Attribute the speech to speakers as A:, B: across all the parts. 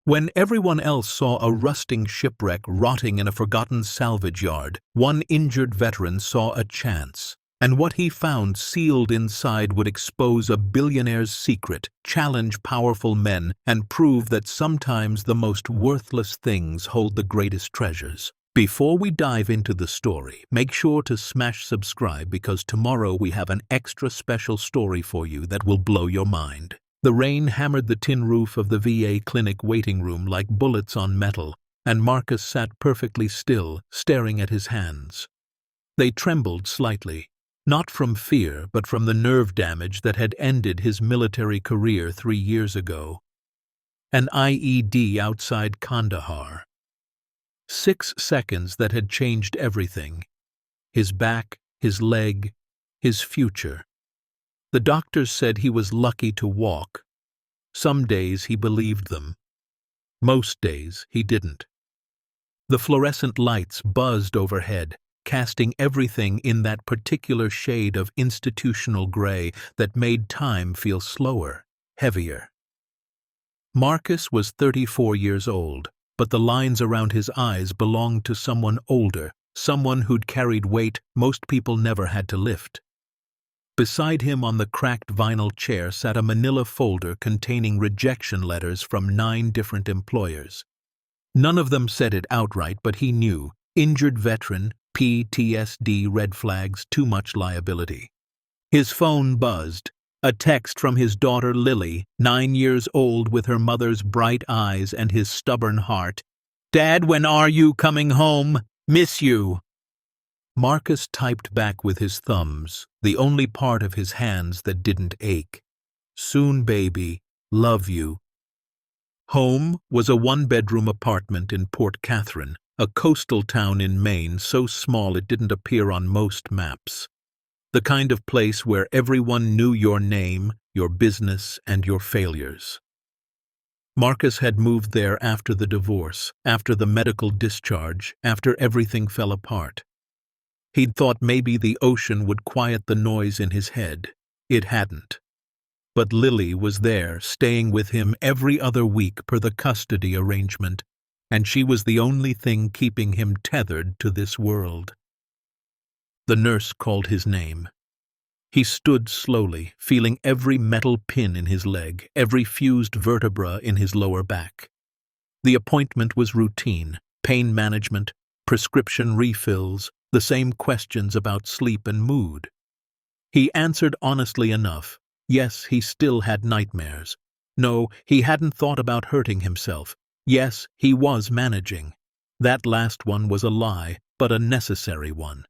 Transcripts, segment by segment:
A: When everyone else saw a rusting shipwreck rotting in a forgotten salvage yard, one injured veteran saw a chance. And what he found sealed inside would expose a billionaire's secret, challenge powerful men, and prove that sometimes the most worthless things hold the greatest treasures. Before we dive into the story, make sure to smash subscribe because tomorrow we have an extra special story for you that will blow your mind. The rain hammered the tin roof of the VA clinic waiting room like bullets on metal, and Marcus sat perfectly still, staring at his hands. They trembled slightly. Not from fear, but from the nerve damage that had ended his military career 3 years ago. An IED outside Kandahar. 6 seconds that had changed everything. His back, his leg, his future. The doctors said he was lucky to walk. Some days he believed them. Most days he didn't. The fluorescent lights buzzed overhead, casting everything in that particular shade of institutional gray that made time feel slower, heavier. Marcus was 34 years old, but the lines around his eyes belonged to someone older, someone who'd carried weight most people never had to lift. Beside him on the cracked vinyl chair sat a manila folder containing rejection letters from 9 different employers. None of them said it outright, but he knew. Injured veteran, PTSD, red flags, too much liability. His phone buzzed. A text from his daughter Lily, 9 years old, with her mother's bright eyes and his stubborn heart. "Dad, when are you coming home? Miss you." Marcus typed back with his thumbs, the only part of his hands that didn't ache. "Soon, baby. Love you." Home was a 1-bedroom apartment in Port Catherine, a coastal town in Maine so small it didn't appear on most maps. The kind of place where everyone knew your name, your business, and your failures. Marcus had moved there after the divorce, after the medical discharge, after everything fell apart. He'd thought maybe the ocean would quiet the noise in his head. It hadn't. But Lily was there, staying with him every other week per the custody arrangement, and she was the only thing keeping him tethered to this world. The nurse called his name. He stood slowly, feeling every metal pin in his leg, every fused vertebra in his lower back. The appointment was routine, pain management, prescription refills, the same questions about sleep and mood. He answered honestly enough. Yes, he still had nightmares. No, he hadn't thought about hurting himself. Yes, he was managing. That last one was a lie, but a necessary one.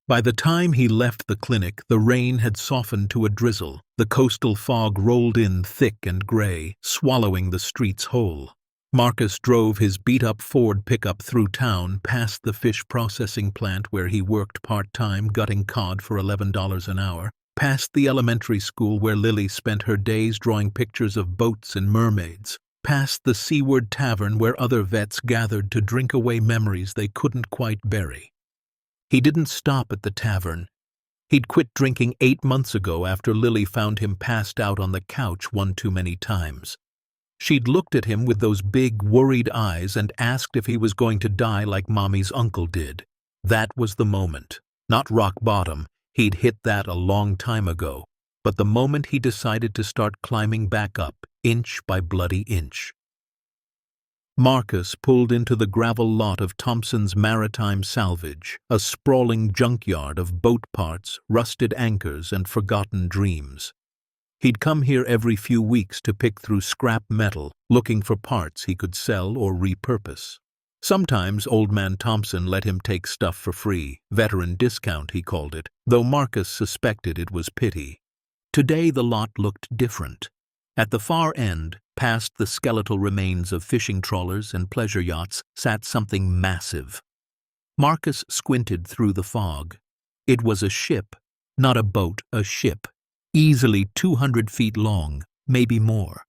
A: By the time he left the clinic, the rain had softened to a drizzle. The coastal fog rolled in thick and gray, swallowing the streets whole. Marcus drove his beat-up Ford pickup through town, past the fish processing plant where he worked part-time gutting cod for $11 an hour, past the elementary school where Lily spent her days drawing pictures of boats and mermaids, past the Seaward Tavern where other vets gathered to drink away memories they couldn't quite bury. He didn't stop at the tavern. He'd quit drinking 8 months ago after Lily found him passed out on the couch one too many times. She'd looked at him with those big, worried eyes and asked if he was going to die like Mommy's uncle did. That was the moment. Not rock bottom. He'd hit that a long time ago. But the moment he decided to start climbing back up, inch by bloody inch. Marcus pulled into the gravel lot of Thompson's Maritime Salvage, a sprawling junkyard of boat parts, rusted anchors, and forgotten dreams. He'd come here every few weeks to pick through scrap metal, looking for parts he could sell or repurpose. Sometimes Old Man Thompson let him take stuff for free, veteran discount he called it, though Marcus suspected it was pity. Today the lot looked different. At the far end, past the skeletal remains of fishing trawlers and pleasure yachts, sat something massive. Marcus squinted through the fog. It was a ship, not a boat, a ship, easily 200 feet long, maybe more.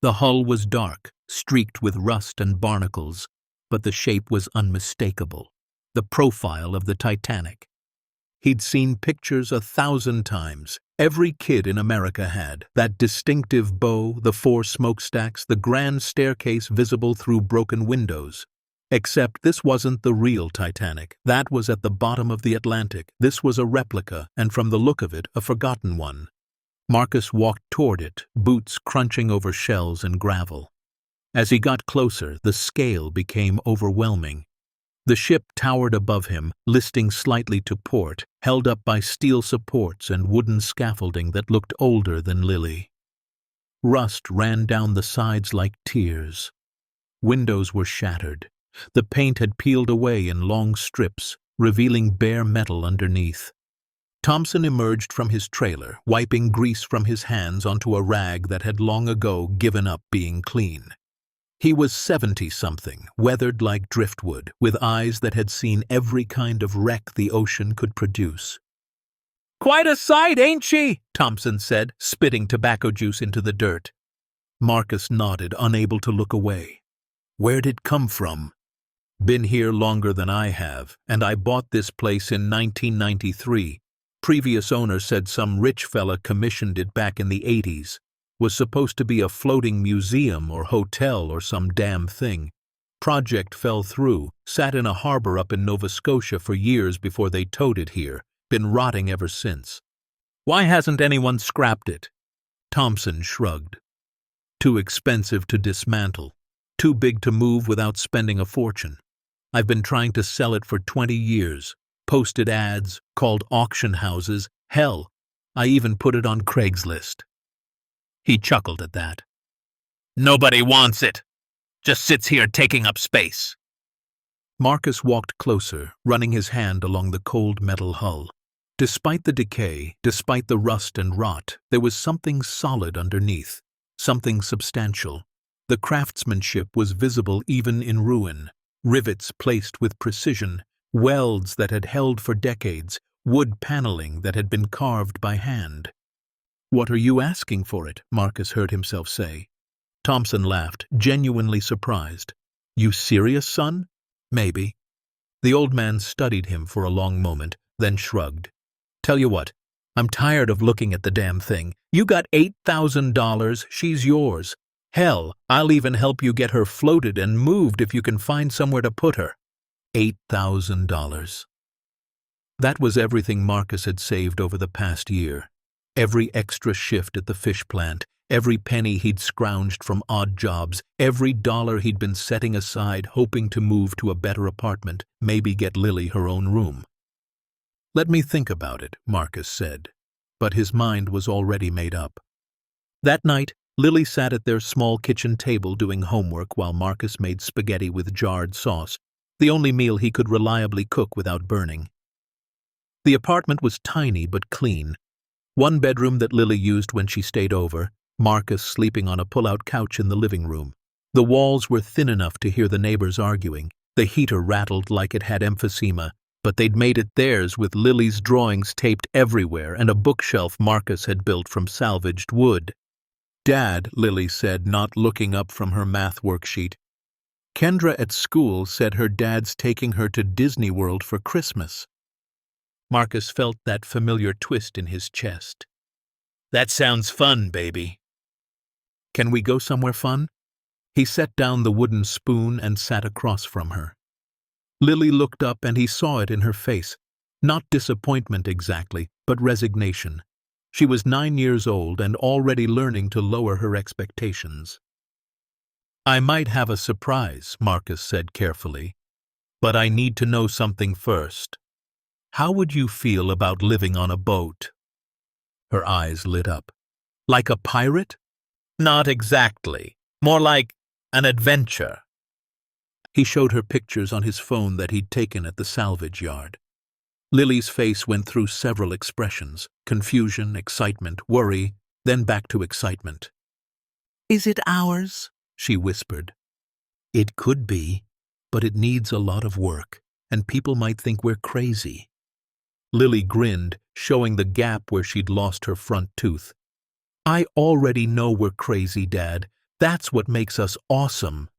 A: The hull was dark, streaked with rust and barnacles, but the shape was unmistakable, the profile of the Titanic. He'd seen pictures 1,000 times, Every kid in America had that distinctive bow, the 4 smokestacks, the grand staircase visible through broken windows. Except this wasn't the real Titanic. That was at the bottom of the Atlantic. This was a replica, and from the look of it, a forgotten one. Marcus walked toward it, boots crunching over shells and gravel. As he got closer, the scale became overwhelming. The ship towered above him, listing slightly to port, held up by steel supports and wooden scaffolding that looked older than Lily. Rust ran down the sides like tears. Windows were shattered. The paint had peeled away in long strips, revealing bare metal underneath. Thompson emerged from his trailer, wiping grease from his hands onto a rag that had long ago given up being clean. He was 70-something, weathered like driftwood, with eyes that had seen every kind of wreck the ocean could produce. "Quite a sight, ain't she?" Thompson said, spitting tobacco juice into the dirt. Marcus nodded, unable to look away. "Where'd it come from?" "Been here longer than I have, and I bought this place in 1993. Previous owner said some rich fella commissioned it back in the 80s. Was supposed to be a floating museum or hotel or some damn thing. Project fell through, sat in a harbor up in Nova Scotia for years before they towed it here. Been rotting ever since. Why hasn't anyone scrapped it?" Thompson shrugged. "Too expensive to dismantle. Too big to move without spending a fortune. I've been trying to sell it for 20 years. Posted ads, called auction houses. Hell, I even put it on Craigslist." He chuckled at that. "Nobody wants it. Just sits here taking up space." Marcus walked closer, running his hand along the cold metal hull. Despite the decay, despite the rust and rot, there was something solid underneath, something substantial. The craftsmanship was visible even in ruin. Rivets placed with precision, welds that had held for decades, wood paneling that had been carved by hand. "What are you asking for it?" Marcus heard himself say. Thompson laughed, genuinely surprised. "You serious, son?" "Maybe." The old man studied him for a long moment, then shrugged. "Tell you what, I'm tired of looking at the damn thing. You got $8,000, she's yours. Hell, I'll even help you get her floated and moved if you can find somewhere to put her." $8,000. That was everything Marcus had saved over the past year. Every extra shift at the fish plant, every penny he'd scrounged from odd jobs, every dollar he'd been setting aside hoping to move to a better apartment, maybe get Lily her own room. "Let me think about it," Marcus said, but his mind was already made up. That night, Lily sat at their small kitchen table doing homework while Marcus made spaghetti with jarred sauce, the only meal he could reliably cook without burning. The apartment was tiny but clean. One bedroom that Lily used when she stayed over, Marcus sleeping on a pull-out couch in the living room. The walls were thin enough to hear the neighbors arguing. The heater rattled like it had emphysema, but they'd made it theirs with Lily's drawings taped everywhere and a bookshelf Marcus had built from salvaged wood. "Dad," Lily said, not looking up from her math worksheet. "Kendra at school said her dad's taking her to Disney World for Christmas." Marcus felt that familiar twist in his chest. "That sounds fun, baby." "Can we go somewhere fun?" He set down the wooden spoon and sat across from her. Lily looked up and he saw it in her face. Not disappointment exactly, but resignation. She was 9 years old and already learning to lower her expectations. "I might have a surprise," Marcus said carefully, "but I need to know something first. How would you feel about living on a boat?" Her eyes lit up. "Like a pirate?" "Not exactly. More like an adventure." He showed her pictures on his phone that he'd taken at the salvage yard. Lily's face went through several expressions: confusion, excitement, worry, then back to excitement. "Is it ours?" she whispered. "It could be, but it needs a lot of work, and people might think we're crazy." Lily grinned, showing the gap where she'd lost her front tooth. "I already know we're crazy, Dad. That's what makes us awesome."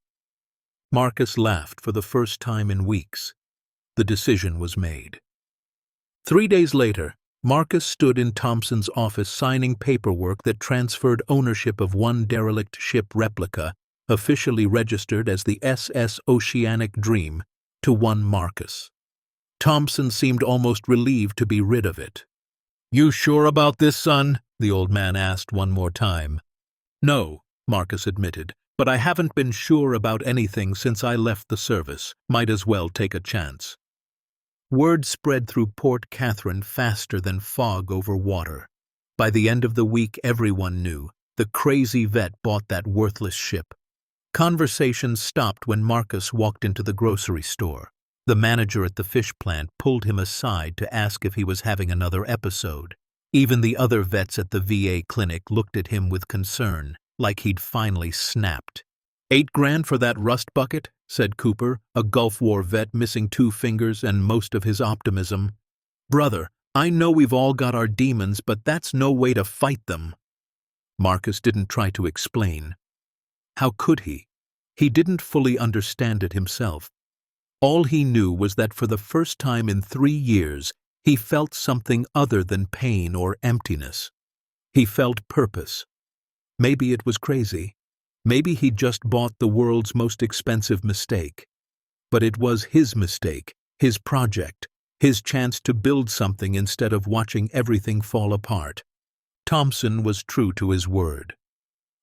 A: Marcus laughed for the first time in weeks. The decision was made. 3 days later, Marcus stood in Thompson's office signing paperwork that transferred ownership of one derelict ship replica, officially registered as the SS Oceanic Dream, to one Marcus. Thompson seemed almost relieved to be rid of it. "You sure about this, son?" the old man asked one more time. "No," Marcus admitted, "but I haven't been sure about anything since I left the service. Might as well take a chance." Word spread through Port Catherine faster than fog over water. By the end of the week, everyone knew the crazy vet bought that worthless ship. Conversation stopped when Marcus walked into the grocery store. The manager at the fish plant pulled him aside to ask if he was having another episode. Even the other vets at the VA clinic looked at him with concern, like he'd finally snapped. $8,000 for that rust bucket?" said Cooper, a Gulf War vet missing 2 fingers and most of his optimism. "Brother, I know we've all got our demons, but that's no way to fight them." Marcus didn't try to explain. How could he? He didn't fully understand it himself. All he knew was that for the first time in 3 years, he felt something other than pain or emptiness. He felt purpose. Maybe it was crazy. Maybe he'd just bought the world's most expensive mistake. But it was his mistake, his project, his chance to build something instead of watching everything fall apart. Thompson was true to his word.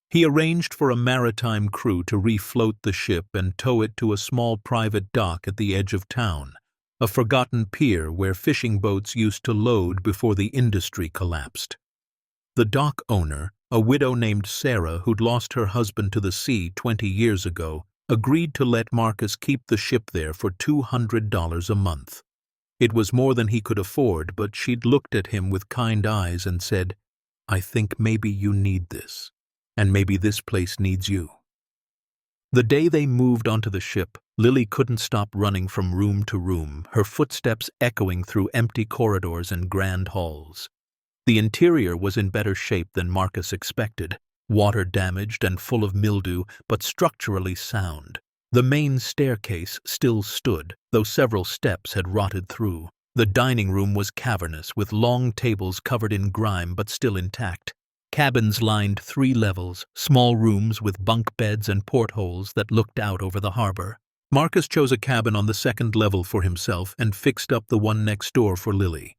A: He arranged for a maritime crew to refloat the ship and tow it to a small private dock at the edge of town, a forgotten pier where fishing boats used to load before the industry collapsed. The dock owner, a widow named Sarah who'd lost her husband to the sea 20 years ago, agreed to let Marcus keep the ship there for $200 a month. It was more than he could afford, but she'd looked at him with kind eyes and said, "I think maybe you need this, and maybe this place needs you." The day they moved onto the ship, Lily couldn't stop running from room to room, her footsteps echoing through empty corridors and grand halls. The interior was in better shape than Marcus expected, water-damaged and full of mildew, but structurally sound. The main staircase still stood, though several steps had rotted through. The dining room was cavernous, with long tables covered in grime but still intact. Cabins lined 3 levels, small rooms with bunk beds and portholes that looked out over the harbor. Marcus chose a cabin on the 2nd level for himself and fixed up the one next door for Lily.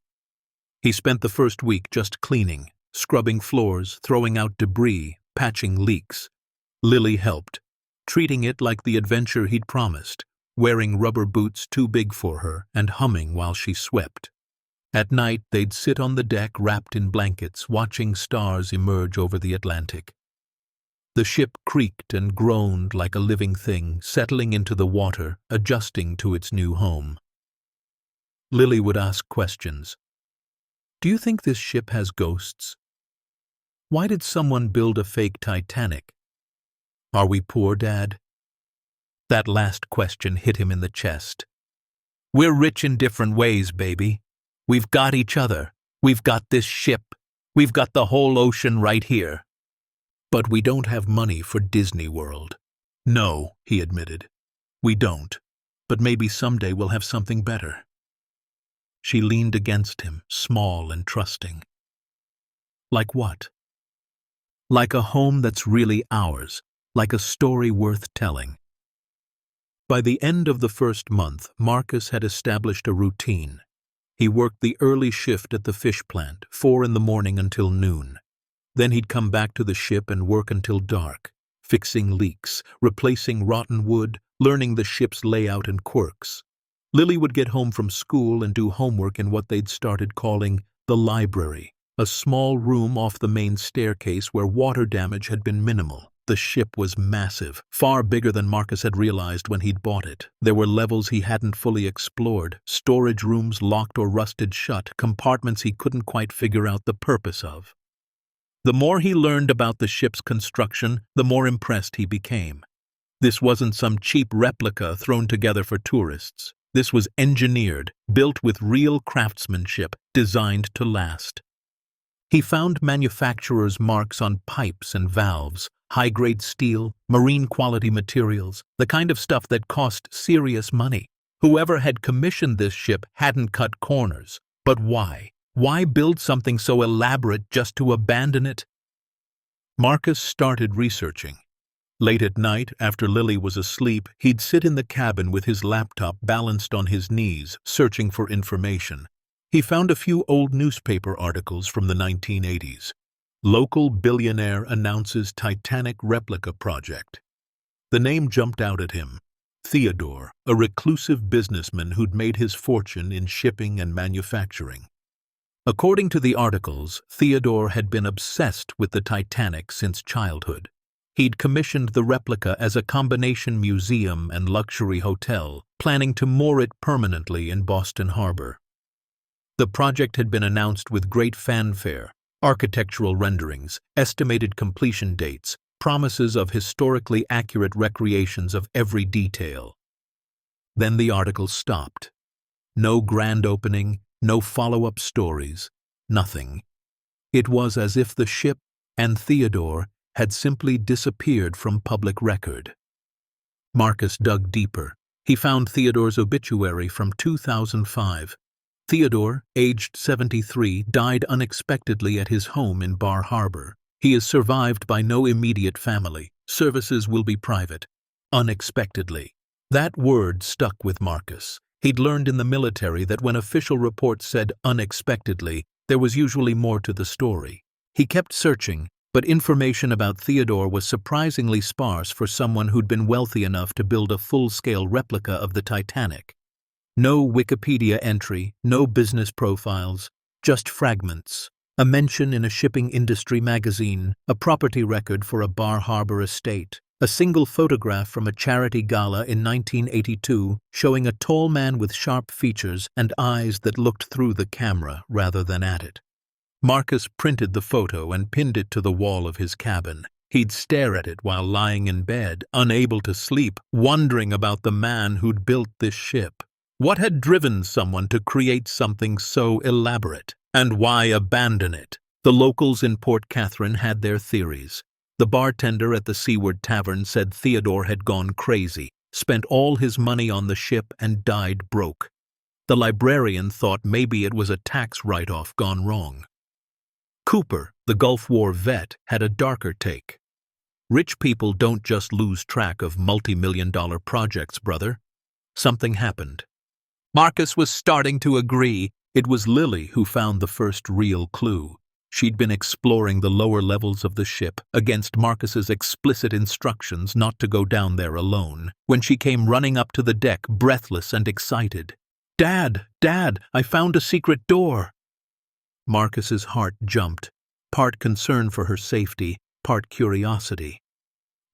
A: He spent the first week just cleaning, scrubbing floors, throwing out debris, patching leaks. Lily helped, treating it like the adventure he'd promised, wearing rubber boots too big for her and humming while she swept. At night, they'd sit on the deck wrapped in blankets, watching stars emerge over the Atlantic. The ship creaked and groaned like a living thing, settling into the water, adjusting to its new home. Lily would ask questions. "Do you think this ship has ghosts? Why did someone build a fake Titanic? Are we poor, Dad?" That last question hit him in the chest. "We're rich in different ways, baby. We've got each other. We've got this ship. We've got the whole ocean right here. But we don't have money for Disney World." "No," he admitted. "We don't. But maybe someday we'll have something better." She leaned against him, small and trusting. "Like what?" "Like a home that's really ours, like a story worth telling." By the end of the first month, Marcus had established a routine. He worked the early shift at the fish plant, 4 in the morning until noon. Then he'd come back to the ship and work until dark, fixing leaks, replacing rotten wood, learning the ship's layout and quirks. Lily would get home from school and do homework in what they'd started calling the library, a small room off the main staircase where water damage had been minimal. The ship was massive, far bigger than Marcus had realized when he'd bought it. There were levels he hadn't fully explored, storage rooms locked or rusted shut, compartments he couldn't quite figure out the purpose of. The more he learned about the ship's construction, the more impressed he became. This wasn't some cheap replica thrown together for tourists. This was engineered, built with real craftsmanship, designed to last. He found manufacturers' marks on pipes and valves, high-grade steel, marine-quality materials, the kind of stuff that cost serious money. Whoever had commissioned this ship hadn't cut corners. But why? Why build something so elaborate just to abandon it? Marcus started researching. Late at night, after Lily was asleep, he'd sit in the cabin with his laptop balanced on his knees, searching for information. He found a few old newspaper articles from the 1980s. Local billionaire announces Titanic replica project. The name jumped out at him. Theodore, a reclusive businessman who'd made his fortune in shipping and manufacturing. According to the articles, Theodore had been obsessed with the Titanic since childhood. He'd commissioned the replica as a combination museum and luxury hotel, planning to moor it permanently in Boston Harbor. The project had been announced with great fanfare, architectural renderings, estimated completion dates, promises of historically accurate recreations of every detail. Then the article stopped. No grand opening, no follow-up stories, nothing. It was as if the ship and Theodore had simply disappeared from public record. Marcus dug deeper. He found Theodore's obituary from 2005. Theodore, aged 73, died unexpectedly at his home in Bar Harbor. He is survived by no immediate family. Services will be private. Unexpectedly. That word stuck with Marcus. He'd learned in the military that when official reports said unexpectedly, there was usually more to the story. He kept searching, but information about Theodore was surprisingly sparse for someone who'd been wealthy enough to build a full-scale replica of the Titanic. No Wikipedia entry, no business profiles, just fragments. A mention in a shipping industry magazine, a property record for a Bar Harbor estate, a single photograph from a charity gala in 1982 showing a tall man with sharp features and eyes that looked through the camera rather than at it. Marcus printed the photo and pinned it to the wall of his cabin. He'd stare at it while lying in bed, unable to sleep, wondering about the man who'd built this ship. What had driven someone to create something so elaborate? And why abandon it? The locals in Port Catherine had their theories. The bartender at the Seaward Tavern said Theodore had gone crazy, spent all his money on the ship and died broke. The librarian thought maybe it was a tax write-off gone wrong. Cooper, the Gulf War vet, had a darker take. Rich people don't just lose track of multi-million-dollar projects, brother. Something happened. Marcus was starting to agree. It was Lily who found the first real clue. She'd been exploring the lower levels of the ship against Marcus's explicit instructions not to go down there alone, when she came running up to the deck, breathless and excited. "Dad, Dad, I found a secret door!" Marcus's heart jumped, part concern for her safety, part curiosity.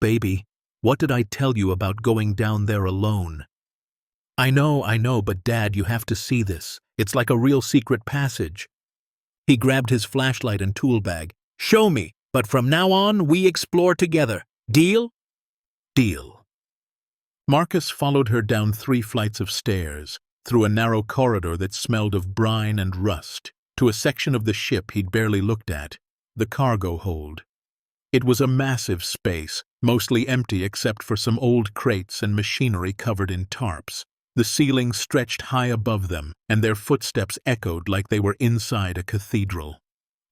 A: "Baby, what did I tell you about going down there alone?" I know, but Dad, you have to see this. It's like a real secret passage." He grabbed his flashlight and tool bag. "Show me, but from now on, we explore together. Deal?" "Deal." Marcus followed her down 3 flights of stairs, through a narrow corridor that smelled of brine and rust, to a section of the ship he'd barely looked at, the cargo hold. It was a massive space, mostly empty except for some old crates and machinery covered in tarps. The ceiling stretched high above them, and their footsteps echoed like they were inside a cathedral.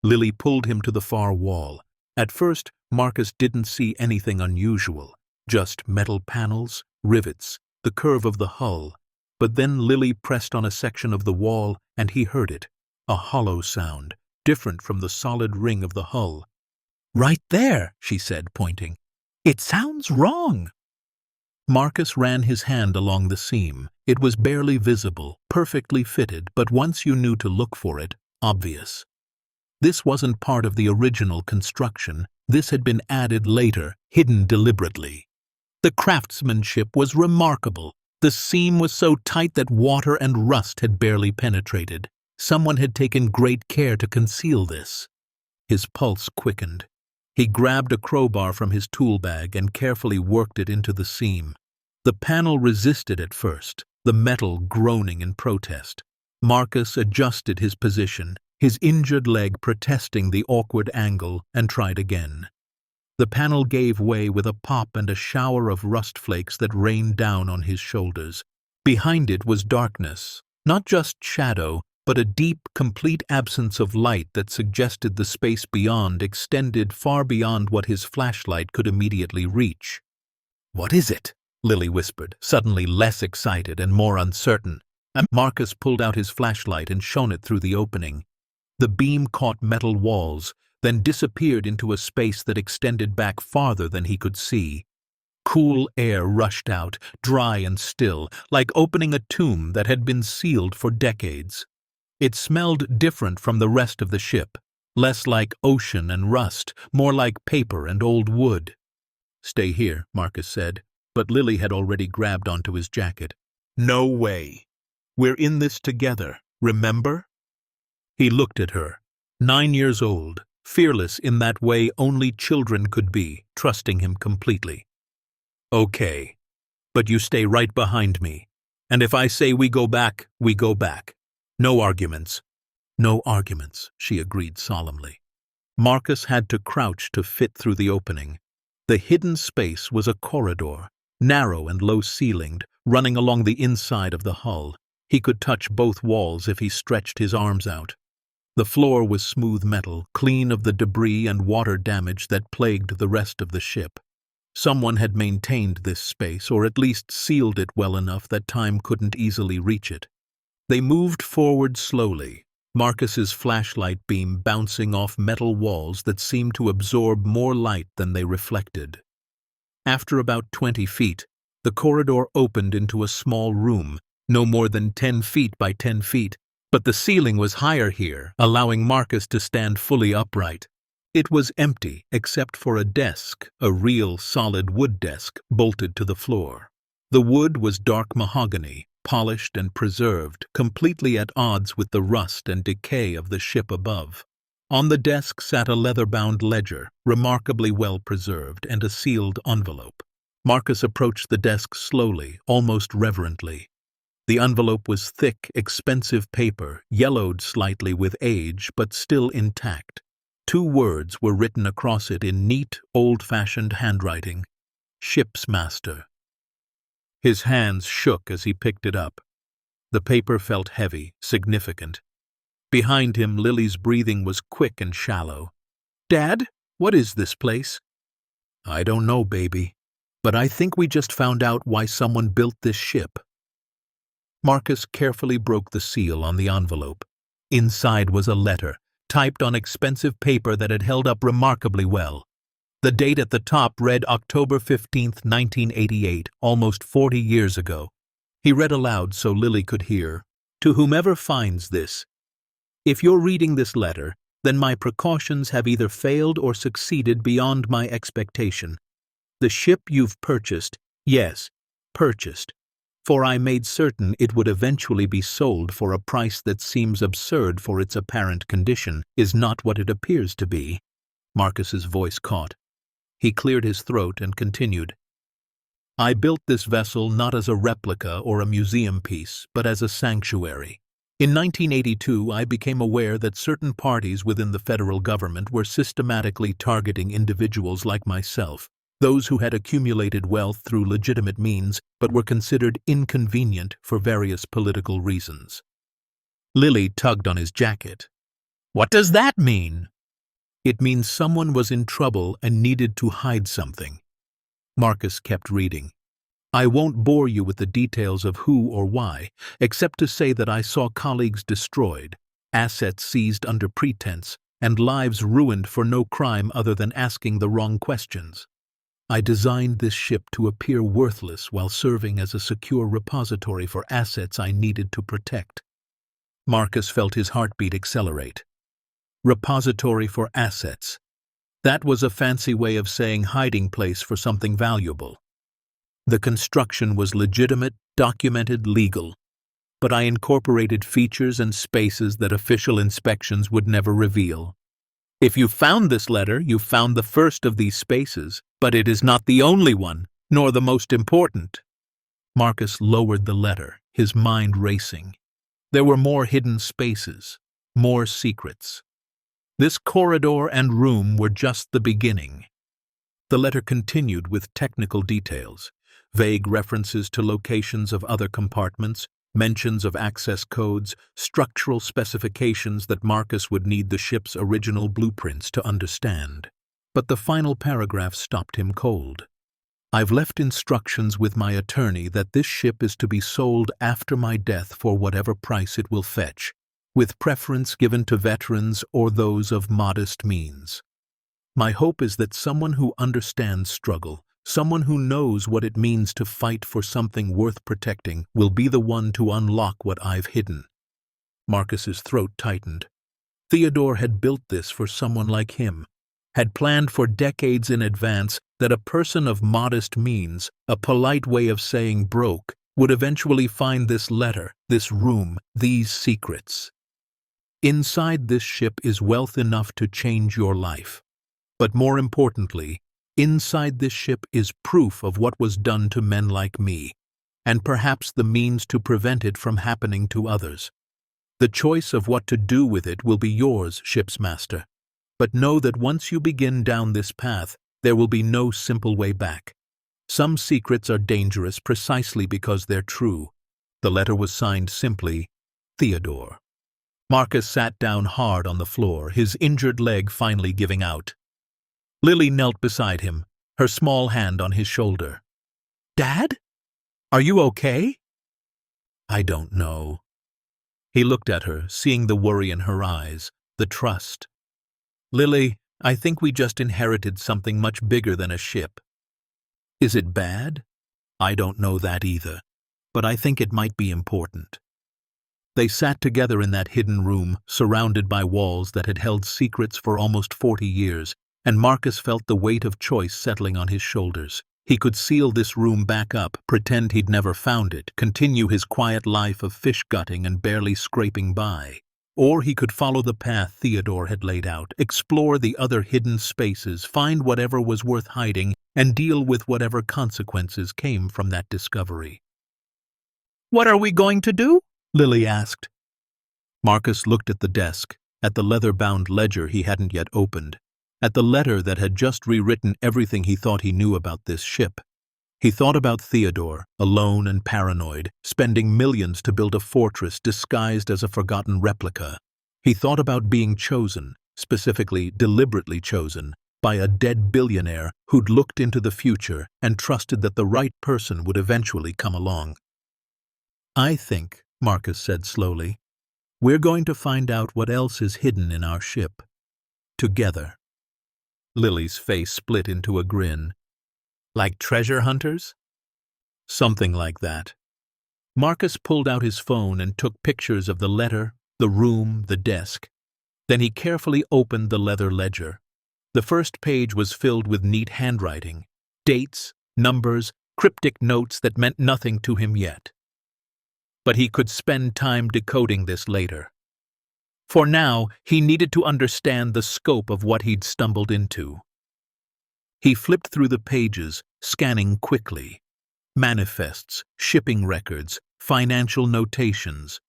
A: Lily pulled him to the far wall. At first, Marcus didn't see anything unusual, just metal panels, rivets, the curve of the hull. But then Lily pressed on a section of the wall, and he heard it, a hollow sound, different from the solid ring of the hull. "Right there," she said, pointing. "It sounds wrong." Marcus ran his hand along the seam. It was barely visible, perfectly fitted, but once you knew to look for it, obvious. This wasn't part of the original construction. This had been added later, hidden deliberately. The craftsmanship was remarkable. The seam was so tight that water and rust had barely penetrated. Someone had taken great care to conceal this. His pulse quickened. He grabbed a crowbar from his tool bag and carefully worked it into the seam. The panel resisted at first, the metal groaning in protest. Marcus adjusted his position, his injured leg protesting the awkward angle, and tried again. The panel gave way with a pop and a shower of rust flakes that rained down on his shoulders. Behind it was darkness, not just shadow, but a deep, complete absence of light that suggested the space beyond extended far beyond what his flashlight could immediately reach. "What is it?" Lily whispered, suddenly less excited and more uncertain. Marcus pulled out his flashlight and shone it through the opening. The beam caught metal walls, then disappeared into a space that extended back farther than he could see. Cool air rushed out, dry and still, like opening a tomb that had been sealed for decades. It smelled different from the rest of the ship, less like ocean and rust, more like paper and old wood. "Stay here," Marcus said, but Lily had already grabbed onto his jacket. "No way. We're in this together, remember?" He looked at her, 9 years old, fearless in that way only children could be, trusting him completely. "Okay, but you stay right behind me, and if I say we go back, we go back. No arguments." "No arguments," she agreed solemnly. Marcus had to crouch to fit through the opening. The hidden space was a corridor, narrow and low-ceilinged, running along the inside of the hull. He could touch both walls if he stretched his arms out. The floor was smooth metal, clean of the debris and water damage that plagued the rest of the ship. Someone had maintained this space, or at least sealed it well enough that time couldn't easily reach it. They moved forward slowly, Marcus's flashlight beam bouncing off metal walls that seemed to absorb more light than they reflected. After about 20 feet, the corridor opened into a small room, no more than 10 feet by 10 feet, but the ceiling was higher here, allowing Marcus to stand fully upright. It was empty except for a desk, a real solid wood desk, bolted to the floor. The wood was dark mahogany, polished and preserved, completely at odds with the rust and decay of the ship above. On the desk sat a leather-bound ledger, remarkably well preserved, and a sealed envelope. Marcus approached the desk slowly, almost reverently. The envelope was thick, expensive paper, yellowed slightly with age, but still intact. 2 words were written across it in neat, old-fashioned handwriting: "Ship's Master." His hands shook as he picked it up. The paper felt heavy, significant. Behind him, Lily's breathing was quick and shallow. "Dad, what is this place?" "I don't know, baby, but I think we just found out why someone built this ship." Marcus carefully broke the seal on the envelope. Inside was a letter, typed on expensive paper that had held up remarkably well. The date at the top read October 15th, 1988, almost 40 years ago. He read aloud so Lily could hear. "To whomever finds this, if you're reading this letter, then my precautions have either failed or succeeded beyond my expectation. The ship you've purchased, yes, purchased, for I made certain it would eventually be sold for a price that seems absurd for its apparent condition, is not what it appears to be." Marcus's voice caught. He cleared his throat and continued. "I built this vessel not as a replica or a museum piece, but as a sanctuary. In 1982, I became aware that certain parties within the federal government were systematically targeting individuals like myself, those who had accumulated wealth through legitimate means but were considered inconvenient for various political reasons." Lily tugged on his jacket. "What does that mean?" "It means someone was in trouble and needed to hide something." Marcus kept reading. "I won't bore you with the details of who or why, except to say that I saw colleagues destroyed, assets seized under pretense, and lives ruined for no crime other than asking the wrong questions. I designed this ship to appear worthless while serving as a secure repository for assets I needed to protect." Marcus felt his heartbeat accelerate. Repository for assets. That was a fancy way of saying hiding place for something valuable. The construction was legitimate, documented, legal, but I incorporated features and spaces that official inspections would never reveal. If you found this letter, you found the first of these spaces, but it is not the only one, nor the most important." Marcus lowered the letter, his mind racing. There were more hidden spaces, more secrets. This corridor and room were just the beginning. The letter continued with technical details, vague references to locations of other compartments, mentions of access codes, structural specifications that Marcus would need the ship's original blueprints to understand. But the final paragraph stopped him cold. "I've left instructions with my attorney that this ship is to be sold after my death for whatever price it will fetch, with preference given to veterans or those of modest means. My hope is that someone who understands struggle, someone who knows what it means to fight for something worth protecting, will be the one to unlock what I've hidden." Marcus's throat tightened. Theodore had built this for someone like him, had planned for decades in advance that a person of modest means, a polite way of saying broke, would eventually find this letter, this room, these secrets. Inside this ship is wealth enough to change your life. But more importantly, inside this ship is proof of what was done to men like me, and perhaps the means to prevent it from happening to others. The choice of what to do with it will be yours, ship's master. But know that once you begin down this path, there will be no simple way back. Some secrets are dangerous precisely because they're true. The letter was signed simply, Theodore. Marcus sat down hard on the floor, his injured leg finally giving out. Lily knelt beside him, her small hand on his shoulder. "Dad? Are you okay?" "I don't know." He looked at her, seeing the worry in her eyes, the trust. "Lily, I think we just inherited something much bigger than a ship. Is it bad? I don't know that either, but I think it might be important." They sat together in that hidden room, surrounded by walls that had held secrets for almost 40 years, and Marcus felt the weight of choice settling on his shoulders. He could seal this room back up, pretend he'd never found it, continue his quiet life of fish gutting and barely scraping by. Or he could follow the path Theodore had laid out, explore the other hidden spaces, find whatever was worth hiding, and deal with whatever consequences came from that discovery. "What are we going to do?" Lily asked. Marcus looked at the desk, at the leather-bound ledger he hadn't yet opened, at the letter that had just rewritten everything he thought he knew about this ship. He thought about Theodore, alone and paranoid, spending millions to build a fortress disguised as a forgotten replica. He thought about being chosen, specifically deliberately chosen, by a dead billionaire who'd looked into the future and trusted that the right person would eventually come along. "I think," Marcus said slowly, "we're going to find out what else is hidden in our ship. Together." Lily's face split into a grin. "Like treasure hunters?" "Something like that." Marcus pulled out his phone and took pictures of the letter, the room, the desk. Then he carefully opened the leather ledger. The first page was filled with neat handwriting, dates, numbers, cryptic notes that meant nothing to him yet. But he could spend time decoding this later. For now, he needed to understand the scope of what he'd stumbled into. He flipped through the pages, scanning quickly. Manifests, shipping records, financial notations,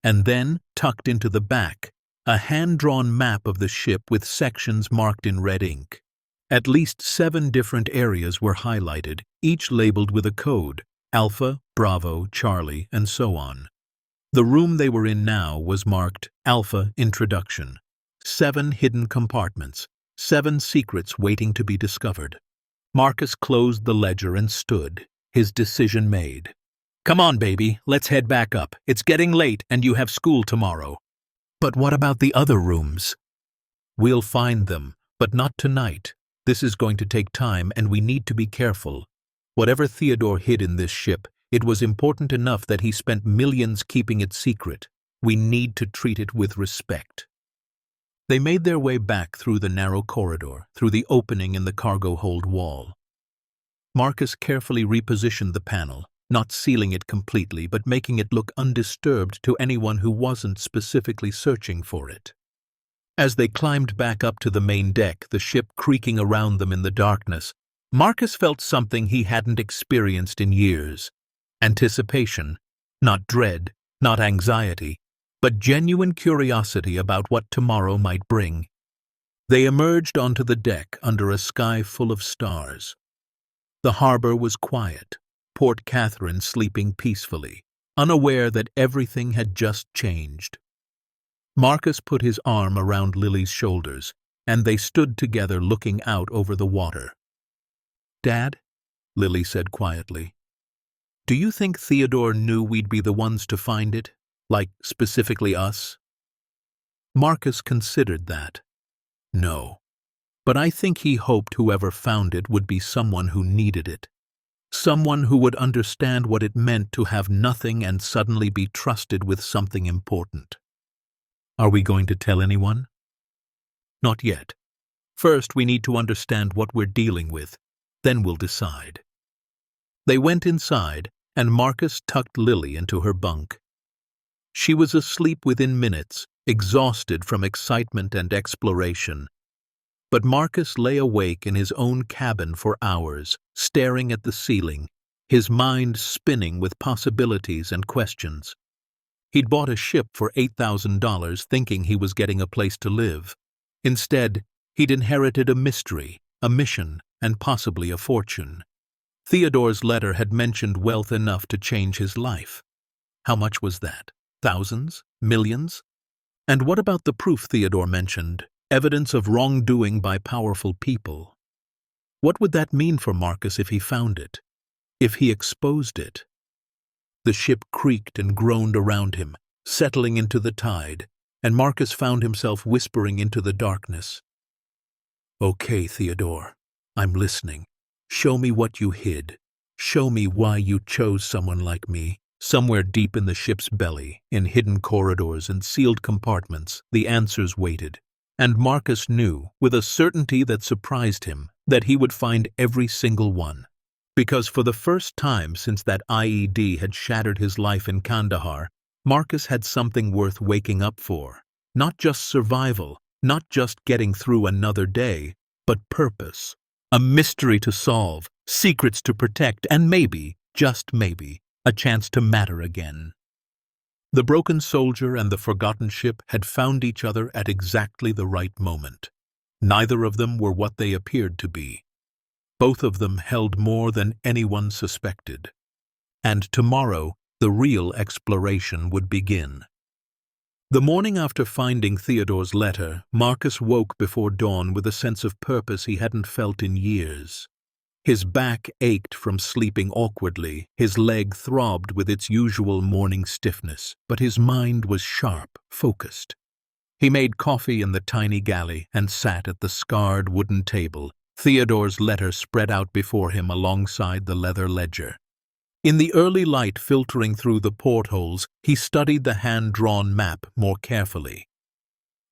A: and then, tucked into the back, a hand-drawn map of the ship with sections marked in red ink. At least 7 different areas were highlighted, each labeled with a code: Alpha, Bravo, Charlie, and so on. The room they were in now was marked Alpha Introduction. 7 hidden compartments, 7 secrets waiting to be discovered. Marcus closed the ledger and stood, his decision made. "Come on, baby, let's head back up. It's getting late and you have school tomorrow." "But what about the other rooms?" "We'll find them, but not tonight. This is going to take time and we need to be careful. Whatever Theodore hid in this ship, it was important enough that he spent millions keeping it secret. We need to treat it with respect." They made their way back through the narrow corridor, through the opening in the cargo hold wall. Marcus carefully repositioned the panel, not sealing it completely but making it look undisturbed to anyone who wasn't specifically searching for it. As they climbed back up to the main deck, the ship creaking around them in the darkness, Marcus felt something he hadn't experienced in years. Anticipation, not dread, not anxiety, but genuine curiosity about what tomorrow might bring. They emerged onto the deck under a sky full of stars. The harbor was quiet, Port Catherine sleeping peacefully. unaware that everything had just changed. Marcus put his arm around Lily's shoulders, and they stood together looking out over the water. "Dad," Lily said quietly, "do you think Theodore knew we'd be the ones to find it? Like, specifically us?" Marcus considered that. No. But I think he hoped whoever found it would be someone who needed it. Someone who would understand what it meant to have nothing and suddenly be trusted with something important. "Are we going to tell anyone?" "Not yet. First, we need to understand what we're dealing with. Then we'll decide." They went inside, and Marcus tucked Lily into her bunk. She was asleep within minutes, exhausted from excitement and exploration. But Marcus lay awake in his own cabin for hours, staring at the ceiling, his mind spinning with possibilities and questions. He'd bought a ship for $8,000 thinking he was getting a place to live. Instead, he'd inherited a mystery, a mission, and possibly a fortune. Theodore's letter had mentioned wealth enough to change his life. How much was that? Thousands? Millions? And what about the proof Theodore mentioned? Evidence of wrongdoing by powerful people. What would that mean for Marcus if he found it? If he exposed it? The ship creaked and groaned around him, settling into the tide, and Marcus found himself whispering into the darkness. "Okay, Theodore, I'm listening. Show me what you hid. Show me why you chose someone like me." Somewhere deep in the ship's belly, in hidden corridors and sealed compartments, the answers waited. And Marcus knew, with a certainty that surprised him, that he would find every single one. Because for the first time since that IED had shattered his life in Kandahar, Marcus had something worth waking up for. Not just survival, not just getting through another day, but purpose. A mystery to solve, secrets to protect, and maybe, just maybe, a chance to matter again. The broken soldier and the forgotten ship had found each other at exactly the right moment. Neither of them were what they appeared to be. Both of them held more than anyone suspected. And tomorrow, the real exploration would begin. The morning after finding Theodore's letter, Marcus woke before dawn with a sense of purpose he hadn't felt in years. His back ached from sleeping awkwardly, his leg throbbed with its usual morning stiffness, but his mind was sharp, focused. He made coffee in the tiny galley and sat at the scarred wooden table, Theodore's letter spread out before him alongside the leather ledger. In the early light filtering through the portholes, he studied the hand-drawn map more carefully.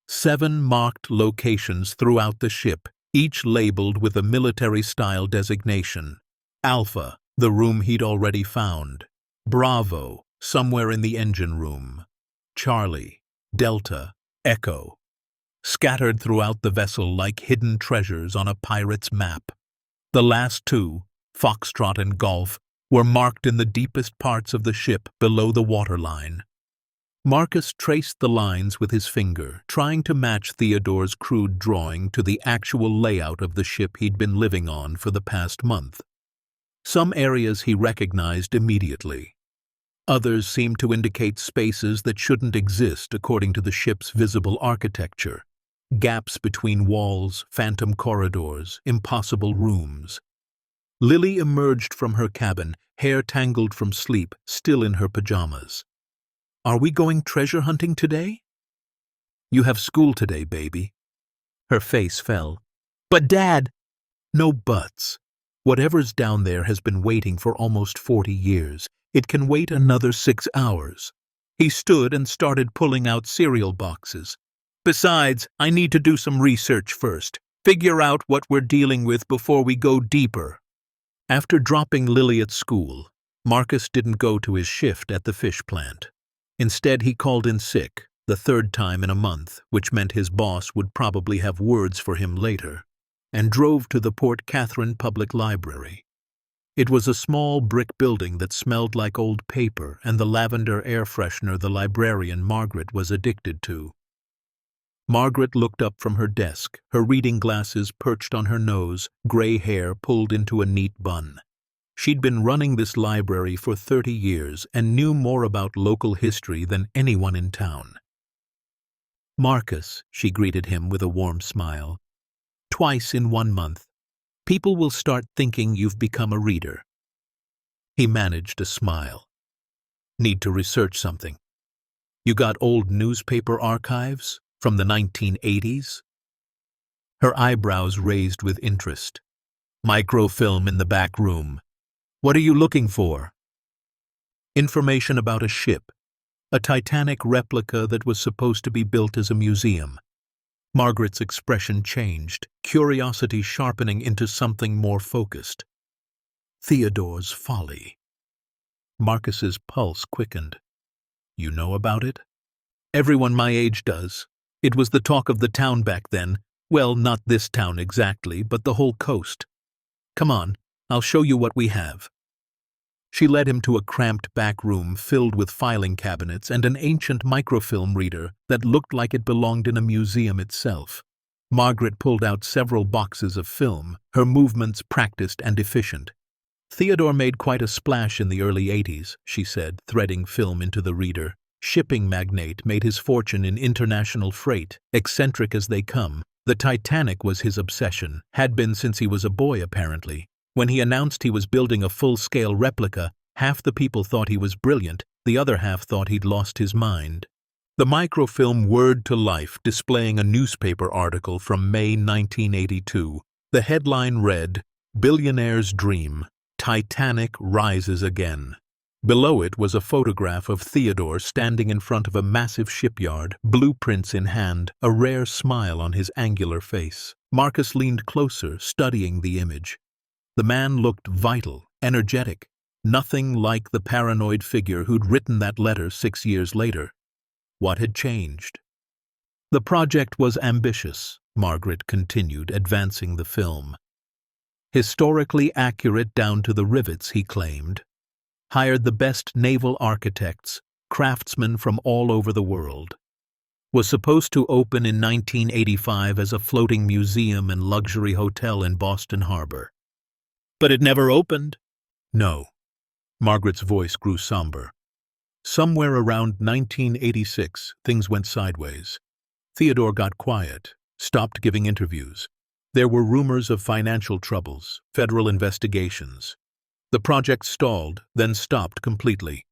A: 7 marked locations throughout the ship, each labeled with a military-style designation. Alpha, the room he'd already found. Bravo, somewhere in the engine room. Charlie, Delta, Echo. Scattered throughout the vessel like hidden treasures on a pirate's map. The last 2, Foxtrot and Golf, were marked in the deepest parts of the ship below the waterline. Marcus traced the lines with his finger, trying to match Theodore's crude drawing to the actual layout of the ship he'd been living on for the past month. Some areas he recognized immediately. Others seemed to indicate spaces that shouldn't exist according to the ship's visible architecture. Gaps between walls, phantom corridors, impossible rooms. Lily emerged from her cabin, hair tangled from sleep, still in her pajamas. "Are we going treasure hunting today?" "You have school today, baby." Her face fell. "But Dad—" "No buts. Whatever's down there has been waiting for almost 40 years. It can wait another 6 hours. He stood and started pulling out cereal boxes. "Besides, I need to do some research first. Figure out what we're dealing with before we go deeper." After dropping Lily at school, Marcus didn't go to his shift at the fish plant. Instead, he called in sick, the 3rd time in a month, which meant his boss would probably have words for him later, and drove to the Port Catherine Public Library. It was a small brick building that smelled like old paper and the lavender air freshener the librarian Margaret was addicted to. Margaret looked up from her desk, her reading glasses perched on her nose, gray hair pulled into a neat bun. She'd been running this library for 30 years and knew more about local history than anyone in town. "Marcus," she greeted him with a warm smile. "Twice in 1 month. People will start thinking you've become a reader." He managed a smile. "Need to research something. You got old newspaper archives from the 1980s? Her eyebrows raised with interest. "Microfilm in the back room. What are you looking for?" "Information about a ship, a Titanic replica that was supposed to be built as a museum." Margaret's expression changed, curiosity sharpening into something more focused. "Theodore's Folly." Marcus's pulse quickened. "You know about it?" "Everyone my age does. It was the talk of the town back then. Well, not this town exactly, but the whole coast. Come on, I'll show you what we have." She led him to a cramped back room filled with filing cabinets and an ancient microfilm reader that looked like it belonged in a museum itself. Margaret pulled out several boxes of film, her movements practiced and efficient. "Theodore made quite a splash in the early 80s, she said, threading film into the reader. "Shipping magnate, made his fortune in international freight, eccentric as they come. The Titanic was his obsession, had been since he was a boy apparently. When he announced he was building a full-scale replica, half the people thought he was brilliant, the other half thought he'd lost his mind." The microfilm whirred to life, displaying a newspaper article from May 1982. The headline read, "Billionaire's Dream. Titanic rises again." Below it was a photograph of Theodore standing in front of a massive shipyard, blueprints in hand, a rare smile on his angular face. Marcus leaned closer, studying the image. The man looked vital, energetic, nothing like the paranoid figure who'd written that letter 6 years later. What had changed? "The project was ambitious," Margaret continued, advancing the film. "Historically accurate down to the rivets," he claimed. "Hired the best naval architects, craftsmen from all over the world. Was supposed to open in 1985 as a floating museum and luxury hotel in Boston Harbor." "But it never opened." "No." Margaret's voice grew somber. "Somewhere around 1986, things went sideways. Theodore got quiet, stopped giving interviews. There were rumors of financial troubles, federal investigations. The project stalled, then stopped completely.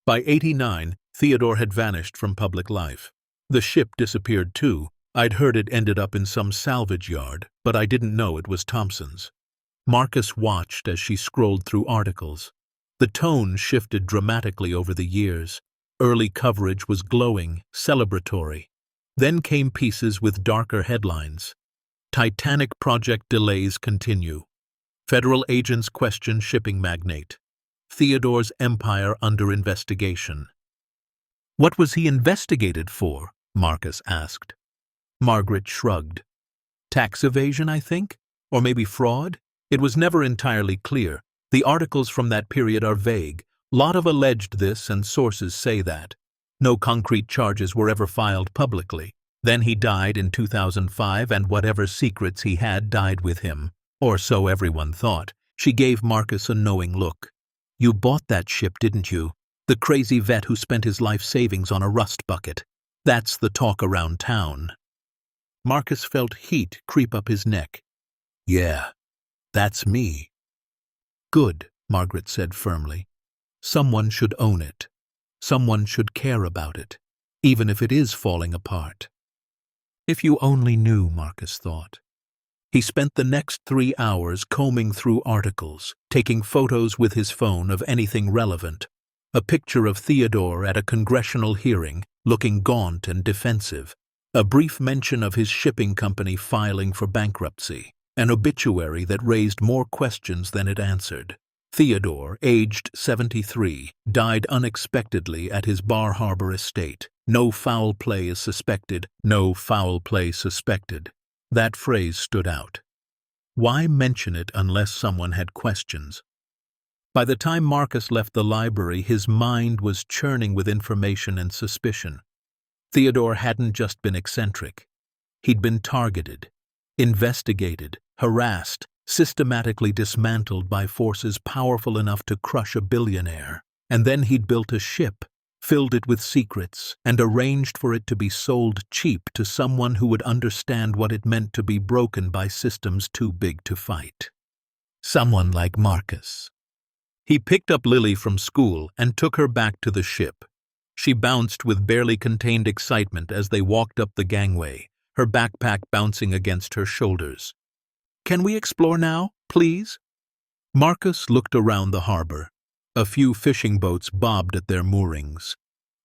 A: By '89, Theodore had vanished from public life. The ship disappeared too. I'd heard it ended up in some salvage yard, but I didn't know it was Thompson's." Marcus watched as she scrolled through articles. The tone shifted dramatically over the years. Early coverage was glowing, celebratory. Then came pieces with darker headlines. "Titanic project delays continue. Federal agents question shipping magnate. Theodore's empire under investigation." "What was he investigated for?" Marcus asked. Margaret shrugged. "Tax evasion, I think? Or maybe fraud? It was never entirely clear. The articles from that period are vague. Lot of alleged this and sources say that. No concrete charges were ever filed publicly. Then he died in 2005 and whatever secrets he had died with him. Or so everyone thought." She gave Marcus a knowing look. "You bought that ship, didn't you? The crazy vet who spent his life savings on a rust bucket. That's the talk around town." Marcus felt heat creep up his neck. "Yeah, that's me." "Good," Margaret said firmly. "Someone should own it. Someone should care about it, even if it is falling apart." If you only knew, Marcus thought. He spent the next 3 hours combing through articles, taking photos with his phone of anything relevant. A picture of Theodore at a congressional hearing, looking gaunt and defensive. A brief mention of his shipping company filing for bankruptcy. An obituary that raised more questions than it answered. Theodore, aged 73, died unexpectedly at his Bar Harbor estate. No foul play is suspected. No foul play suspected. That phrase stood out. Why mention it unless someone had questions? By the time Marcus left the library, his mind was churning with information and suspicion. Theodore hadn't just been eccentric. He'd been targeted, investigated, harassed, systematically dismantled by forces powerful enough to crush a billionaire. And then he'd built a ship, filled it with secrets, and arranged for it to be sold cheap to someone who would understand what it meant to be broken by systems too big to fight. Someone like Marcus. He picked up Lily from school and took her back to the ship. She bounced with barely contained excitement as they walked up the gangway, her backpack bouncing against her shoulders. "Can we explore now, please?" Marcus looked around the harbor. A few fishing boats bobbed at their moorings.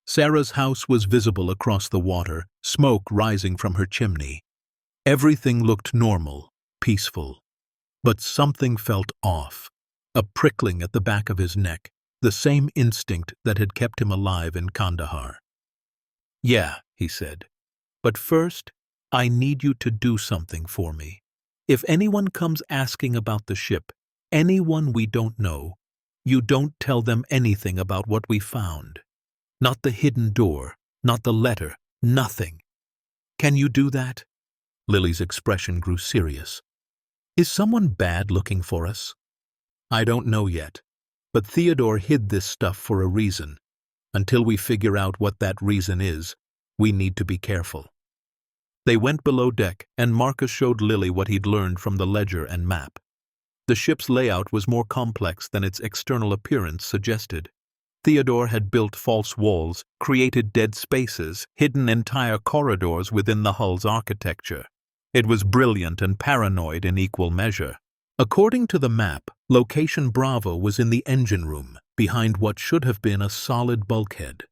A: Sarah's house was visible across the water, smoke rising from her chimney. Everything looked normal, peaceful. But something felt off. A prickling at the back of his neck, the same instinct that had kept him alive in Kandahar. "Yeah," he said. "But first, I need you to do something for me. If anyone comes asking about the ship, anyone we don't know, you don't tell them anything about what we found. Not the hidden door, not the letter, nothing. Can you do that?" Lily's expression grew serious. "Is someone bad looking for us?" "I don't know yet, but Theodore hid this stuff for a reason. Until we figure out what that reason is, we need to be careful." They went below deck, and Marcus showed Lily what he'd learned from the ledger and map. The ship's layout was more complex than its external appearance suggested. Theodore had built false walls, created dead spaces, hidden entire corridors within the hull's architecture. It was brilliant and paranoid in equal measure. According to the map, location Bravo was in the engine room, behind what should have been a solid bulkhead.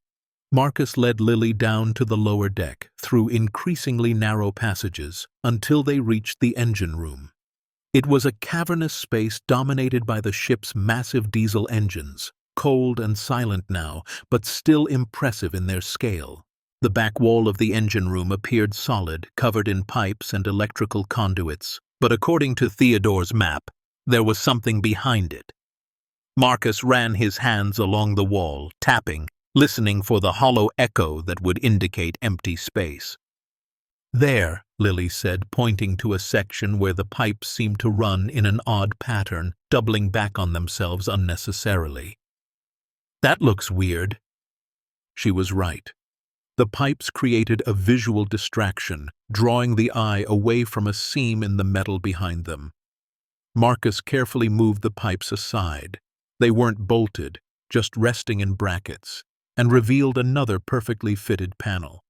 A: Marcus led Lily down to the lower deck, through increasingly narrow passages, until they reached the engine room. It was a cavernous space dominated by the ship's massive diesel engines, cold and silent now, but still impressive in their scale. The back wall of the engine room appeared solid, covered in pipes and electrical conduits, but according to Theodore's map, there was something behind it. Marcus ran his hands along the wall, tapping, listening for the hollow echo that would indicate empty space. "There," Lily said, pointing to a section where the pipes seemed to run in an odd pattern, doubling back on themselves unnecessarily. "That looks weird." She was right. The pipes created a visual distraction, drawing the eye away from a seam in the metal behind them. Marcus carefully moved the pipes aside. They weren't bolted, just resting in brackets, and revealed another perfectly fitted panel.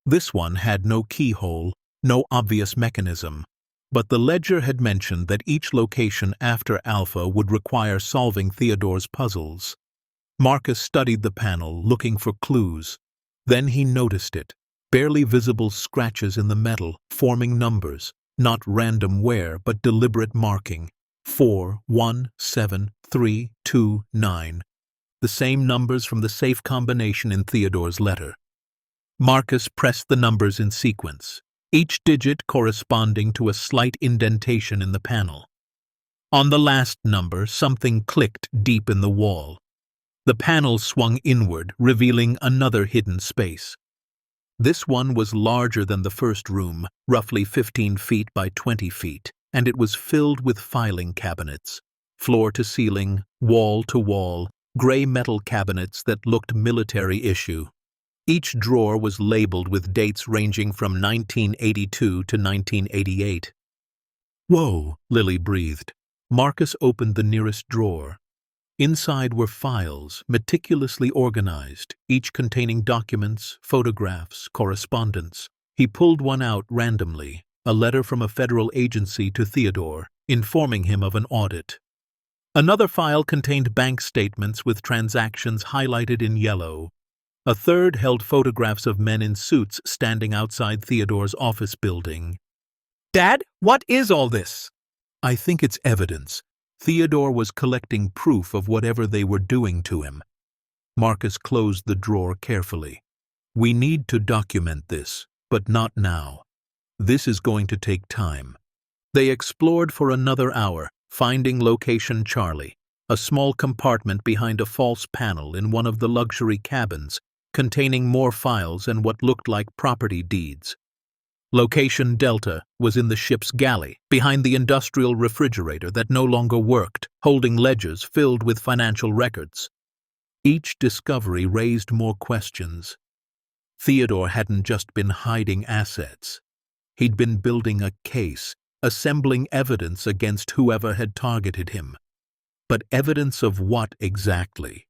A: This one had no keyhole, no obvious mechanism, but the ledger had mentioned that each location after Alpha would require solving Theodore's puzzles. Marcus studied the panel, looking for clues. Then he noticed it, barely visible scratches in the metal, forming numbers, not random wear but deliberate marking. 4, 1, 7, 3, 2, 9. The same numbers from the safe combination in Theodore's letter. Marcus pressed the numbers in sequence, each digit corresponding to a slight indentation in the panel. On the last number, something clicked deep in the wall. The panel swung inward, revealing another hidden space. This one was larger than the first room, roughly 15 feet by 20 feet, and it was filled with filing cabinets. Floor to ceiling, wall to wall, gray metal cabinets that looked military issue. Each drawer was labeled with dates ranging from 1982 to 1988. "Whoa," Lily breathed. Marcus opened the nearest drawer. Inside were files, meticulously organized, each containing documents, photographs, correspondence. He pulled one out randomly, a letter from a federal agency to Theodore, informing him of an audit. Another file contained bank statements with transactions highlighted in yellow. A third held photographs of men in suits standing outside Theodore's office building. "Dad, what is all this?" "I think it's evidence. Theodore was collecting proof of whatever they were doing to him." Marcus closed the drawer carefully. "We need to document this, but not now. This is going to take time." They explored for another hour, finding location Charlie, a small compartment behind a false panel in one of the luxury cabins, containing more files and what looked like property deeds. Location Delta was in the ship's galley, behind the industrial refrigerator that no longer worked, holding ledgers filled with financial records. Each discovery raised more questions. Theodore hadn't just been hiding assets. He'd been building a case, assembling evidence against whoever had targeted him. But evidence of what exactly?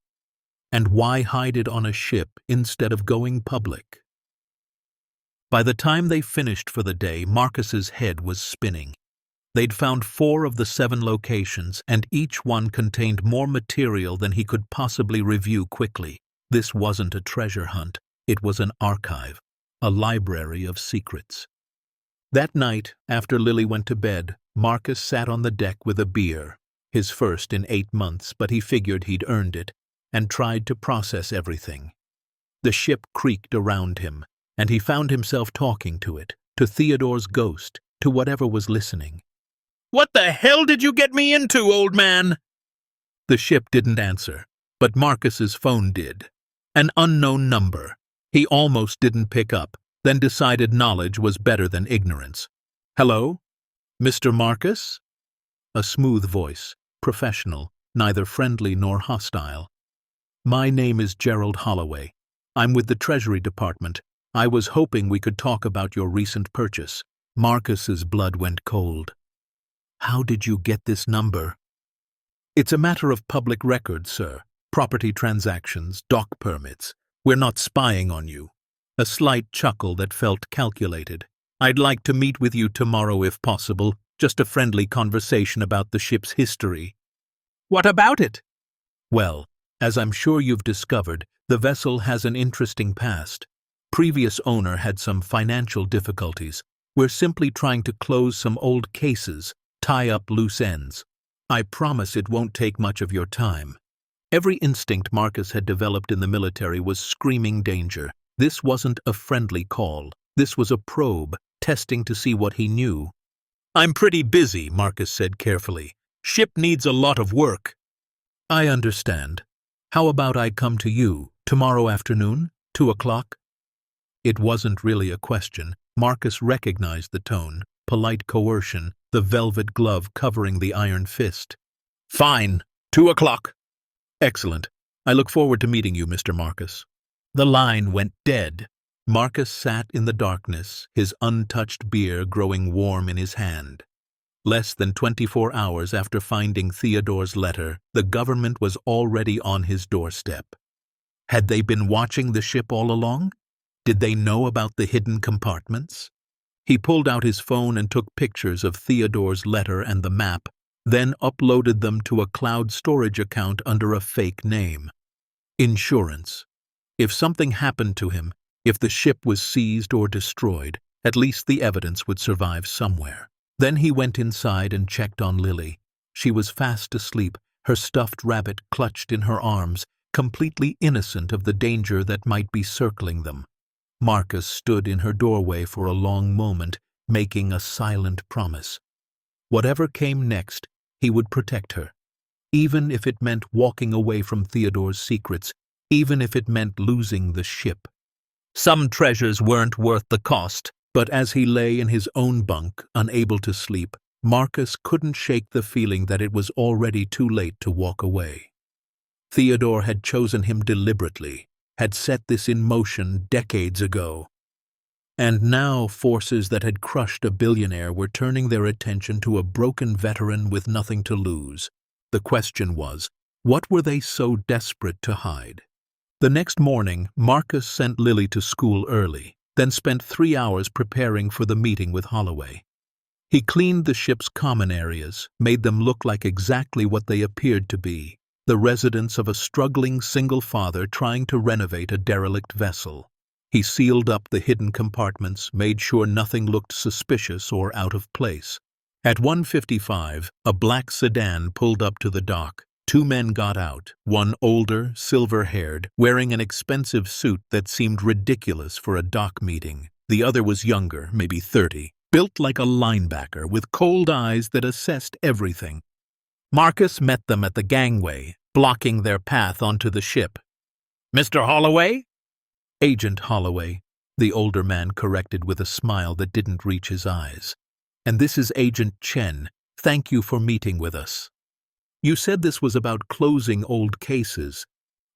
A: And why hide it on a ship instead of going public? By the time they finished for the day, Marcus's head was spinning. They'd found 4 of the 7 locations, and each one contained more material than he could possibly review quickly. This wasn't a treasure hunt. It was an archive, a library of secrets. That night, after Lily went to bed, Marcus sat on the deck with a beer, his first in 8 months, but he figured he'd earned it, and tried to process everything. The ship creaked around him, and he found himself talking to it, to Theodore's ghost, to whatever was listening. "What the hell did you get me into, old man?" The ship didn't answer, but Marcus's phone did. An unknown number. He almost didn't pick up, then decided knowledge was better than ignorance. "Hello? Mr. Marcus?" A smooth voice, professional, neither friendly nor hostile. "My name is Gerald Holloway. I'm with the Treasury Department. I was hoping we could talk about your recent purchase." Marcus's blood went cold. "How did you get this number?" "It's a matter of public record, sir. Property transactions, dock permits. We're not spying on you." A slight chuckle that felt calculated. "I'd like to meet with you tomorrow if possible, just a friendly conversation about the ship's history." "What about it?" "Well, as I'm sure you've discovered, the vessel has an interesting past. Previous owner had some financial difficulties. We're simply trying to close some old cases, tie up loose ends. I promise it won't take much of your time." Every instinct Marcus had developed in the military was screaming danger. This wasn't a friendly call. This was a probe, testing to see what he knew. "I'm pretty busy," Marcus said carefully. "Ship needs a lot of work." "I understand. How about I come to you, tomorrow afternoon, 2 o'clock? It wasn't really a question. Marcus recognized the tone, polite coercion, the velvet glove covering the iron fist. "Fine, 2 o'clock. "Excellent. I look forward to meeting you, Mr. Marcus." The line went dead. Marcus sat in the darkness, his untouched beer growing warm in his hand. Less than 24 hours after finding Theodore's letter, the government was already on his doorstep. Had they been watching the ship all along? Did they know about the hidden compartments? He pulled out his phone and took pictures of Theodore's letter and the map, then uploaded them to a cloud storage account under a fake name. Insurance. If something happened to him, if the ship was seized or destroyed, at least the evidence would survive somewhere. Then he went inside and checked on Lily. She was fast asleep, her stuffed rabbit clutched in her arms, completely innocent of the danger that might be circling them. Marcus stood in her doorway for a long moment, making a silent promise. Whatever came next, he would protect her. Even if it meant walking away from Theodore's secrets, even if it meant losing the ship. Some treasures weren't worth the cost, but as he lay in his own bunk, unable to sleep, Marcus couldn't shake the feeling that it was already too late to walk away. Theodore had chosen him deliberately, had set this in motion decades ago. And now forces that had crushed a billionaire were turning their attention to a broken veteran with nothing to lose. The question was, what were they so desperate to hide? The next morning, Marcus sent Lily to school early, then spent 3 hours preparing for the meeting with Holloway. He cleaned the ship's common areas, made them look like exactly what they appeared to be, the residence of a struggling single father trying to renovate a derelict vessel. He sealed up the hidden compartments, made sure nothing looked suspicious or out of place. At 1:55, a black sedan pulled up to the dock. 2 men got out, one older, silver-haired, wearing an expensive suit that seemed ridiculous for a dock meeting. The other was younger, maybe 30, built like a linebacker with cold eyes that assessed everything. Marcus met them at the gangway, blocking their path onto the ship. "Mr. Holloway?" "Agent Holloway. the older man corrected with a smile that didn't reach his eyes. And this is Agent Chen. Thank you for meeting with us. You said this was about closing old cases.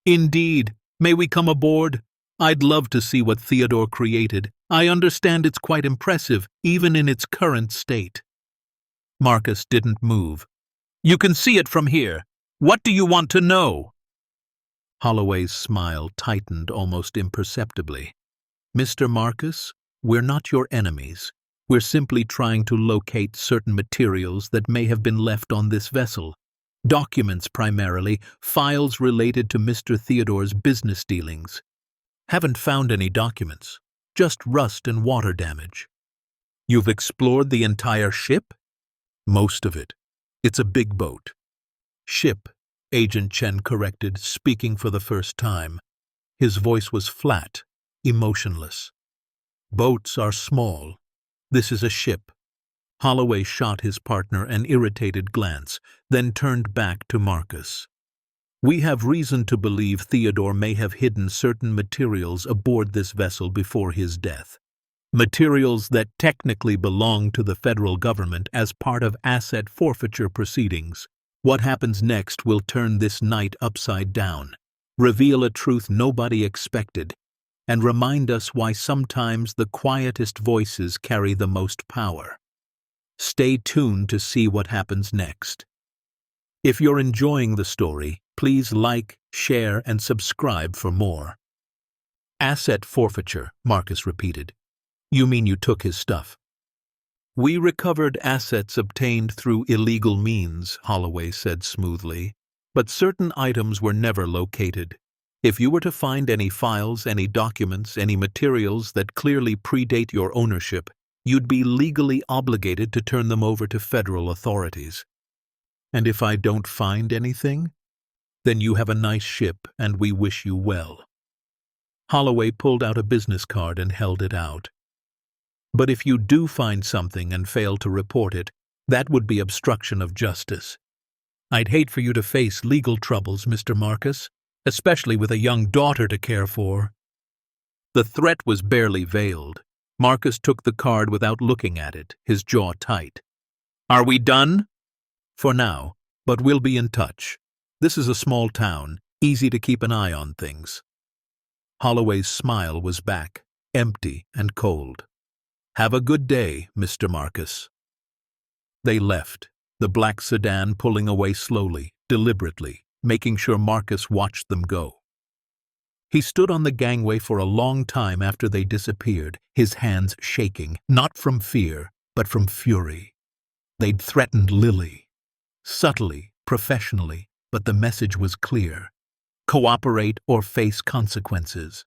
A: Indeed. May we come aboard? I'd love to see what Theodore created. I understand it's quite impressive, even in its current state. Marcus didn't move. You can see it from here. What do you want to know? Holloway's smile tightened almost imperceptibly. Mr. Marcus, we're not your enemies. We're simply trying to locate certain materials that may have been left on this vessel. Documents primarily, files related to Mr. Theodore's business dealings. Haven't found any documents, just rust and water damage. You've explored the entire ship? Most of it. It's a big boat. Ship, Agent Chen corrected, speaking for the first time. His voice was flat, emotionless. Boats are small. This is a ship. Holloway shot his partner an irritated glance, then turned back to Marcus. We have reason to believe Theodore may have hidden certain materials aboard this vessel before his death. Materials that technically belong to the federal government as part of asset forfeiture proceedings. What happens next will turn this night upside down, reveal a truth nobody expected, and remind us why sometimes the quietest voices carry the most power. Stay tuned to see what happens next. If you're enjoying the story, please like, share, and subscribe for more. Asset forfeiture, Marcus repeated. You mean you took his stuff? We recovered assets obtained through illegal means, Holloway said smoothly, but certain items were never located. If you were to find any files, any documents, any materials that clearly predate your ownership, you'd be legally obligated to turn them over to federal authorities. And if I don't find anything? Then you have a nice ship, and we wish you well. Holloway pulled out a business card and held it out. But if you do find something and fail to report it, that would be obstruction of justice. I'd hate for you to face legal troubles, Mr. Marcus, especially with a young daughter to care for. The threat was barely veiled. Marcus took the card without looking at it, his jaw tight. Are we done? For now, but we'll be in touch. This is a small town, easy to keep an eye on things. Holloway's smile was back, empty and cold. Have a good day, Mr. Marcus. They left, the black sedan pulling away slowly, deliberately, making sure Marcus watched them go. He stood on the gangway for a long time after they disappeared, his hands shaking, not from fear, but from fury. They'd threatened Lily. Subtly, professionally, but the message was clear. Cooperate or face consequences.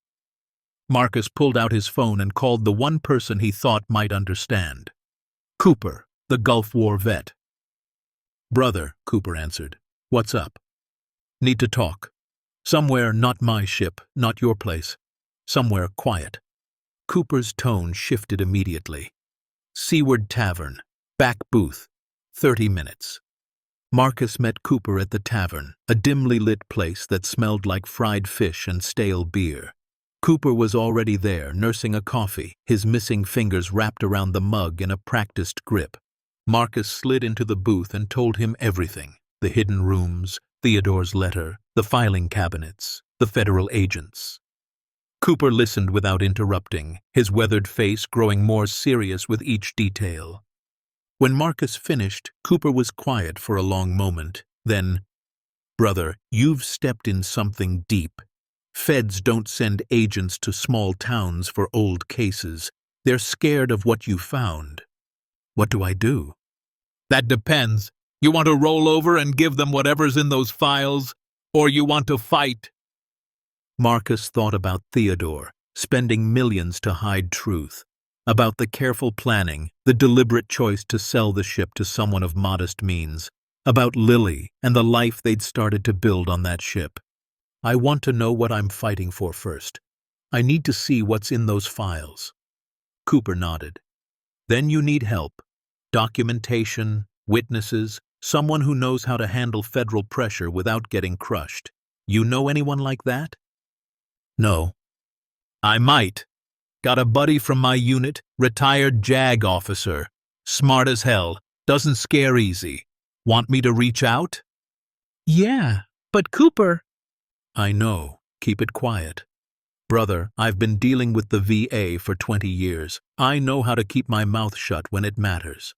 A: Marcus pulled out his phone and called the one person he thought might understand. Cooper, the Gulf War vet. Brother, Cooper answered. What's up? Need to talk. Somewhere not my ship, not your place. Somewhere quiet. Cooper's tone shifted immediately. Seaward Tavern, back booth, 30 minutes. Marcus met Cooper at the tavern, a dimly lit place that smelled like fried fish and stale beer. Cooper was already there, nursing a coffee, his missing fingers wrapped around the mug in a practiced grip. Marcus slid into the booth and told him everything. The hidden rooms, Theodore's letter, the filing cabinets, the federal agents. Cooper listened without interrupting, his weathered face growing more serious with each detail. When Marcus finished, Cooper was quiet for a long moment. Then, Brother, you've stepped in something deep. Feds don't send agents to small towns for old cases. They're scared of what you found. What do I do? That depends. You want to roll over and give them whatever's in those files, or you want to fight? Marcus thought about Theodore, spending millions to hide truth, about the careful planning, the deliberate choice to sell the ship to someone of modest means, about Lily and the life they'd started to build on that ship. I want to know what I'm fighting for first. I need to see what's in those files. Cooper nodded. Then you need help. Documentation, witnesses, someone who knows how to handle federal pressure without getting crushed. You know anyone like that? No. I might. Got a buddy from my unit, retired JAG officer. Smart as hell, doesn't scare easy. Want me to reach out?
B: Yeah, but Cooper.
A: I know, keep it quiet. Brother, I've been dealing with the VA for 20 years. I know how to keep my mouth shut when it matters.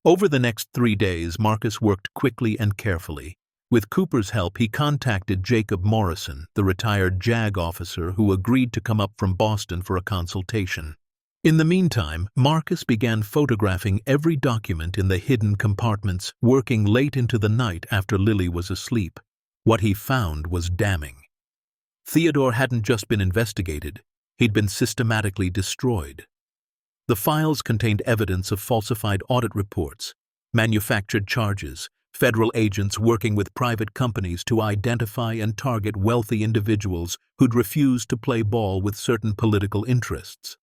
A: Over the next 3 days, Marcus worked quickly and carefully. With Cooper's help, he contacted Jacob Morrison, the retired JAG officer who agreed to come up from Boston for a consultation. In the meantime, Marcus began photographing every document in the hidden compartments, working late into the night after Lily was asleep. What he found was damning. Theodore hadn't just been investigated, he'd been systematically destroyed. The files contained evidence of falsified audit reports, manufactured charges, federal agents working with private companies to identify and target wealthy individuals who'd refused to play ball with certain political interests.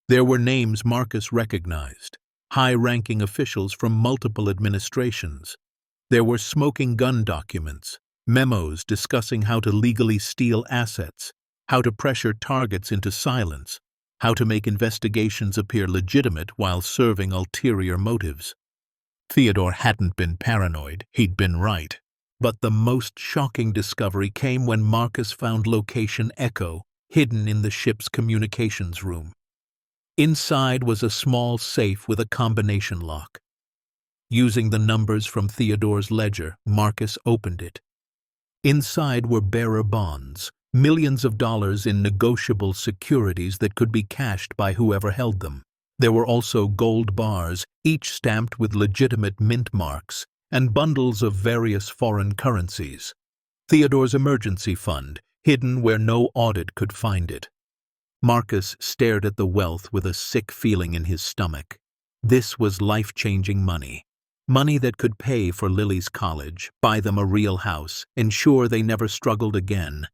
A: There were names Marcus recognized, high-ranking officials from multiple administrations. There were smoking gun documents, memos discussing how to legally steal assets, how to pressure targets into silence, how to make investigations appear legitimate while serving ulterior motives. Theodore hadn't been paranoid, he'd been right. But the most shocking discovery came when Marcus found Location Echo hidden in the ship's communications room. Inside was a small safe with a combination lock. Using the numbers from Theodore's ledger, Marcus opened it. Inside were bearer bonds, millions of dollars in negotiable securities that could be cashed by whoever held them. There were also gold bars, each stamped with legitimate mint marks, and bundles of various foreign currencies. Theodore's emergency fund, hidden where no audit could find it. Marcus stared at the wealth with a sick feeling in his stomach. This was life-changing money. Money that could pay for Lily's college, buy them a real house, ensure they never struggled again.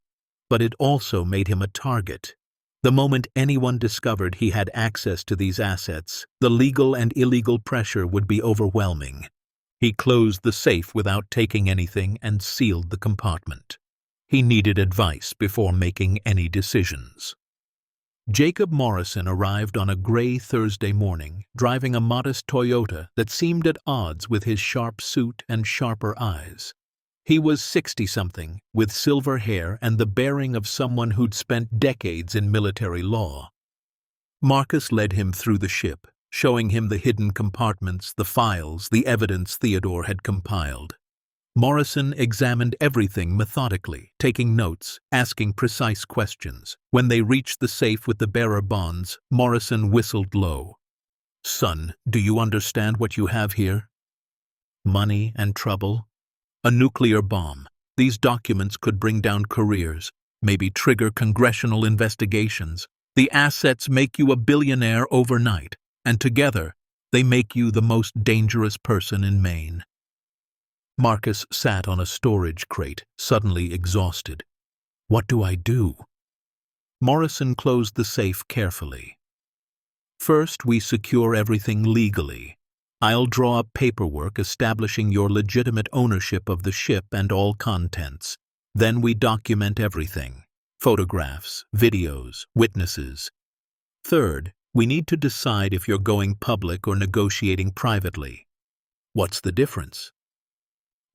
A: But it also made him a target. The moment anyone discovered he had access to these assets, the legal and illegal pressure would be overwhelming. He closed the safe without taking anything and sealed the compartment. He needed advice before making any decisions. Jacob Morrison arrived on a gray Thursday morning, driving a modest Toyota that seemed at odds with his sharp suit and sharper eyes. He was 60-something, with silver hair and the bearing of someone who'd spent decades in military law. Marcus led him through the ship, showing him the hidden compartments, the files, the evidence Theodore had compiled. Morrison examined everything methodically, taking notes, asking precise questions. When they reached the safe with the bearer bonds, Morrison whistled low. "Son, do you understand what you have here? Money and trouble? A nuclear bomb. These documents could bring down careers, maybe trigger congressional investigations. The assets make you a billionaire overnight, and together, they make you the most dangerous person in Maine." Marcus sat on a storage crate, suddenly exhausted. "What do I do?" Morrison closed the safe carefully. "First, we secure everything legally. I'll draw up paperwork establishing your legitimate ownership of the ship and all contents. Then we document everything: photographs, videos, witnesses. Third, we need to decide if you're going public or negotiating privately. What's the difference?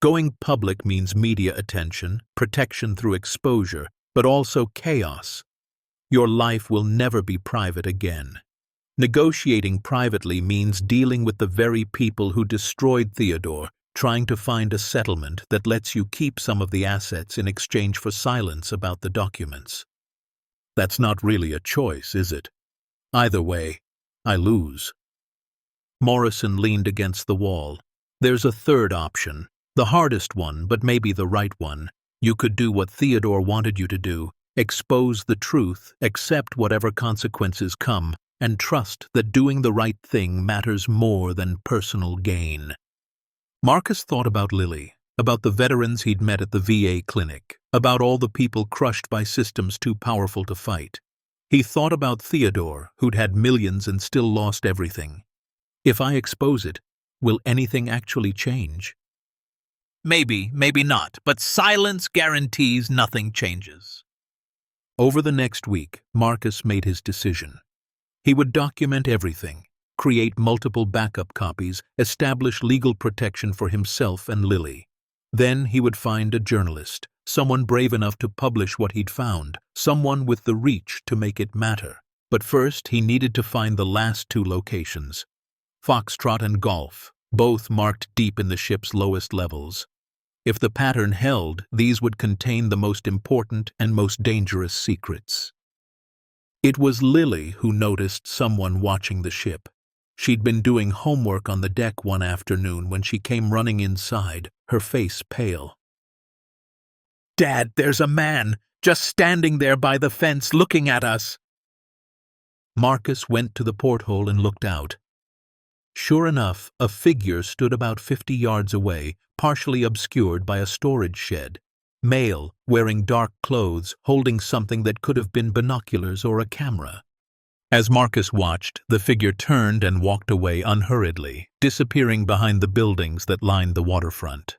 A: Going public means media attention, protection through exposure, but also chaos. Your life will never be private again. Negotiating privately means dealing with the very people who destroyed Theodore, trying to find a settlement that lets you keep some of the assets in exchange for silence about the documents. That's not really a choice, is it? Either way, I lose." Morrison leaned against the wall. "There's a third option. The hardest one, but maybe the right one. You could do what Theodore wanted you to do, expose the truth, accept whatever consequences come, and trust that doing the right thing matters more than personal gain." Marcus thought about Lily, about the veterans he'd met at the VA clinic, about all the people crushed by systems too powerful to fight. He thought about Theodore, who'd had millions and still lost everything. If I expose it, will anything actually change? Maybe, maybe not, but silence guarantees nothing changes. Over the next week, Marcus made his decision. He would document everything, create multiple backup copies, establish legal protection for himself and Lily. Then he would find a journalist, someone brave enough to publish what he'd found, someone with the reach to make it matter. But first, he needed to find the last two locations. Foxtrot and Golf, both marked deep in the ship's lowest levels. If the pattern held, these would contain the most important and most dangerous secrets. It was Lily who noticed someone watching the ship. She'd been doing homework on the deck one afternoon when she came running inside, her face pale.
B: Dad, there's a man, just standing there by the fence looking at us.
A: Marcus went to the porthole and looked out. Sure enough, a figure stood about 50 yards away, partially obscured by a storage shed. Male, wearing dark clothes, holding something that could have been binoculars or a camera. As Marcus watched, the figure turned and walked away unhurriedly, disappearing behind the buildings that lined the waterfront.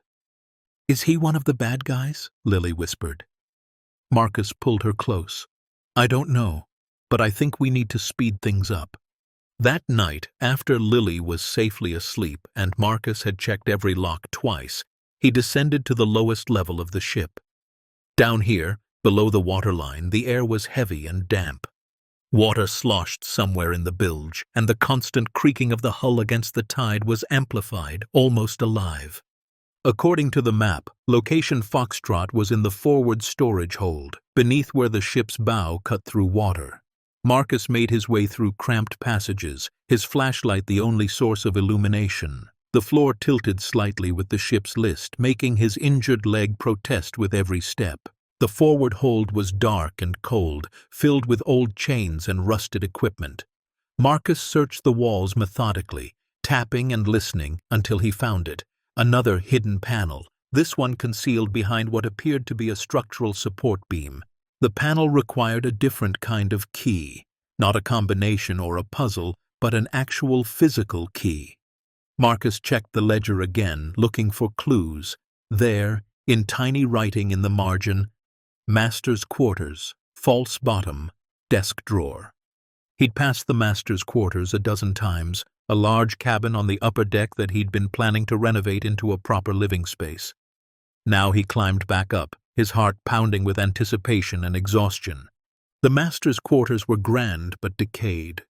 B: Is he one of the bad guys? Lily whispered.
A: Marcus pulled her close. I don't know, but I think we need to speed things up. That night, after Lily was safely asleep and Marcus had checked every lock twice, he descended to the lowest level of the ship. Down here, below the waterline, the air was heavy and damp. Water sloshed somewhere in the bilge, and the constant creaking of the hull against the tide was amplified, almost alive. According to the map, location Foxtrot was in the forward storage hold, beneath where the ship's bow cut through water. Marcus made his way through cramped passages, his flashlight the only source of illumination. The floor tilted slightly with the ship's list, making his injured leg protest with every step. The forward hold was dark and cold, filled with old chains and rusted equipment. Marcus searched the walls methodically, tapping and listening until he found it. Another hidden panel, this one concealed behind what appeared to be a structural support beam. The panel required a different kind of key, not a combination or a puzzle, but an actual physical key. Marcus checked the ledger again, looking for clues. There, in tiny writing in the margin, Master's quarters, false bottom, desk drawer. He'd passed the master's quarters a dozen times, a large cabin on the upper deck that he'd been planning to renovate into a proper living space. Now he climbed back up, his heart pounding with anticipation and exhaustion. The master's quarters were grand but decayed.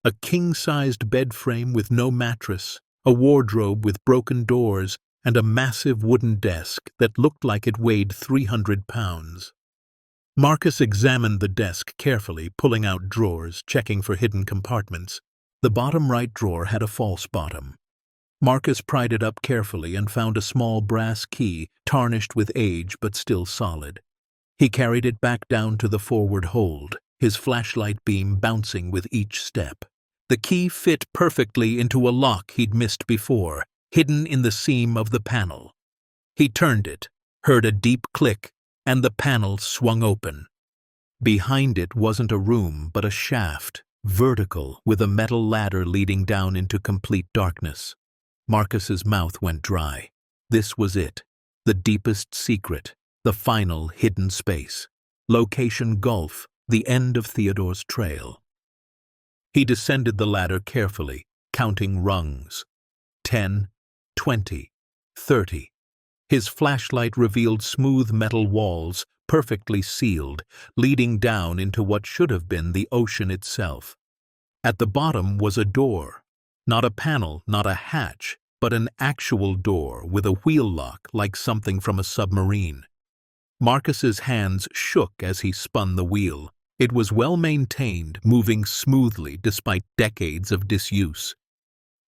A: A king-sized bed frame with no mattress, a wardrobe with broken doors, and a massive wooden desk that looked like it weighed 300 pounds. Marcus examined the desk carefully, pulling out drawers, checking for hidden compartments. The bottom right drawer had a false bottom. Marcus pried it up carefully and found a small brass key, tarnished with age but still solid. He carried it back down to the forward hold, his flashlight beam bouncing with each step. The key fit perfectly into a lock he'd missed before, hidden in the seam of the panel. He turned it, heard a deep click, and the panel swung open. Behind it wasn't a room but a shaft, vertical, with a metal ladder leading down into complete darkness. Marcus's mouth went dry. This was it, the deepest secret, the final hidden space. Location Gulf, the end of Theodore's trail. He descended the ladder carefully, counting rungs. 10, 20, 30. His flashlight revealed smooth metal walls, perfectly sealed, leading down into what should have been the ocean itself. At the bottom was a door. Not a panel, not a hatch, but an actual door with a wheel lock like something from a submarine. Marcus's hands shook as he spun the wheel. It was well maintained, moving smoothly despite decades of disuse.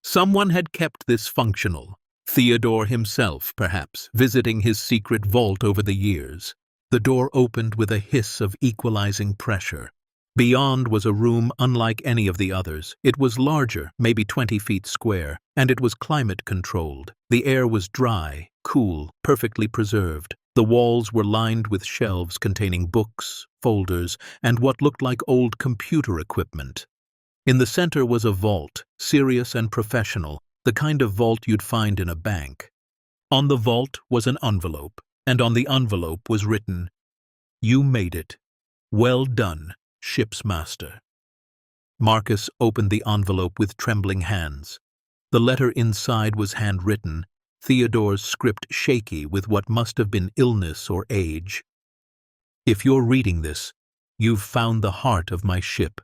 A: Someone had kept this functional. Theodore himself, perhaps, visiting his secret vault over the years. The door opened with a hiss of equalizing pressure. Beyond was a room unlike any of the others. It was larger, maybe 20 feet square, and it was climate-controlled. The air was dry, cool, perfectly preserved. The walls were lined with shelves containing books, folders, and what looked like old computer equipment. In the center was a vault, serious and professional, the kind of vault you'd find in a bank. On the vault was an envelope, and on the envelope was written, "You made it. Well done, ship's master. Marcus opened the envelope with trembling hands. The letter inside was handwritten, Theodore's script shaky with what must have been illness or age. If you're reading this, you've found the heart of my ship.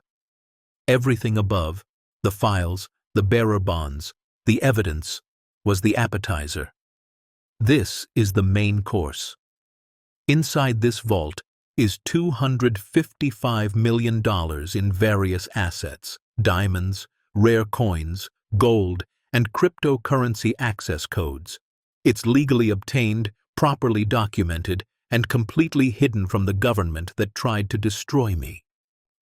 A: Everything above, the files, the bearer bonds, the evidence, was the appetizer. This is the main course. Inside this vault is $255 million in various assets, diamonds, rare coins, gold, and cryptocurrency access codes. It's legally obtained, properly documented, and completely hidden from the government that tried to destroy me.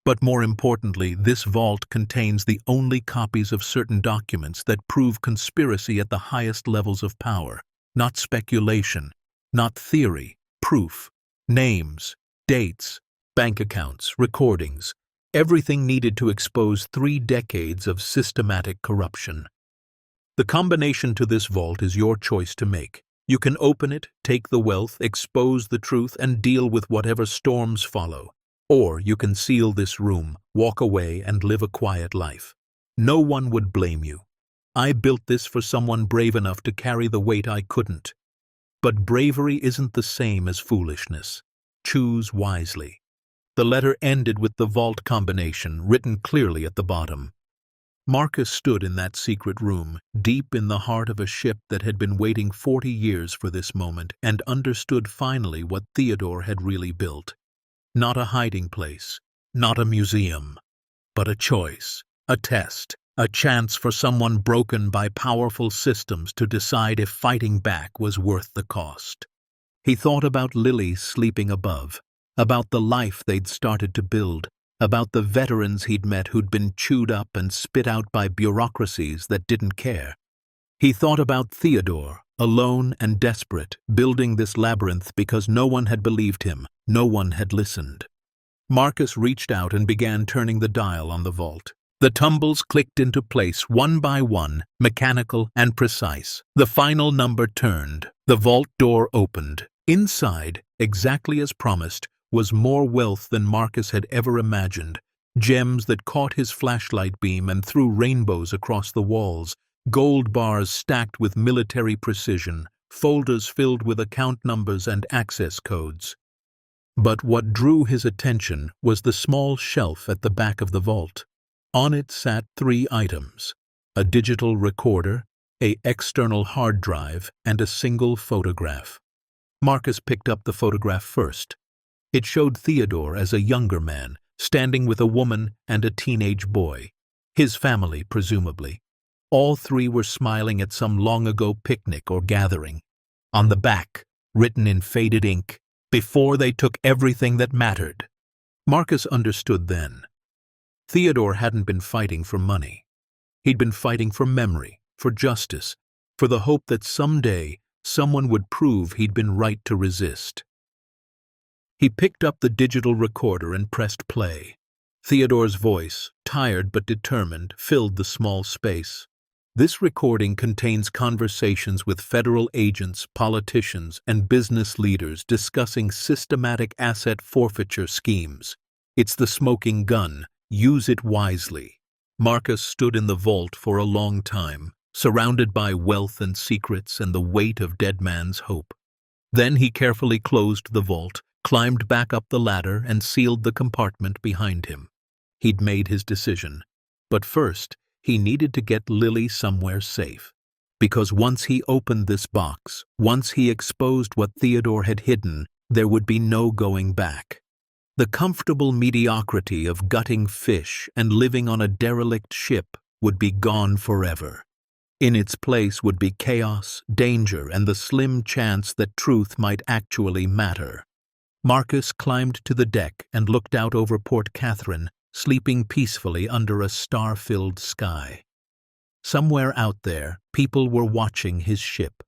A: But more importantly, this vault contains the only copies of certain documents that prove conspiracy at the highest levels of power. Not speculation, not theory, proof, names, dates, bank accounts, recordings, everything needed to expose 3 decades of systematic corruption. The combination to this vault is your choice to make. You can open it, take the wealth, expose the truth, and deal with whatever storms follow. Or you can seal this room, walk away, and live a quiet life. No one would blame you. I built this for someone brave enough to carry the weight I couldn't. But bravery isn't the same as foolishness. Choose wisely. The letter ended with the vault combination written clearly at the bottom. Marcus stood in that secret room, deep in the heart of a ship that had been waiting 40 years for this moment, and understood finally what Theodore had really built. Not a hiding place, not a museum, but a choice, a test, a chance for someone broken by powerful systems to decide if fighting back was worth the cost. He thought about Lily sleeping above, about the life they'd started to build, about the veterans he'd met who'd been chewed up and spit out by bureaucracies that didn't care. He thought about Theodore, alone and desperate, building this labyrinth because no one had believed him, no one had listened. Marcus reached out and began turning the dial on the vault. The tumbles clicked into place one by one, mechanical and precise. The final number turned. The vault door opened. Inside, exactly as promised, was more wealth than Marcus had ever imagined. Gems that caught his flashlight beam and threw rainbows across the walls. Gold bars stacked with military precision. Folders filled with account numbers and access codes. But what drew his attention was the small shelf at the back of the vault. On it sat 3 items: a digital recorder, an external hard drive, and a single photograph. Marcus picked up the photograph first. It showed Theodore as a younger man, standing with a woman and a teenage boy. His family, presumably. All 3 were smiling at some long-ago picnic or gathering. On the back, written in faded ink, "Before they took everything that mattered." Marcus understood then. Theodore hadn't been fighting for money. He'd been fighting for memory, for justice, for the hope that someday someone would prove he'd been right to resist. He picked up the digital recorder and pressed play. Theodore's voice, tired but determined, filled the small space. This recording contains conversations with federal agents, politicians, and business leaders discussing systematic asset forfeiture schemes. It's the smoking gun. Use it wisely. Marcus stood in the vault for a long time, surrounded by wealth and secrets and the weight of dead man's hope. Then he carefully closed the vault, climbed back up the ladder, and sealed the compartment behind him. He'd made his decision. But first, he needed to get Lily somewhere safe. Because once he opened this box, once he exposed what Theodore had hidden, there would be no going back. The comfortable mediocrity of gutting fish and living on a derelict ship would be gone forever. In its place would be chaos, danger, and the slim chance that truth might actually matter. Marcus climbed to the deck and looked out over Port Catherine, sleeping peacefully under a star-filled sky. Somewhere out there, people were watching his ship.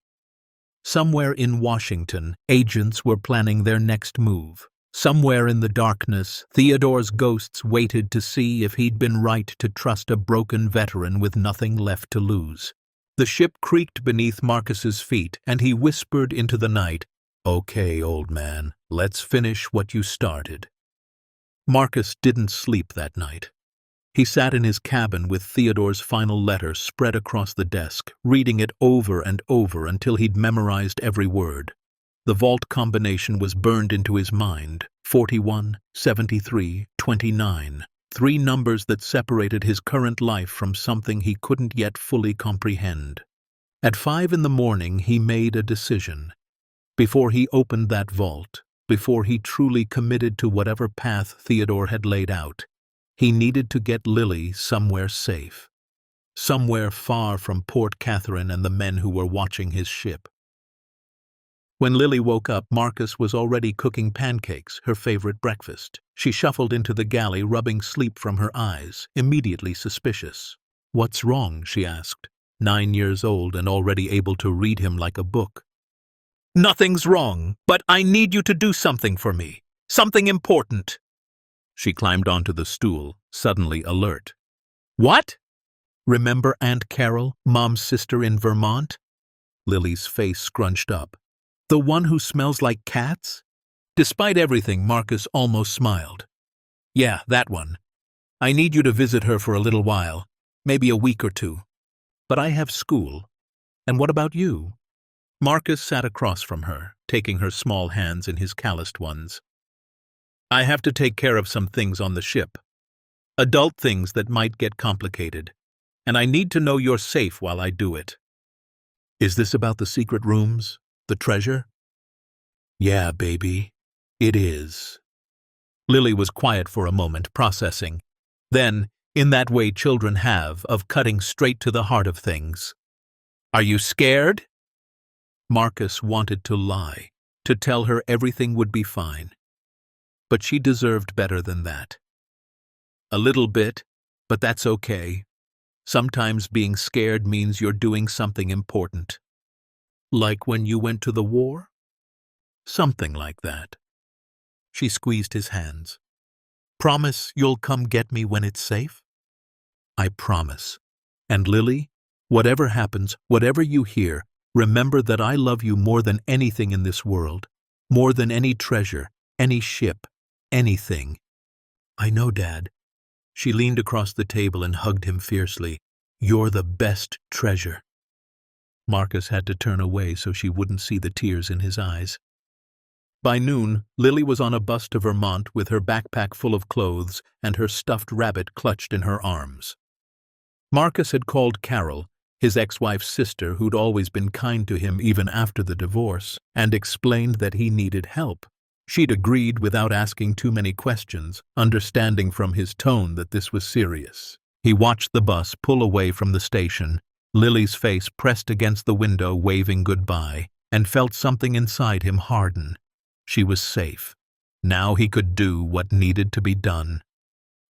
A: Somewhere in Washington, agents were planning their next move. Somewhere in the darkness, Theodore's ghosts waited to see if he'd been right to trust a broken veteran with nothing left to lose. The ship creaked beneath Marcus's feet, and he whispered into the night, "Okay, old man, let's finish what you started." Marcus didn't sleep that night. He sat in his cabin with Theodore's final letter spread across the desk, reading it over and over until he'd memorized every word. The vault combination was burned into his mind: 41, 73, 29. 3 numbers that separated his current life from something he couldn't yet fully comprehend. At 5 in the morning, he made a decision. Before he opened that vault, before he truly committed to whatever path Theodore had laid out, he needed to get Lily somewhere safe. Somewhere far from Port Catherine and the men who were watching his ship. When Lily woke up, Marcus was already cooking pancakes, her favorite breakfast. She shuffled into the galley, rubbing sleep from her eyes, immediately suspicious. "What's wrong?" she asked, 9 years old and already able to read him like a book. "Nothing's wrong, but I need you to do something for me. Something important." She climbed onto the stool, suddenly alert. "What?" "Remember Aunt Carol, Mom's sister in Vermont?" Lily's face scrunched up. "The one who smells like cats?" Despite everything, Marcus almost smiled. "Yeah, that one. I need you to visit her for a little while, maybe a week or 2. But I have school. And what about you?" Marcus sat across from her, taking her small hands in his calloused ones. "I have to take care of some things on the ship. Adult things that might get complicated. And I need to know you're safe while I do it." "Is this about the secret rooms? The treasure?" "Yeah, baby. It is." Lily was quiet for a moment, processing. Then, in that way children have, of cutting straight to the heart of things. "Are you scared?" Marcus wanted to lie, to tell her everything would be fine. But she deserved better than that. "A little bit, but that's okay. Sometimes being scared means you're doing something important." "Like when you went to the war?" "Something like that." She squeezed his hands. "Promise you'll come get me when it's safe?" "I promise. And Lily, whatever happens, whatever you hear, remember that I love you more than anything in this world, more than any treasure, any ship, anything." "I know, Dad." She leaned across the table and hugged him fiercely. "You're the best treasure." Marcus had to turn away so she wouldn't see the tears in his eyes. By noon, Lily was on a bus to Vermont with her backpack full of clothes and her stuffed rabbit clutched in her arms. Marcus had called Carol, his ex-wife's sister who'd always been kind to him even after the divorce, and explained that he needed help. She'd agreed without asking too many questions, understanding from his tone that this was serious. He watched the bus pull away from the station, Lily's face pressed against the window waving goodbye, and felt something inside him harden. She was safe. Now he could do what needed to be done.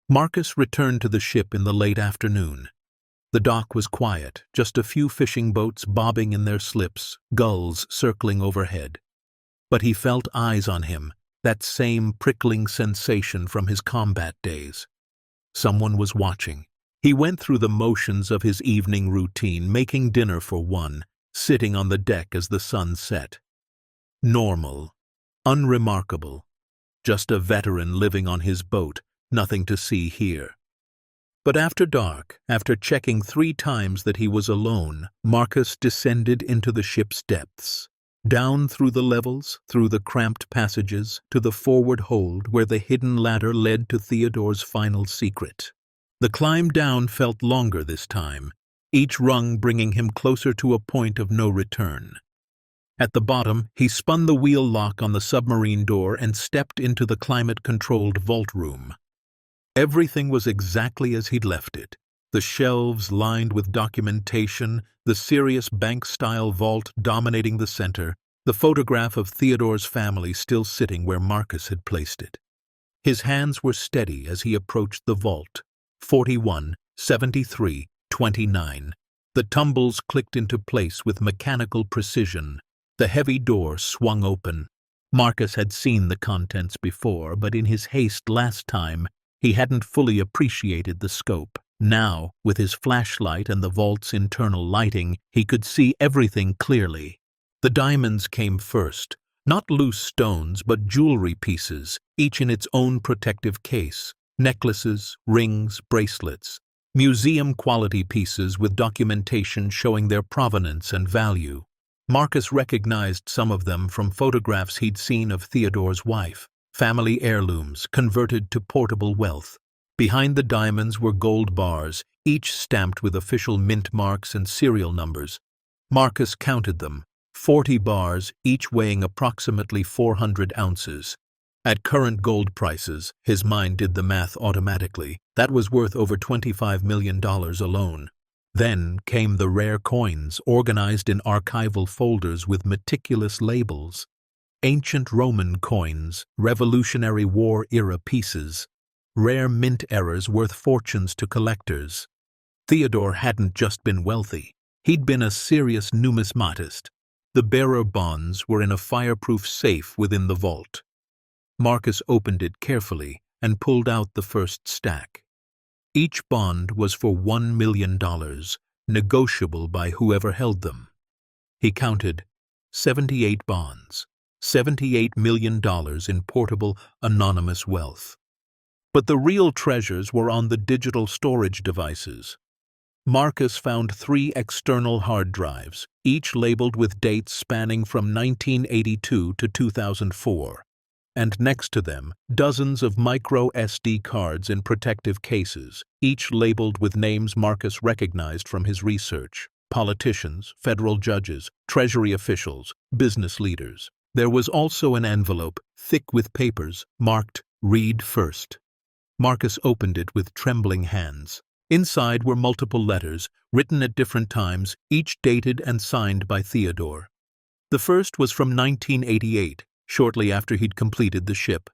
A: Marcus returned to the ship in the late afternoon. The dock was quiet, just a few fishing boats bobbing in their slips, gulls circling overhead. But he felt eyes on him, that same prickling sensation from his combat days. Someone was watching. He went through the motions of his evening routine, making dinner for one, sitting on the deck as the sun set. Normal. Unremarkable. Just a veteran living on his boat, nothing to see here. But after dark, after checking 3 times that he was alone, Marcus descended into the ship's depths. Down through the levels, through the cramped passages, to the forward hold where the hidden ladder led to Theodore's final secret. The climb down felt longer this time, each rung bringing him closer to a point of no return. At the bottom, he spun the wheel lock on the submarine door and stepped into the climate-controlled vault room. Everything was exactly as he'd left it. The shelves lined with documentation, the serious bank-style vault dominating the center, the photograph of Theodore's family still sitting where Marcus had placed it. His hands were steady as he approached the vault. 41, 73, 29. The tumbles clicked into place with mechanical precision. The heavy door swung open. Marcus had seen the contents before, but in his haste last time, he hadn't fully appreciated the scope. Now, with his flashlight and the vault's internal lighting, he could see everything clearly. The diamonds came first, Not loose stones, but jewelry pieces, each in its own protective case. Necklaces, rings, bracelets. Museum-quality pieces with documentation showing their provenance and value. Marcus recognized some of them from photographs he'd seen of Theodore's wife. Family heirlooms converted to portable wealth. Behind the diamonds were gold bars, each stamped with official mint marks and serial numbers. Marcus counted them, 40 bars, each weighing approximately 400 ounces. At current gold prices, his mind did the math automatically. That was worth over $25 million alone. Then came the rare coins, organized in archival folders with meticulous labels. Ancient Roman coins, Revolutionary War-era pieces. Rare mint errors worth fortunes to collectors. Theodore hadn't just been wealthy. He'd been a serious numismatist. The bearer bonds were in a fireproof safe within the vault. Marcus opened it carefully and pulled out the first stack. Each bond was for $1 million, negotiable by whoever held them. He counted 78 bonds, $78 million in portable, anonymous wealth. But the real treasures were on the digital storage devices. Marcus found 3 external hard drives, each labeled with dates spanning from 1982 to 2004. And next to them, dozens of micro SD cards in protective cases, each labeled with names Marcus recognized from his research. Politicians, federal judges, treasury officials, business leaders. There was also an envelope, thick with papers, marked "Read First." Marcus opened it with trembling hands. Inside were multiple letters, written at different times, each dated and signed by Theodore. The first was from 1988, shortly after he'd completed the ship.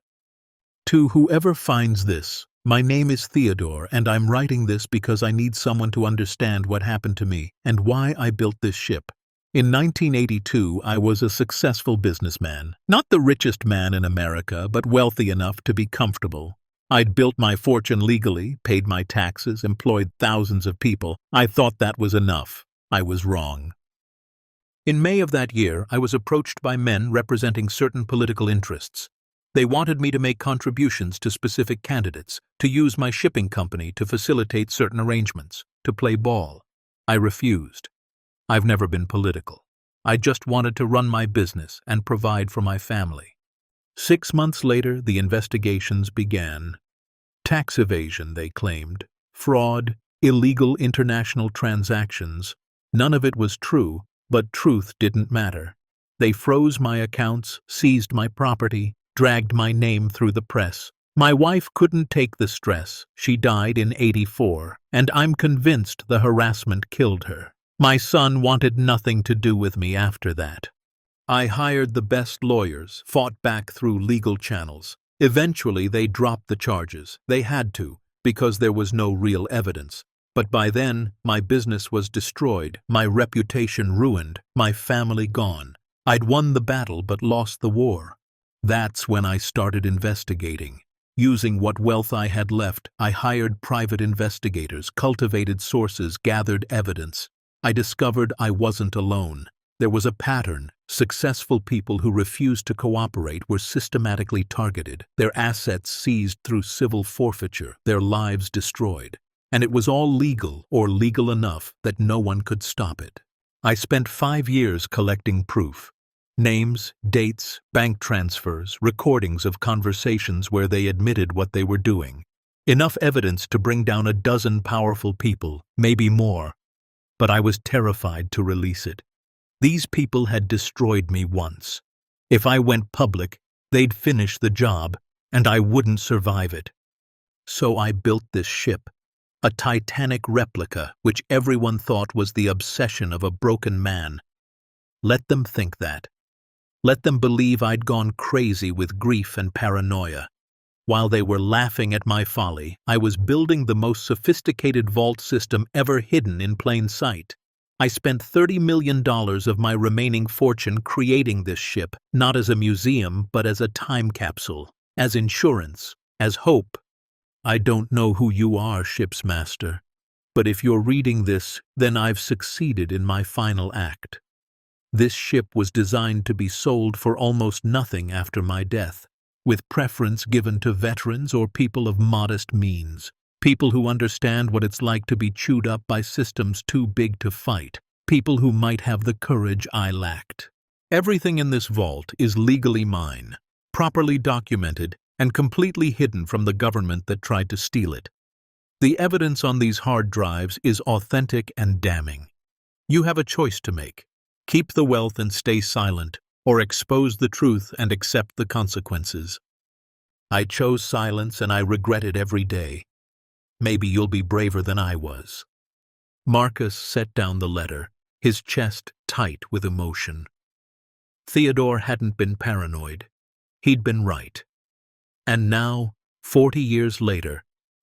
A: To whoever finds this, my name is Theodore, and I'm writing this because I need someone to understand what happened to me and why I built this ship. In 1982, I was a successful businessman. Not the richest man in America, but wealthy enough to be comfortable. I'd built my fortune legally, paid my taxes, employed thousands of people. I thought that was enough. I was wrong. In May of that year, I was approached by men representing certain political interests. They wanted me to make contributions to specific candidates, to use my shipping company to facilitate certain arrangements, to play ball. I refused. I've never been political. I just wanted to run my business and provide for my family. 6 months later, the investigations began. Tax evasion, they claimed. Fraud, illegal international transactions. None of it was true, but truth didn't matter. They froze my accounts, seized my property, dragged my name through the press. My wife couldn't take the stress. She died in '84, and I'm convinced the harassment killed her. My son wanted nothing to do with me after that. I hired the best lawyers, fought back through legal channels. Eventually, they dropped the charges. They had to, because there was no real evidence. But by then, my business was destroyed, my reputation ruined, my family gone. I'd won the battle but lost the war. That's when I started investigating. Using what wealth I had left, I hired private investigators, cultivated sources, gathered evidence. I discovered I wasn't alone. There was a pattern. Successful people who refused to cooperate were systematically targeted, their assets seized through civil forfeiture, their lives destroyed. And it was all legal, or legal enough, that no one could stop it. I spent 5 years collecting proof. Names, dates, bank transfers, recordings of conversations where they admitted what they were doing. Enough evidence to bring down a dozen powerful people, maybe more. But I was terrified to release it. These people had destroyed me once. If I went public, they'd finish the job, and I wouldn't survive it. So I built this ship, a Titanic replica which everyone thought was the obsession of a broken man. Let them think that. Let them believe I'd gone crazy with grief and paranoia. While they were laughing at my folly, I was building the most sophisticated vault system ever hidden in plain sight. I spent $30 million of my remaining fortune creating this ship, not as a museum, but as a time capsule, as insurance, as hope. I don't know who you are, ship's master, but if you're reading this, then I've succeeded in my final act. This ship was designed to be sold for almost nothing after my death, with preference given to veterans or people of modest means, people who understand what it's like to be chewed up by systems too big to fight, people who might have the courage I lacked. Everything in this vault is legally mine, properly documented, and completely hidden from the government that tried to steal it. The evidence on these hard drives is authentic and damning. You have a choice to make. Keep the wealth and stay silent, or expose the truth and accept the consequences. I chose silence and I regret it every day. Maybe you'll be braver than I was. Marcus set down the letter, his chest tight with emotion. Theodore hadn't been paranoid. He'd been right. And now, 40 years later,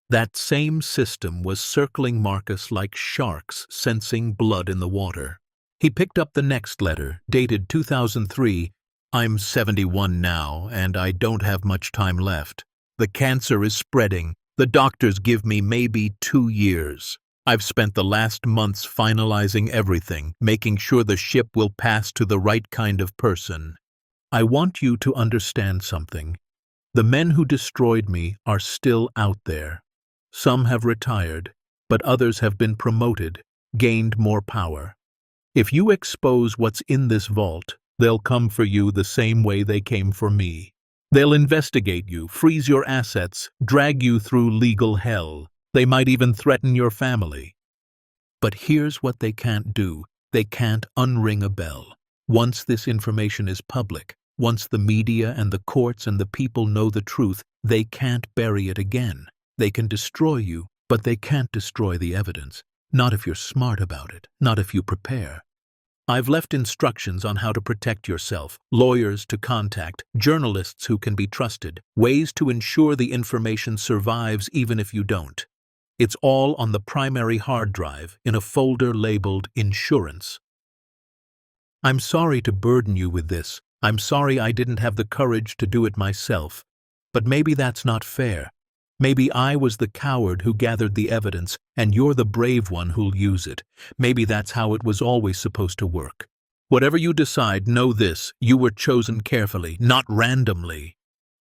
A: that same system was circling Marcus like sharks sensing blood in the water. He picked up the next letter, dated 2003. I'm 71 now, and I don't have much time left. The cancer is spreading. The doctors give me maybe 2 years. I've spent the last months finalizing everything, making sure the ship will pass to the right kind of person. I want you to understand something. The men who destroyed me are still out there. Some have retired, but others have been promoted, gained more power. If you expose what's in this vault, they'll come for you the same way they came for me. They'll investigate you, freeze your assets, drag you through legal hell. They might even threaten your family. But here's what they can't do. They can't unring a bell. Once this information is public, once the media and the courts and the people know the truth, they can't bury it again. They can destroy you, but they can't destroy the evidence. Not if you're smart about it, not if you prepare. I've left instructions on how to protect yourself, lawyers to contact, journalists who can be trusted, ways to ensure the information survives even if you don't. It's all on the primary hard drive in a folder labeled Insurance. I'm sorry to burden you with this. I'm sorry I didn't have the courage to do it myself. But maybe that's not fair. Maybe I was the coward who gathered the evidence, and you're the brave one who'll use it. Maybe that's how it was always supposed to work. Whatever you decide, know this: you were chosen carefully, not randomly.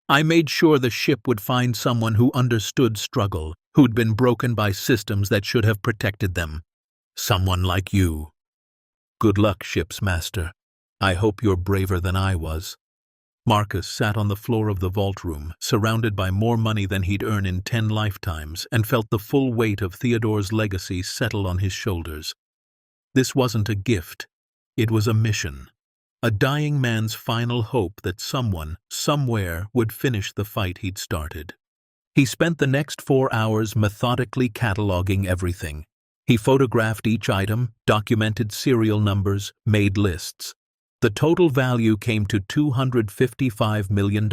A: I made sure the ship would find someone who understood struggle, who'd been broken by systems that should have protected them. Someone like you. Good luck, ship's master. I hope you're braver than I was. Marcus sat on the floor of the vault room, surrounded by more money than he'd earned in 10 lifetimes, and felt the full weight of Theodore's legacy settle on his shoulders. This wasn't a gift. It was a mission. A dying man's final hope that someone, somewhere, would finish the fight he'd started. He spent the next 4 hours methodically cataloging everything. He photographed each item, documented serial numbers, made lists. The total value came to $255 million,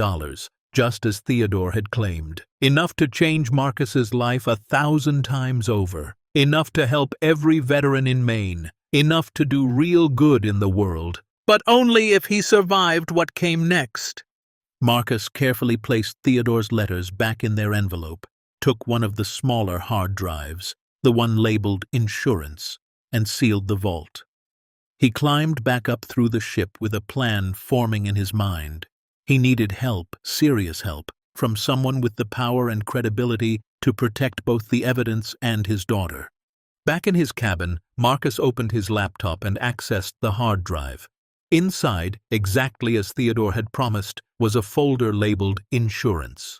A: just as Theodore had claimed. Enough to change Marcus's life 1,000 times over. Enough to help every veteran in Maine. Enough to do real good in the world. But only if he survived what came next. Marcus carefully placed Theodore's letters back in their envelope, took one of the smaller hard drives, the one labeled Insurance, and sealed the vault. He climbed back up through the ship with a plan forming in his mind. He needed help, serious help, from someone with the power and credibility to protect both the evidence and his daughter. Back in his cabin, Marcus opened his laptop and accessed the hard drive. Inside, exactly as Theodore had promised, was a folder labeled Insurance.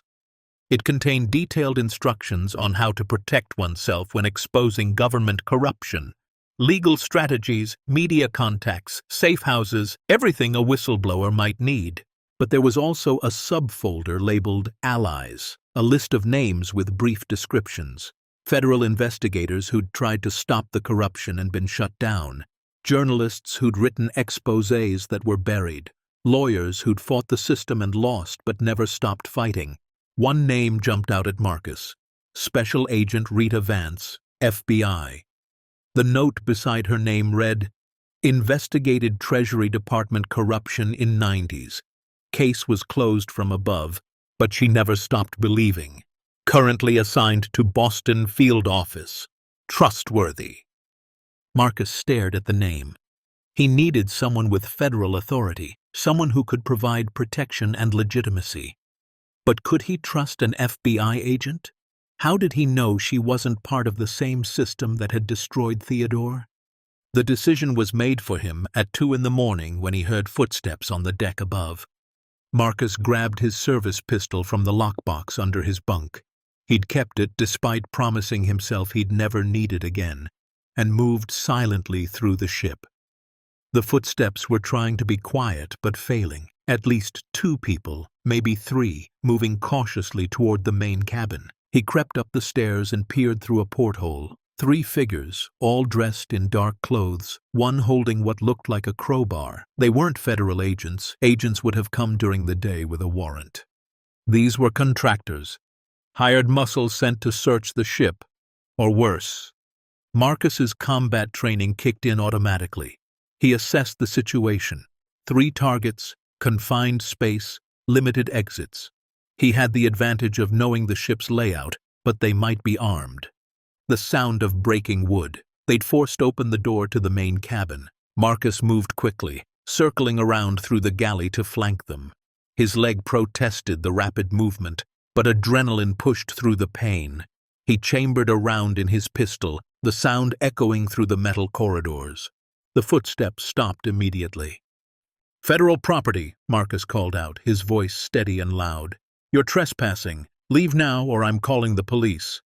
A: It contained detailed instructions on how to protect oneself when exposing government corruption. Legal strategies, media contacts, safe houses, everything a whistleblower might need. But there was also a subfolder labeled Allies, a list of names with brief descriptions. Federal investigators who'd tried to stop the corruption and been shut down. Journalists who'd written exposés that were buried. Lawyers who'd fought the system and lost but never stopped fighting. One name jumped out at Marcus. Special Agent Rita Vance, FBI. The note beside her name read, Investigated Treasury Department corruption in 90s. Case was closed from above, but she never stopped believing. Currently assigned to Boston Field Office. Trustworthy. Marcus stared at the name. He needed someone with federal authority, someone who could provide protection and legitimacy. But could he trust an FBI agent? How did he know she wasn't part of the same system that had destroyed Theodore? The decision was made for him at 2 a.m. when he heard footsteps on the deck above. Marcus grabbed his service pistol from the lockbox under his bunk. He'd kept it despite promising himself he'd never need it again, and moved silently through the ship. The footsteps were trying to be quiet but failing. At least 2 people, maybe 3, moving cautiously toward the main cabin. He crept up the stairs and peered through a porthole. 3 figures, all dressed in dark clothes, one holding what looked like a crowbar. They weren't federal agents. Agents would have come during the day with a warrant. These were contractors, hired muscles sent to search the ship, or worse. Marcus's combat training kicked in automatically. He assessed the situation. 3 targets, confined space, limited exits. He had the advantage of knowing the ship's layout, but they might be armed. The sound of breaking wood. They'd forced open the door to the main cabin. Marcus moved quickly, circling around through the galley to flank them. His leg protested the rapid movement, but adrenaline pushed through the pain. He chambered around in his pistol, the sound echoing through the metal corridors. The footsteps stopped immediately. "Federal property," Marcus called out, his voice steady and loud. "You're trespassing. Leave now or I'm calling the police."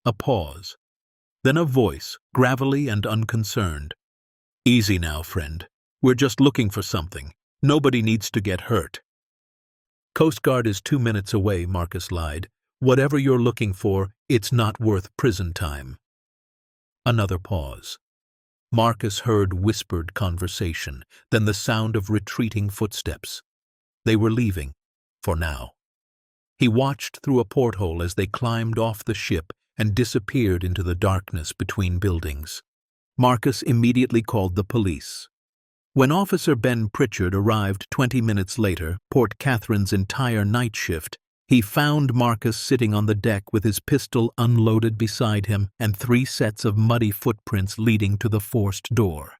A: A pause. Then a voice, gravelly and unconcerned. "Easy now, friend. We're just looking for something. Nobody needs to get hurt." "Coast Guard is 2 minutes away," Marcus lied. "Whatever you're looking for, it's not worth prison time." Another pause. Marcus heard whispered conversation, then the sound of retreating footsteps. They were leaving, for now. He watched through a porthole as they climbed off the ship and disappeared into the darkness between buildings. Marcus immediately called the police. When Officer Ben Pritchard arrived 20 minutes later, Port Catherine's entire night shift, he found Marcus sitting on the deck with his pistol unloaded beside him and 3 sets of muddy footprints leading to the forced door.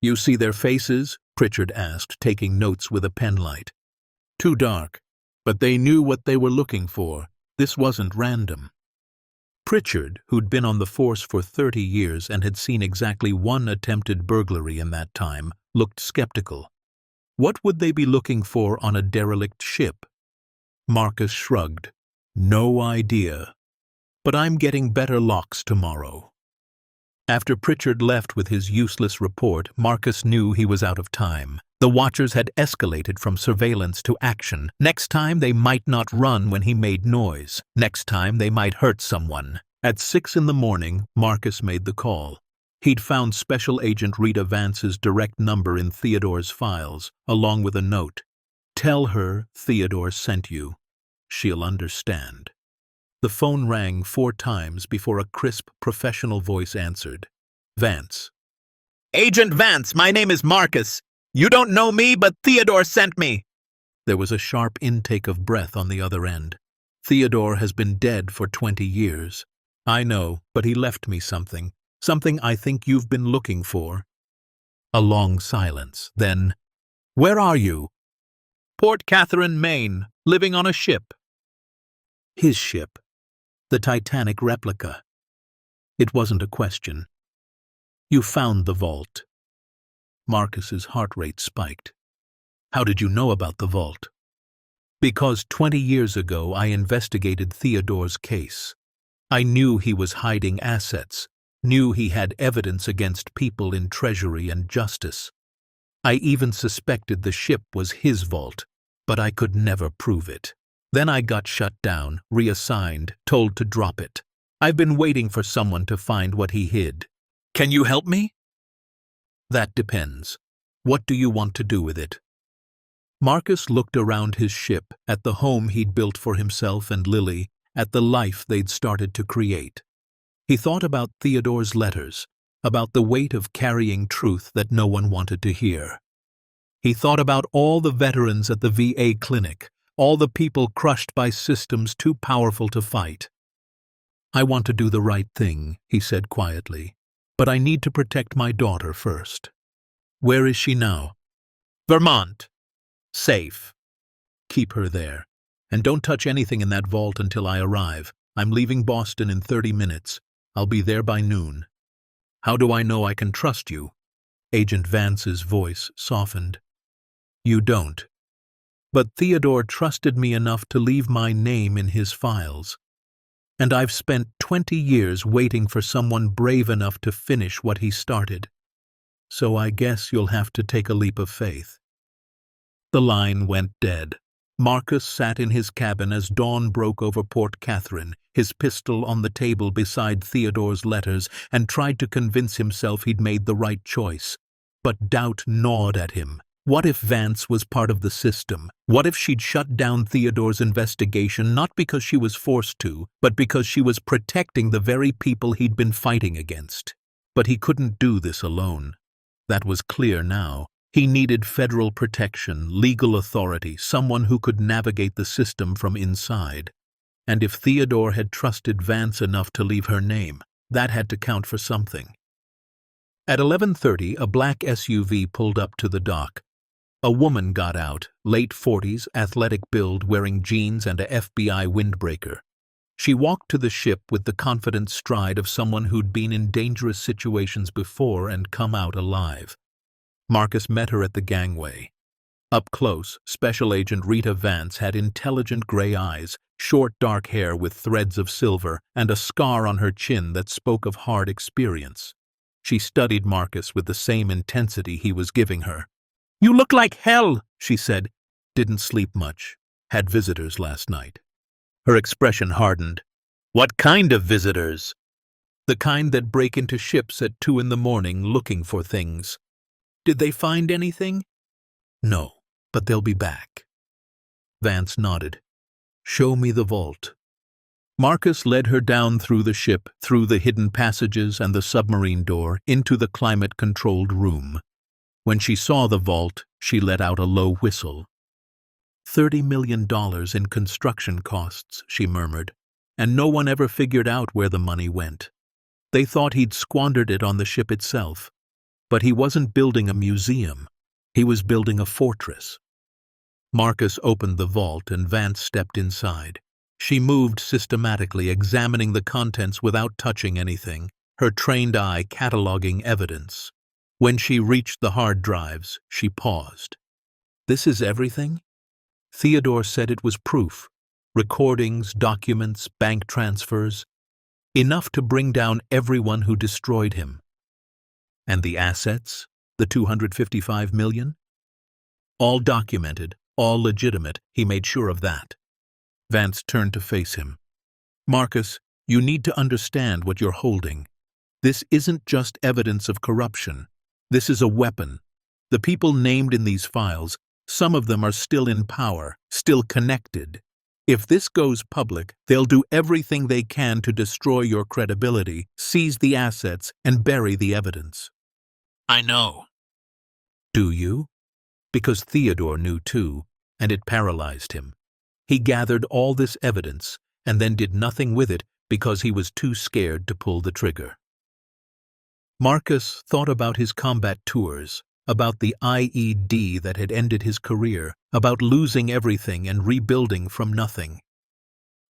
A: "You see their faces?" Pritchard asked, taking notes with a penlight. "Too dark. But they knew what they were looking for. This wasn't random." Pritchard, who'd been on the force for 30 years and had seen exactly 1 attempted burglary in that time, looked skeptical. What would they be looking for on a derelict ship? Marcus shrugged. "No idea. But I'm getting better locks tomorrow." After Pritchard left with his useless report, Marcus knew he was out of time. The watchers had escalated from surveillance to action. Next time they might not run when he made noise. Next time they might hurt someone. At 6 a.m, Marcus made the call. He'd found Special Agent Rita Vance's direct number in Theodore's files, along with a note. "Tell her Theodore sent you. She'll understand." The phone rang 4 times before a crisp, professional voice answered. Vance. "Agent Vance, my name is Marcus. You don't know me, but Theodore sent me." There was a sharp intake of breath on the other end. "Theodore has been dead for 20 years. I know, but he left me something. Something I think you've been looking for." A long silence. Then, "Where are you?" "Port Catherine, Maine, living on a ship." His ship. The Titanic replica. It wasn't a question. "You found the vault." Marcus's heart rate spiked. "How did you know about the vault?" "Because 20 years ago I investigated Theodore's case. I knew he was hiding assets, knew he had evidence against people in Treasury and Justice. I even suspected the ship was his vault, but I could never prove it. Then I got shut down, reassigned, told to drop it. I've been waiting for someone to find what he hid. Can you help me?" "That depends. What do you want to do with it?" Marcus looked around his ship, at the home he'd built for himself and Lily, at the life they'd started to create. He thought about Theodore's letters, about the weight of carrying truth that no one wanted to hear. He thought about all the veterans at the VA clinic, all the people crushed by systems too powerful to fight. "I want to do the right thing," he said quietly, "but I need to protect my daughter first."
B: Where is she now? Vermont. Safe. Keep her there. And don't touch anything in that vault until I arrive. I'm leaving Boston in 30 minutes. I'll be there by noon. How do I know I can trust you? Agent Vance's voice softened. You don't. But Theodore trusted me enough to leave my name in his files. And I've spent 20 years waiting for someone brave enough to finish what he started. So I guess you'll have to take a leap of faith. The line went dead. Marcus sat in his cabin as dawn broke over Port Catherine, his pistol on the table beside Theodore's letters, and tried to convince himself he'd made the right choice. But doubt gnawed at him. What if Vance was part of the system? What if she'd shut down Theodore's investigation not because she was forced to, but because she was protecting the very people he'd been fighting against? But he couldn't do this alone. That was clear now. He needed federal protection, legal authority, someone who could navigate the system from inside. And if Theodore had trusted Vance enough to leave her name, that had to count for something. At 11:30, a black SUV pulled up to the dock. A woman got out, late 40s, athletic build, wearing jeans and a FBI windbreaker. She walked to the ship with the confident stride of someone who'd been in dangerous situations before and come out alive. Marcus met her at the gangway. Up close, Special Agent Rita Vance had intelligent gray eyes, short dark hair with threads of silver, and a scar on her chin that spoke of hard experience. She studied Marcus with the same intensity he was giving her. "You look like hell," she said. "Didn't sleep much. Had visitors last night." Her expression hardened. "What kind of visitors?" "The kind that break into ships at 2 a.m. looking for things." "Did they find anything?" "No, but they'll be back." Vance nodded. "Show me the vault." Marcus led her down through the ship, through the hidden passages and the submarine door, into the climate-controlled room. When she saw the vault, she let out a low whistle. $30 million in construction costs, she murmured, and no one ever figured out where the money went. They thought he'd squandered it on the ship itself. But he wasn't building a museum. He was building a fortress. Marcus opened the vault and Vance stepped inside. She moved systematically, examining the contents without touching anything, her trained eye cataloging evidence. When she reached the hard drives, she paused. "This is everything?" Theodore said it was proof. Recordings, documents, bank transfers. Enough to bring down everyone who destroyed him. And the assets? The $255 million? All documented, all legitimate, he made sure of that. Vance turned to face him. "Marcus, you need to understand what you're holding. This isn't just evidence of corruption. This is a weapon. The people named in these files, some of them are still in power, still connected. If this goes public, they'll do everything they can to destroy your credibility, seize the assets, and bury the evidence." "I know." "Do you?" Because Theodore knew too, and it paralyzed him. He gathered all this evidence and then did nothing with it because he was too scared to pull the trigger. Marcus thought about his combat tours, about the IED that had ended his career, about losing everything and rebuilding from nothing.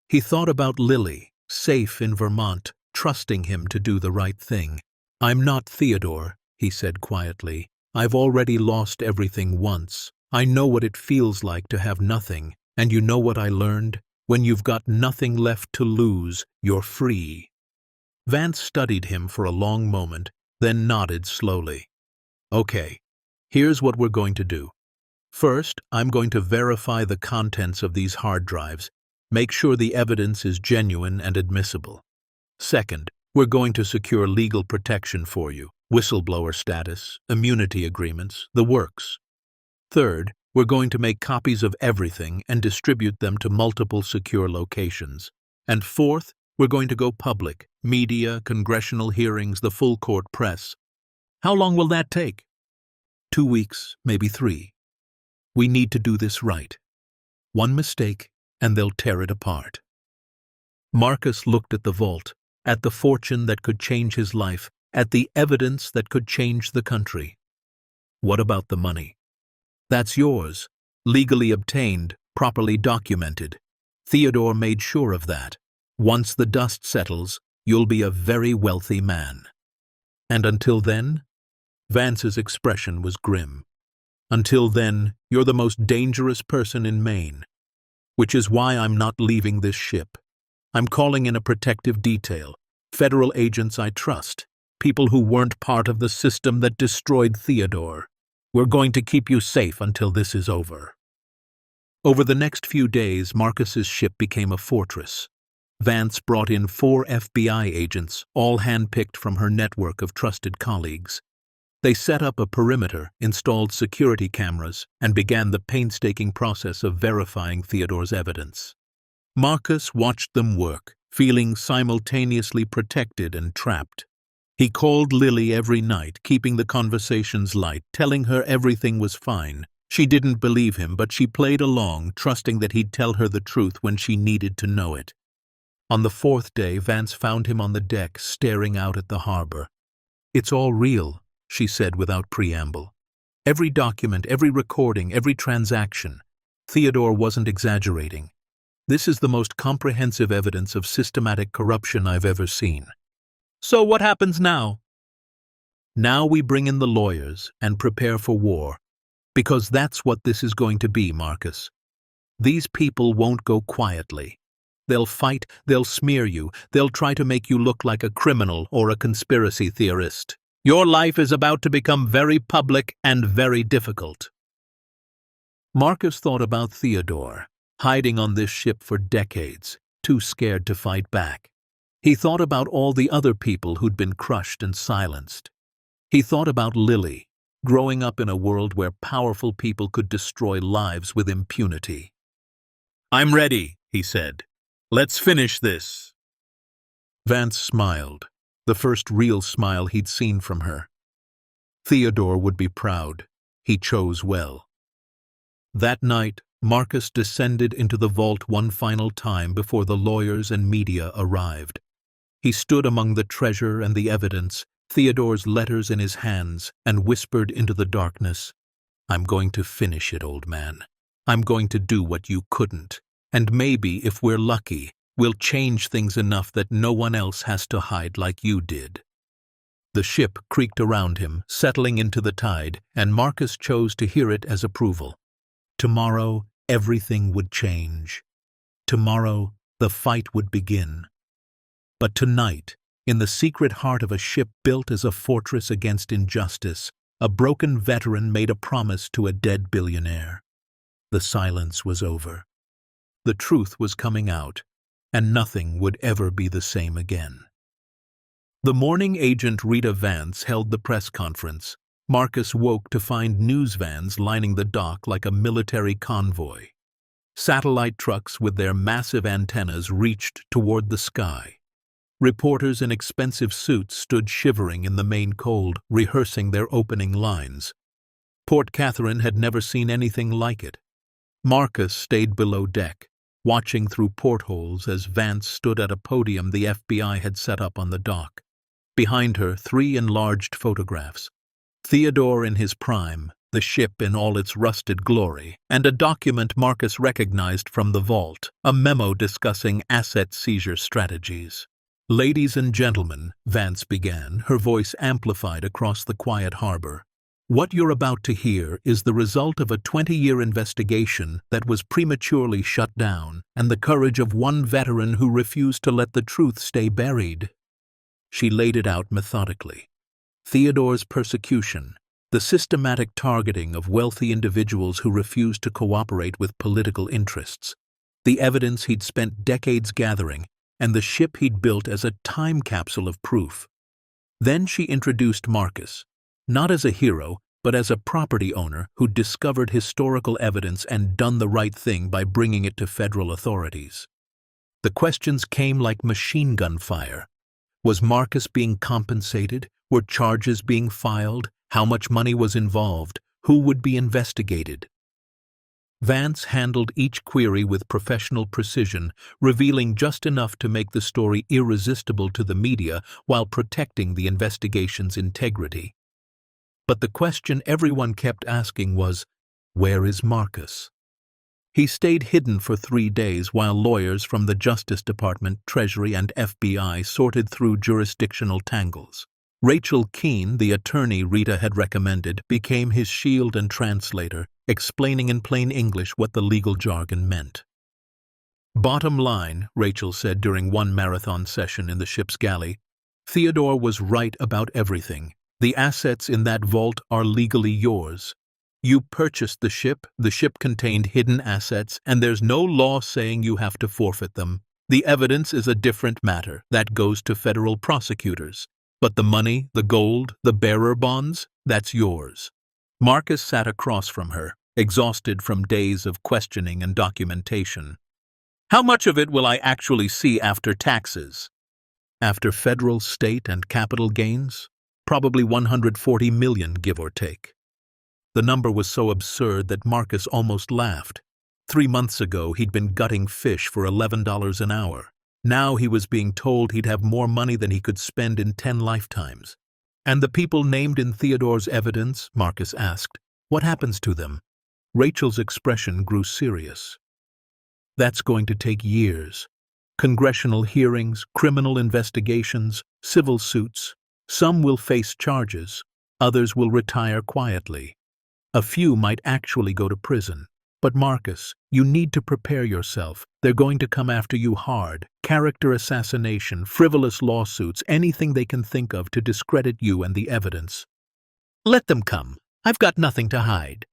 B: He thought about Lily, safe in Vermont, trusting him to do the right thing. "I'm not Theodore," he said quietly. "I've already lost everything once. I know what it feels like to have nothing, and you know what I learned? When you've got nothing left to lose, you're free." Vance studied him for a long moment, then nodded slowly. "Okay, here's what we're going to do. First, I'm going to verify the contents of these hard drives, make sure the evidence is genuine and admissible. Second, we're going to secure legal protection for you, whistleblower status, immunity agreements, the works. Third, we're going to make copies of everything and distribute them to multiple secure locations. And fourth, we're going to go public, media, congressional hearings, the full court press. How long will that take?" 2 weeks, maybe 3. We need to do this right. One mistake, and they'll tear it apart. Marcus looked at the vault, at the fortune that could change his life, at the evidence that could change the country. What about the money? That's yours, legally obtained, properly documented. Theodore made sure of that. Once the dust settles, you'll be a very wealthy man. And until then? Vance's expression was grim. Until then, you're the most dangerous person in Maine. Which is why I'm not leaving this ship. I'm calling in a protective detail. Federal agents I trust. People who weren't part of the system that destroyed Theodore. We're going to keep you safe until this is over. Over the next few days, Marcus's ship became a fortress. Vance brought in 4 FBI agents, all handpicked from her network of trusted colleagues. They set up a perimeter, installed security cameras, and began the painstaking process of verifying Theodore's evidence. Marcus watched them work, feeling simultaneously protected and trapped. He called Lily every night, keeping the conversations light, telling her everything was fine. She didn't believe him, but she played along, trusting that he'd tell her the truth when she needed to know it. On the 4th day, Vance found him on the deck, staring out at the harbor. "It's all real," she said without preamble. "Every document, every recording, every transaction. Theodore wasn't exaggerating. This is the most comprehensive evidence of systematic corruption I've ever seen." "So what happens now?" "Now we bring in the lawyers and prepare for war. Because that's what this is going to be, Marcus. These people won't go quietly. They'll fight, they'll smear you, they'll try to make you look like a criminal or a conspiracy theorist. Your life is about to become very public and very difficult." Marcus thought about Theodore, hiding on this ship for decades, too scared to fight back. He thought about all the other people who'd been crushed and silenced. He thought about Lily, growing up in a world where powerful people could destroy lives with impunity. "I'm ready," he said. "Let's finish this." Vance smiled, the first real smile he'd seen from her. Theodore would be proud. He chose well. That night, Marcus descended into the vault one final time before the lawyers and media arrived. He stood among the treasure and the evidence, Theodore's letters in his hands, and whispered into the darkness, "I'm going to finish it, old man. I'm going to do what you couldn't. And maybe, if we're lucky, we'll change things enough that no one else has to hide like you did." The ship creaked around him, settling into the tide, and Marcus chose to hear it as approval. Tomorrow, everything would change. Tomorrow, the fight would begin. But tonight, in the secret heart of a ship built as a fortress against injustice, a broken veteran made a promise to a dead billionaire. The silence was over. The truth was coming out, and nothing would ever be the same again. The morning agent Rita Vance held the press conference. Marcus woke to find news vans lining the dock like a military convoy. Satellite trucks with their massive antennas reached toward the sky. Reporters in expensive suits stood shivering in the Maine cold, rehearsing their opening lines. Port Catherine had never seen anything like it. Marcus stayed below deck, watching through portholes as Vance stood at a podium the FBI had set up on the dock. Behind her, 3 enlarged photographs. Theodore in his prime, the ship in all its rusted glory, and a document Marcus recognized from the vault, a memo discussing asset seizure strategies. "Ladies and gentlemen," Vance began, her voice amplified across the quiet harbor, "what you're about to hear is the result of a 20-year investigation that was prematurely shut down, and the courage of one veteran who refused to let the truth stay buried." She laid it out methodically. Theodore's persecution, the systematic targeting of wealthy individuals who refused to cooperate with political interests, the evidence he'd spent decades gathering, and the ship he'd built as a time capsule of proof. Then she introduced Marcus, not as a hero, but as a property owner who'd discovered historical evidence and done the right thing by bringing it to federal authorities. The questions came like machine gun fire. Was Marcus being compensated? Were charges being filed? How much money was involved? Who would be investigated? Vance handled each query with professional precision, revealing just enough to make the story irresistible to the media while protecting the investigation's integrity.
A: But the question everyone kept asking was, where is Marcus? He stayed hidden for 3 days while lawyers from the Justice Department, Treasury, and FBI sorted through jurisdictional tangles. Rachel Keene, the attorney Rita had recommended, became his shield and translator, explaining in plain English what the legal jargon meant. Bottom line, Rachel said during one marathon session in the ship's galley, Theodore was right about everything. The assets in that vault are legally yours. You purchased the ship contained hidden assets, and there's no law saying you have to forfeit them. The evidence is a different matter. That goes to federal prosecutors. But the money, the gold, the bearer bonds, that's yours. Marcus sat across from her, exhausted from days of questioning and documentation. How much of it will I actually see after taxes? After federal, state, and capital gains? Probably 140 million, give or take. The number was so absurd that Marcus almost laughed. 3 months ago, he'd been gutting fish for $11 an hour. Now he was being told he'd have more money than he could spend in 10 lifetimes. And the people named in Theodore's evidence, Marcus asked, what happens to them? Rachel's expression grew serious. That's going to take years. Congressional hearings, criminal investigations, civil suits. Some will face charges. Others will retire quietly. A few might actually go to prison. But Marcus, you need to prepare yourself. They're going to come after you hard. Character assassination, frivolous lawsuits, anything they can think of to discredit you and the evidence. Let them come. I've got nothing to hide.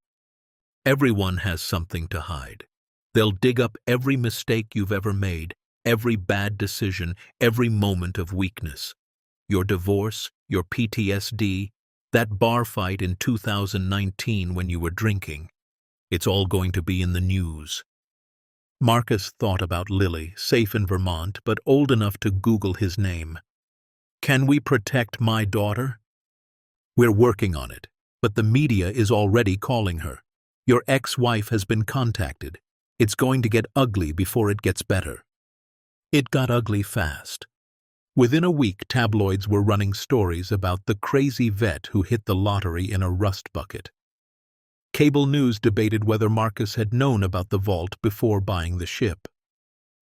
A: Everyone has something to hide. They'll dig up every mistake you've ever made, every bad decision, every moment of weakness. Your divorce, your PTSD, that bar fight in 2019 when you were drinking. It's all going to be in the news. Marcus thought about Lily, safe in Vermont, but old enough to Google his name. Can we protect my daughter? We're working on it, but the media is already calling her. Your ex-wife has been contacted. It's going to get ugly before it gets better. It got ugly fast. Within a week, tabloids were running stories about the crazy vet who hit the lottery in a rust bucket. Cable news debated whether Marcus had known about the vault before buying the ship.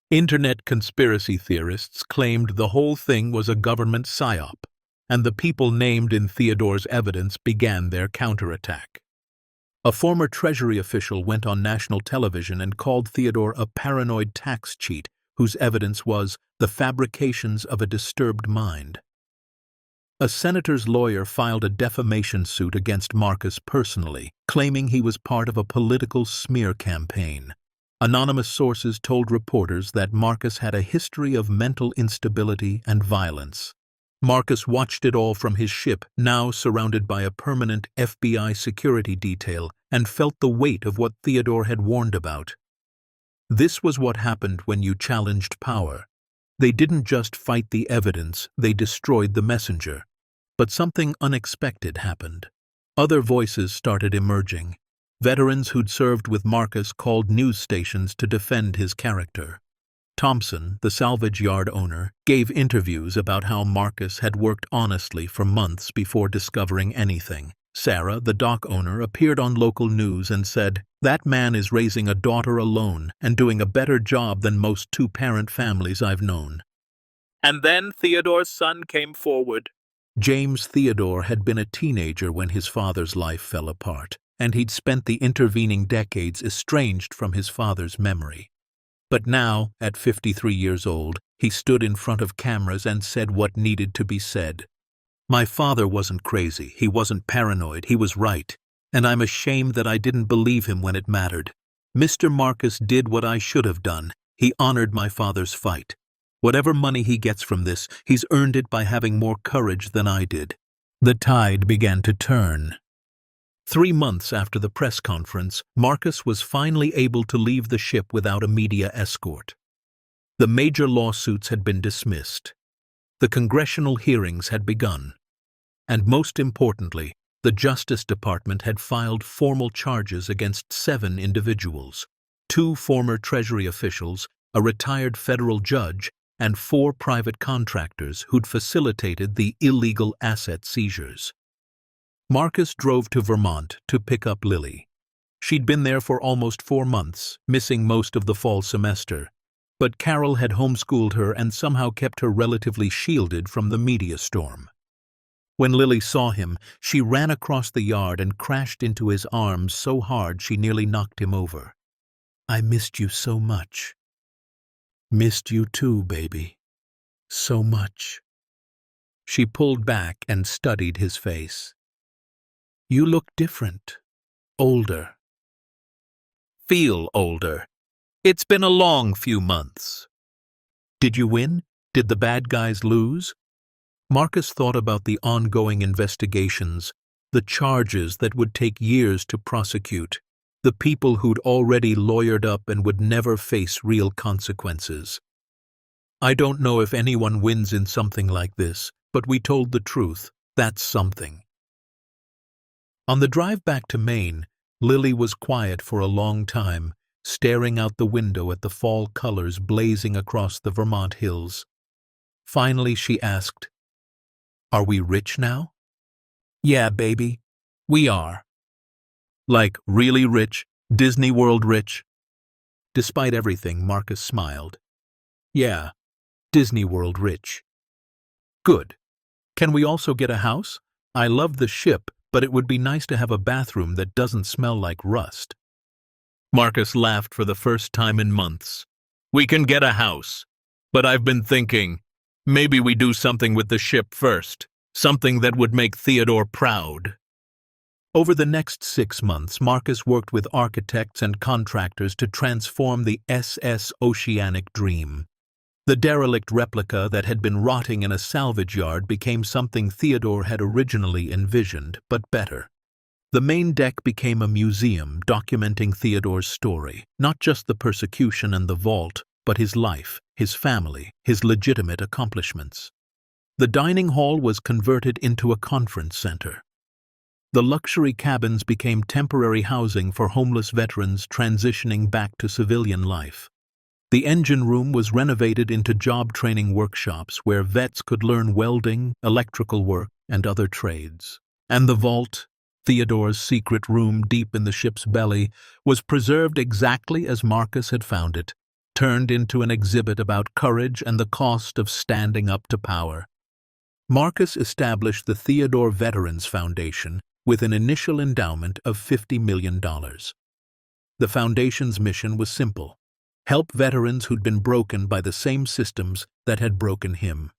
A: Internet conspiracy theorists claimed the whole thing was a government psyop, and the people named in Theodore's evidence began their counterattack. A former Treasury official went on national television and called Theodore a paranoid tax cheat whose evidence was the fabrications of a disturbed mind. A senator's lawyer filed a defamation suit against Marcus personally, claiming he was part of a political smear campaign. Anonymous sources told reporters that Marcus had a history of mental instability and violence. Marcus watched it all from his ship, now surrounded by a permanent FBI security detail, and felt the weight of what Theodore had warned about. This was what happened when you challenged power. They didn't just fight the evidence, they destroyed the messenger. But something unexpected happened. Other voices started emerging. Veterans who'd served with Marcus called news stations to defend his character. Thompson, the salvage yard owner, gave interviews about how Marcus had worked honestly for months before discovering anything. Sarah, the dock owner, appeared on local news and said, "That man is raising a daughter alone and doing a better job than most two-parent families I've known." And then Theodore's son came forward. James Theodore had been a teenager when his father's life fell apart, and he'd spent the intervening decades estranged from his father's memory. But now, at 53 years old, he stood in front of cameras and said what needed to be said. "My father wasn't crazy, he wasn't paranoid, he was right, and I'm ashamed that I didn't believe him when it mattered. Mr. Marcus did what I should have done. He honored my father's fight. Whatever money he gets from this, he's earned it by having more courage than I did." The tide began to turn. 3 months after the press conference, Marcus was finally able to leave the ship without a media escort. The major lawsuits had been dismissed. The congressional hearings had begun. And most importantly, the Justice Department had filed formal charges against 7 individuals, 2 former Treasury officials, a retired federal judge, and 4 private contractors who'd facilitated the illegal asset seizures. Marcus drove to Vermont to pick up Lily. She'd been there for almost 4 months, missing most of the fall semester. But Carol had homeschooled her and somehow kept her relatively shielded from the media storm. When Lily saw him, she ran across the yard and crashed into his arms so hard she nearly knocked him over. "I missed you so much." "Missed you too, baby. So much." She pulled back and studied his face. "You look different. Older." "Feel older. It's been a long few months." "Did you win? Did the bad guys lose?" Marcus thought about the ongoing investigations, the charges that would take years to prosecute, the people who'd already lawyered up and would never face real consequences. "I don't know if anyone wins in something like this, but we told the truth. That's something." On the drive back to Maine, Lily was quiet for a long time, staring out the window at the fall colors blazing across the Vermont hills. Finally she asked, "Are we rich now?" "Yeah, baby, we are." "Like really rich, Disney World rich?" Despite everything, Marcus smiled. "Yeah, Disney World rich." "Good. Can we also get a house? I love the ship, but it would be nice to have a bathroom that doesn't smell like rust." Marcus laughed for the first time in months. "We can get a house, but I've been thinking, maybe we do something with the ship first, something that would make Theodore proud." Over the next 6 months, Marcus worked with architects and contractors to transform the SS Oceanic Dream. The derelict replica that had been rotting in a salvage yard became something Theodore had originally envisioned, but better. The main deck became a museum documenting Theodore's story, not just the persecution and the vault, but his life, his family, his legitimate accomplishments. The dining hall was converted into a conference center. The luxury cabins became temporary housing for homeless veterans transitioning back to civilian life. The engine room was renovated into job training workshops where vets could learn welding, electrical work, and other trades. And the vault, Theodore's secret room deep in the ship's belly, was preserved exactly as Marcus had found it, turned into an exhibit about courage and the cost of standing up to power. Marcus established the Theodore Veterans Foundation with an initial endowment of $50 million. The foundation's mission was simple: help veterans who'd been broken by the same systems that had broken him.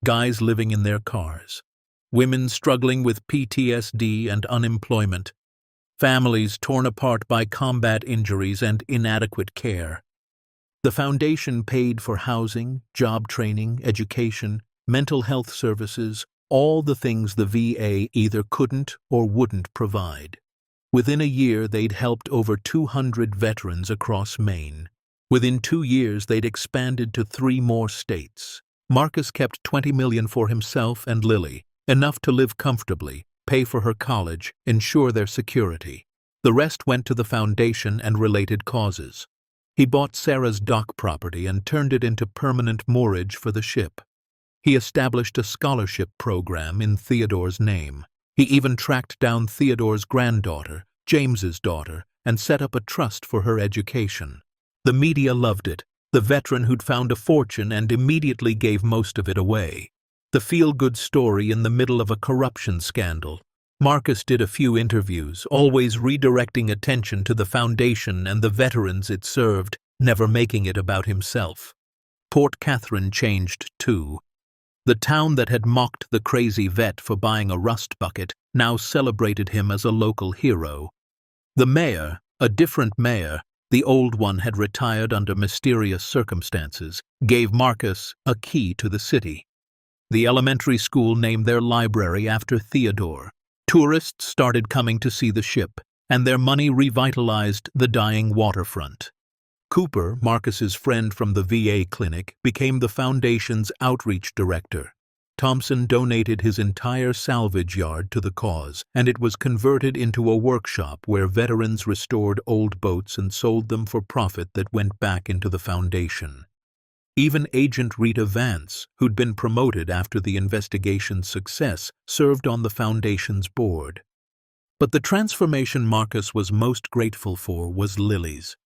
A: Guys living in their cars, women struggling with PTSD and unemployment, families torn apart by combat injuries and inadequate care. The foundation paid for housing, job training, education, mental health services, all the things the VA either couldn't or wouldn't provide. Within a year, they'd helped over 200 veterans across Maine. Within 2 years, they'd expanded to 3 more states. Marcus kept $20 million for himself and Lily, enough to live comfortably, pay for her college, ensure their security. The rest went to the foundation and related causes. He bought Sarah's dock property and turned it into permanent moorage for the ship. He established a scholarship program in Theodore's name. He even tracked down Theodore's granddaughter, James's daughter, and set up a trust for her education. The media loved it, the veteran who'd found a fortune and immediately gave most of it away. The feel-good story in the middle of a corruption scandal. Marcus did a few interviews, always redirecting attention to the foundation and the veterans it served, never making it about himself. Port Catherine changed too. The town that had mocked the crazy vet for buying a rust bucket now celebrated him as a local hero. The mayor, a different mayor, the old one had retired under mysterious circumstances, gave Marcus a key to the city. The elementary school named their library after Theodore. Tourists started coming to see the ship, and their money revitalized the dying waterfront. Cooper, Marcus's friend from the VA clinic, became the foundation's outreach director. Thompson donated his entire salvage yard to the cause, and it was converted into a workshop where veterans restored old boats and sold them for profit that went back into the foundation. Even Agent Rita Vance, who'd been promoted after the investigation's success, served on the Foundation's board. But the transformation Marcus was most grateful for was Lily's.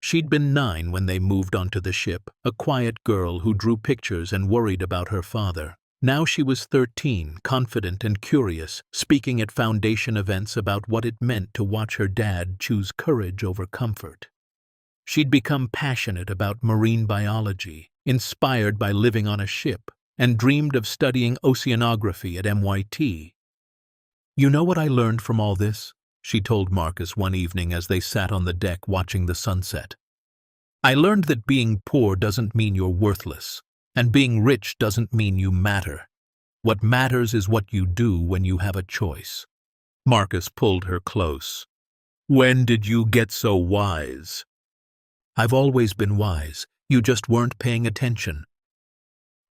A: She'd been 9 when they moved onto the ship, a quiet girl who drew pictures and worried about her father. Now she was 13, confident and curious, speaking at Foundation events about what it meant to watch her dad choose courage over comfort. She'd become passionate about marine biology, inspired by living on a ship, and dreamed of studying oceanography at MIT. "You know what I learned from all this?" she told Marcus one evening as they sat on the deck watching the sunset. "I learned that being poor doesn't mean you're worthless, and being rich doesn't mean you matter. What matters is what you do when you have a choice." Marcus pulled her close. "When did you get so wise?" "I've always been wise. You just weren't paying attention."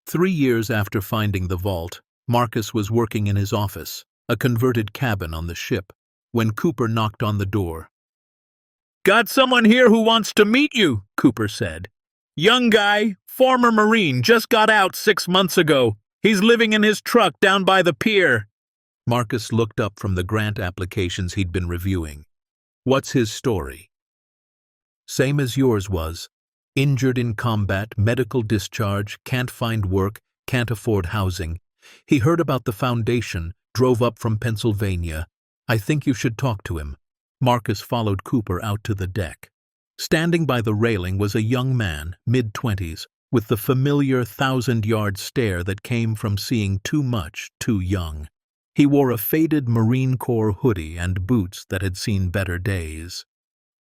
A: 3 years after finding the vault, Marcus was working in his office, a converted cabin on the ship, when Cooper knocked on the door. "Got someone here who wants to meet you," Cooper said. "Young guy, former Marine, just got out 6 months ago. He's living in his truck down by the pier." Marcus looked up from the grant applications he'd been reviewing. "What's his story?" "Same as yours was. Injured in combat, medical discharge, can't find work, can't afford housing. He heard about the Foundation, drove up from Pennsylvania. I think you should talk to him." Marcus followed Cooper out to the deck. Standing by the railing was a young man, mid-20s, with the familiar 1,000-yard stare that came from seeing too much too young. He wore a faded Marine Corps hoodie and boots that had seen better days.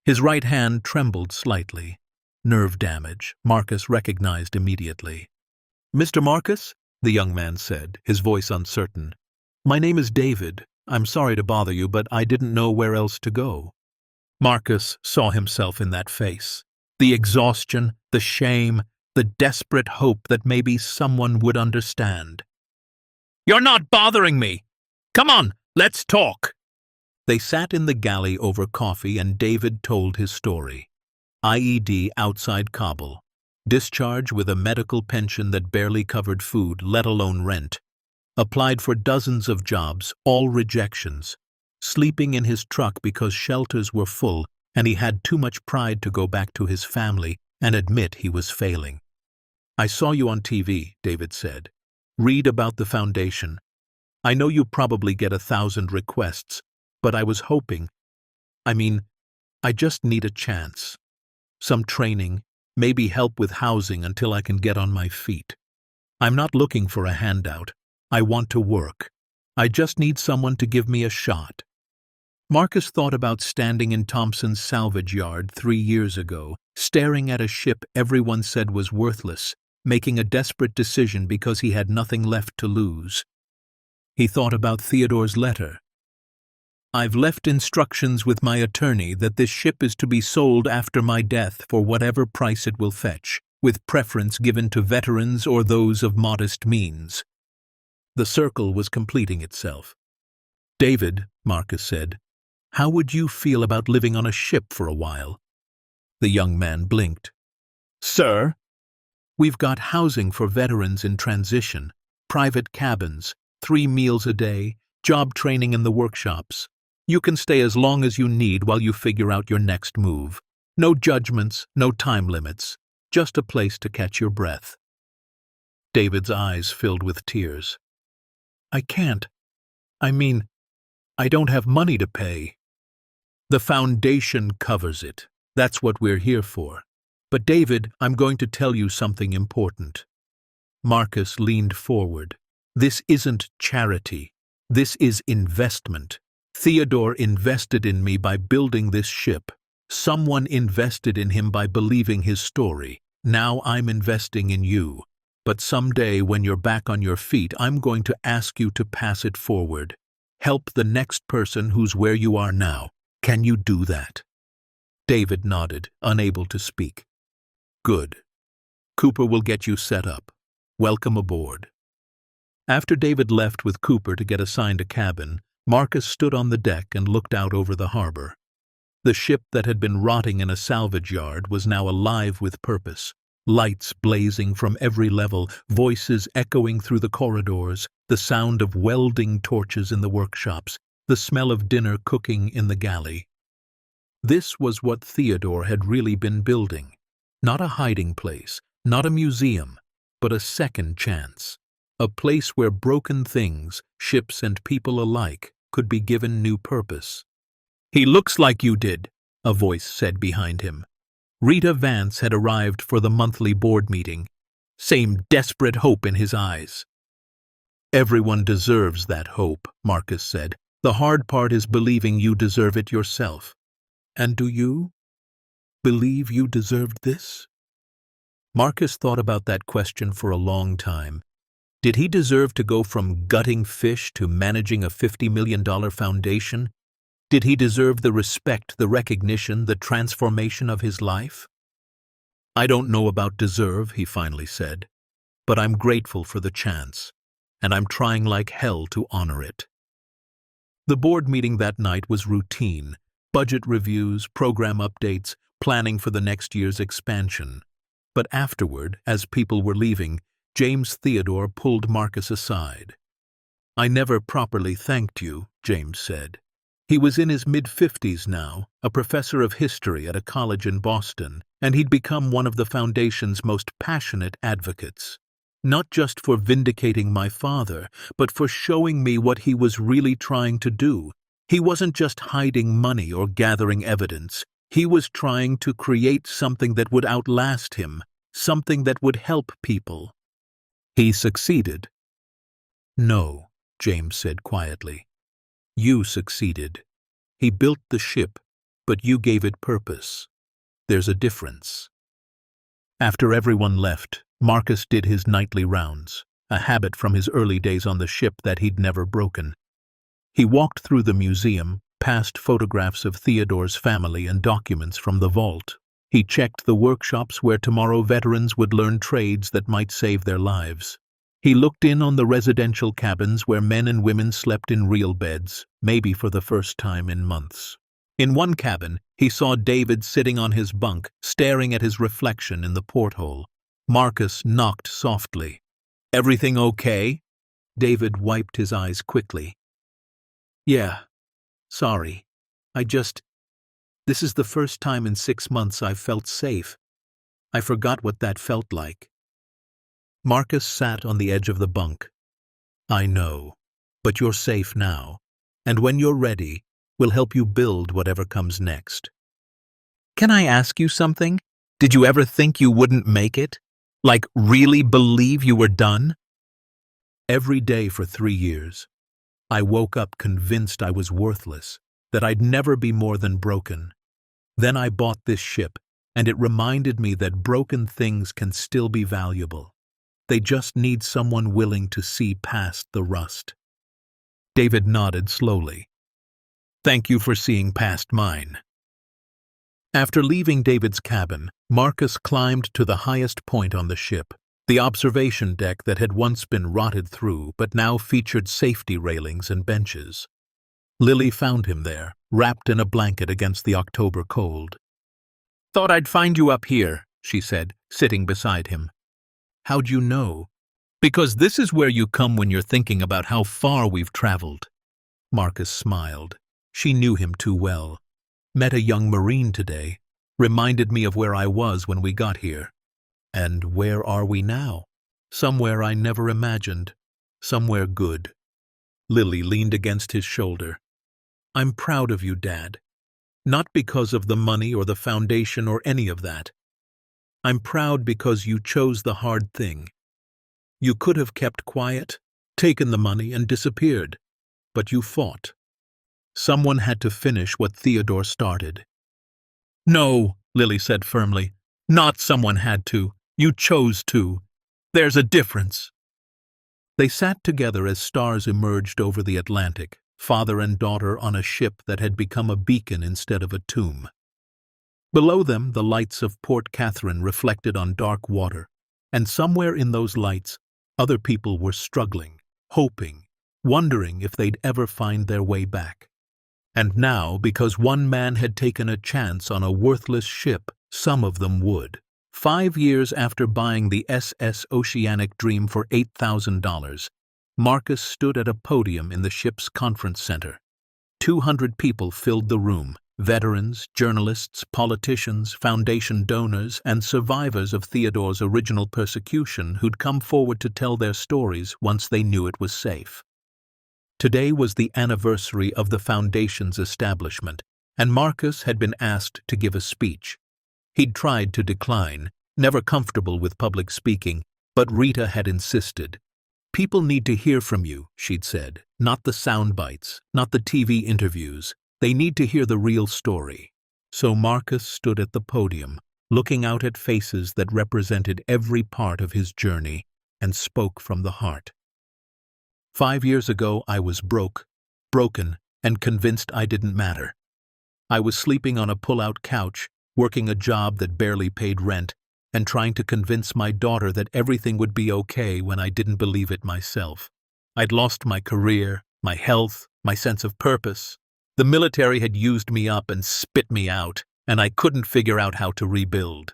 A: His right hand trembled slightly. Nerve damage, Marcus recognized immediately. "Mr. Marcus?" the young man said, his voice uncertain. "My name is David. I'm sorry to bother you, but I didn't know where else to go." Marcus saw himself in that face. The exhaustion, the shame, the desperate hope that maybe someone would understand. "You're not bothering me! Come on, let's talk!" They sat in the galley over coffee and David told his story. IED outside Kabul. Discharge with a medical pension that barely covered food, let alone rent. Applied for dozens of jobs, all rejections. Sleeping in his truck because shelters were full and he had too much pride to go back to his family and admit he was failing. "I saw you on TV," David said. "Read about the Foundation. I know you probably get 1,000 requests, but I was hoping. I just need a chance. Some training, maybe help with housing until I can get on my feet. I'm not looking for a handout. I want to work. I just need someone to give me a shot." Marcus thought about standing in Thompson's salvage yard 3 years ago, staring at a ship everyone said was worthless, making a desperate decision because he had nothing left to lose. He thought about Theodore's letter. "I've left instructions with my attorney that this ship is to be sold after my death for whatever price it will fetch, with preference given to veterans or those of modest means." The circle was completing itself. "David," Marcus said, "how would you feel about living on a ship for a while?" The young man blinked. "Sir?" "We've got housing for veterans in transition, private cabins, 3 meals a day, job training in the workshops. You can stay as long as you need while you figure out your next move. No judgments, no time limits, just a place to catch your breath." David's eyes filled with tears. "I can't. I don't have money to pay." "The Foundation covers it. That's what we're here for. But David, I'm going to tell you something important." Marcus leaned forward. "This isn't charity. This is investment. Theodore invested in me by building this ship. Someone invested in him by believing his story. Now I'm investing in you. But someday when you're back on your feet, I'm going to ask you to pass it forward. Help the next person who's where you are now. Can you do that?" David nodded, unable to speak. "Good. Cooper will get you set up. Welcome aboard." After David left with Cooper to get assigned a cabin, Marcus stood on the deck and looked out over the harbor. The ship that had been rotting in a salvage yard was now alive with purpose, Lights blazing from every level, voices echoing through the corridors, the sound of welding torches in the workshops, the smell of dinner cooking in the galley. This was what Theodore had really been building. Not a hiding place, not a museum, but a second chance. A place where broken things, ships and people alike, could be given new purpose. "He looks like you did," a voice said behind him. Rita Vance had arrived for the monthly board meeting. Same desperate hope in his eyes. "Everyone deserves that hope," Marcus said. "The hard part is believing you deserve it yourself." "And do you believe you deserved this?" Marcus thought about that question for a long time. Did he deserve to go from gutting fish to managing a $50 million foundation? Did he deserve the respect, the recognition, the transformation of his life? "I don't know about deserve," he finally said, "but I'm grateful for the chance, and I'm trying like hell to honor it." The board meeting that night was routine: budget reviews, program updates, planning for the next year's expansion. But afterward, as people were leaving, James Theodore pulled Marcus aside. "I never properly thanked you," James said. He was in his mid-50s now, a professor of history at a college in Boston, and he'd become one of the Foundation's most passionate advocates. Not just for vindicating my father, but for showing me what he was really trying to do. He wasn't just hiding money or gathering evidence. He was trying to create something that would outlast him, something that would help people. He succeeded. "No," James said quietly. "You succeeded. He built the ship, but you gave it purpose. There's a difference." After everyone left, Marcus did his nightly rounds, a habit from his early days on the ship that he'd never broken. He walked through the museum, past photographs of Theodore's family and documents from the vault. He checked the workshops where tomorrow veterans would learn trades that might save their lives. He looked in on the residential cabins where men and women slept in real beds, maybe for the first time in months. In one cabin, he saw David sitting on his bunk, staring at his reflection in the porthole. Marcus knocked softly. "Everything okay?" David wiped his eyes quickly. "Yeah, sorry. This is the first time in 6 months I've felt safe. I forgot what that felt like." Marcus sat on the edge of the bunk. "I know, but you're safe now, and when you're ready, we'll help you build whatever comes next." "Can I ask you something? Did you ever think you wouldn't make it? Like, really believe you were done?" "Every day for 3 years. I woke up convinced I was worthless, that I'd never be more than broken. Then I bought this ship, and it reminded me that broken things can still be valuable. They just need someone willing to see past the rust." David nodded slowly. "Thank you for seeing past mine." After leaving David's cabin, Marcus climbed to the highest point on the ship, the observation deck that had once been rotted through but now featured safety railings and benches. Lily found him there, wrapped in a blanket against the October cold. "Thought I'd find you up here," she said, sitting beside him. "How'd you know?" "Because this is where you come when you're thinking about how far we've traveled." Marcus smiled. She knew him too well. "Met a young Marine today. Reminded me of where I was when we got here." "And where are we now?" "Somewhere I never imagined. Somewhere good." Lily leaned against his shoulder. "I'm proud of you, Dad. Not because of the money or the foundation or any of that. I'm proud because you chose the hard thing. You could have kept quiet, taken the money, and disappeared. But you fought. Someone had to finish what Theodore started." "No," Lily said firmly. "Not someone had to. You chose to. There's a difference." They sat together as stars emerged over the Atlantic, father and daughter on a ship that had become a beacon instead of a tomb. Below them, the lights of Port Catherine reflected on dark water, and somewhere in those lights, other people were struggling, hoping, wondering if they'd ever find their way back. And now, because one man had taken a chance on a worthless ship, some of them would. 5 years after buying the SS Oceanic Dream for $8,000, Marcus stood at a podium in the ship's conference center. 200 people filled the room: veterans, journalists, politicians, foundation donors, and survivors of Theodore's original persecution who'd come forward to tell their stories once they knew it was safe. Today was the anniversary of the Foundation's establishment, and Marcus had been asked to give a speech. He'd tried to decline, never comfortable with public speaking, but Rita had insisted. "People need to hear from you," she'd said, "not the sound bites, not the TV interviews. They need to hear the real story." So Marcus stood at the podium, looking out at faces that represented every part of his journey, and spoke from the heart. 5 years ago, I was broken, and convinced I didn't matter. I was sleeping on a pull-out couch, working a job that barely paid rent, and trying to convince my daughter that everything would be okay when I didn't believe it myself. I'd lost my career, my health, my sense of purpose. The military had used me up and spit me out, and I couldn't figure out how to rebuild.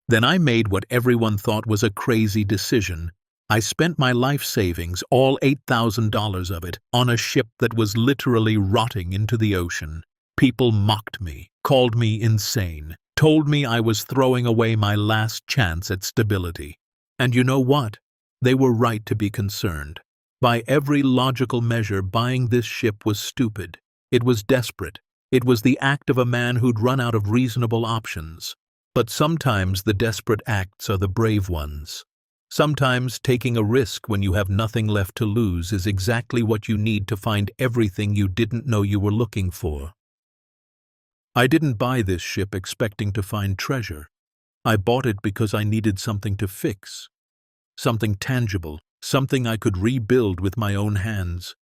A: Then I made what everyone thought was a crazy decision. I spent my life savings, all $8,000 of it, on a ship that was literally rotting into the ocean. People mocked me, called me insane, told me I was throwing away my last chance at stability. And you know what? They were right to be concerned. By every logical measure, buying this ship was stupid. It was desperate. It was the act of a man who'd run out of reasonable options. But sometimes the desperate acts are the brave ones. Sometimes taking a risk when you have nothing left to lose is exactly what you need to find everything you didn't know you were looking for. I didn't buy this ship expecting to find treasure. I bought it because I needed something to fix. Something tangible, something I could rebuild with my own hands.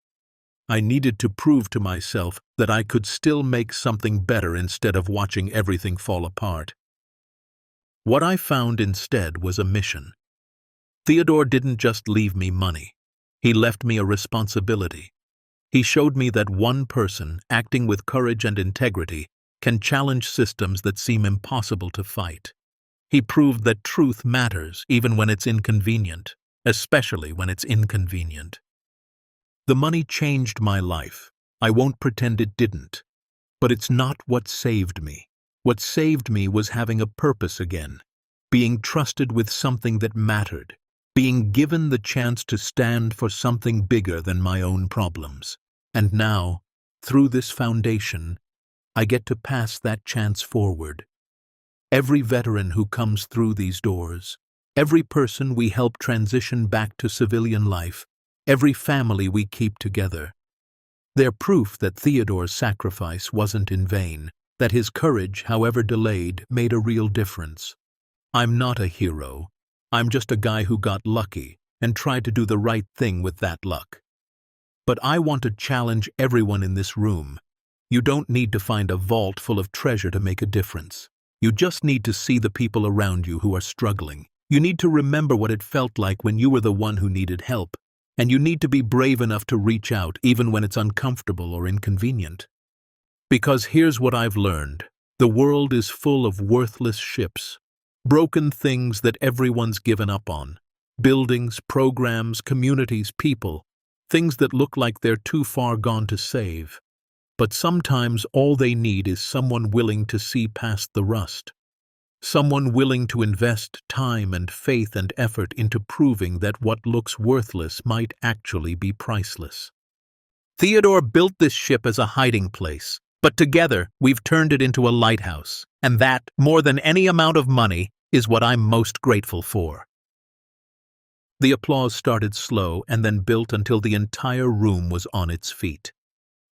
A: I needed to prove to myself that I could still make something better instead of watching everything fall apart. What I found instead was a mission. Theodore didn't just leave me money. He left me a responsibility. He showed me that one person, acting with courage and integrity, can challenge systems that seem impossible to fight. He proved that truth matters even when it's inconvenient, especially when it's inconvenient. The money changed my life. I won't pretend it didn't. But it's not what saved me. What saved me was having a purpose again, being trusted with something that mattered, being given the chance to stand for something bigger than my own problems. And now, through this foundation, I get to pass that chance forward. Every veteran who comes through these doors, every person we help transition back to civilian life, every family we keep together, they're proof that Theodore's sacrifice wasn't in vain, that his courage, however delayed, made a real difference. I'm not a hero. I'm just a guy who got lucky and tried to do the right thing with that luck. But I want to challenge everyone in this room. You don't need to find a vault full of treasure to make a difference. You just need to see the people around you who are struggling. You need to remember what it felt like when you were the one who needed help. And you need to be brave enough to reach out even when it's uncomfortable or inconvenient. Because here's what I've learned. The world is full of worthless ships, broken things that everyone's given up on. Buildings, programs, communities, people. Things that look like they're too far gone to save. But sometimes all they need is someone willing to see past the rust. Someone willing to invest time and faith and effort into proving that what looks worthless might actually be priceless. Theodore built this ship as a hiding place, but together we've turned it into a lighthouse, and that, more than any amount of money, is what I'm most grateful for. The applause started slow and then built until the entire room was on its feet.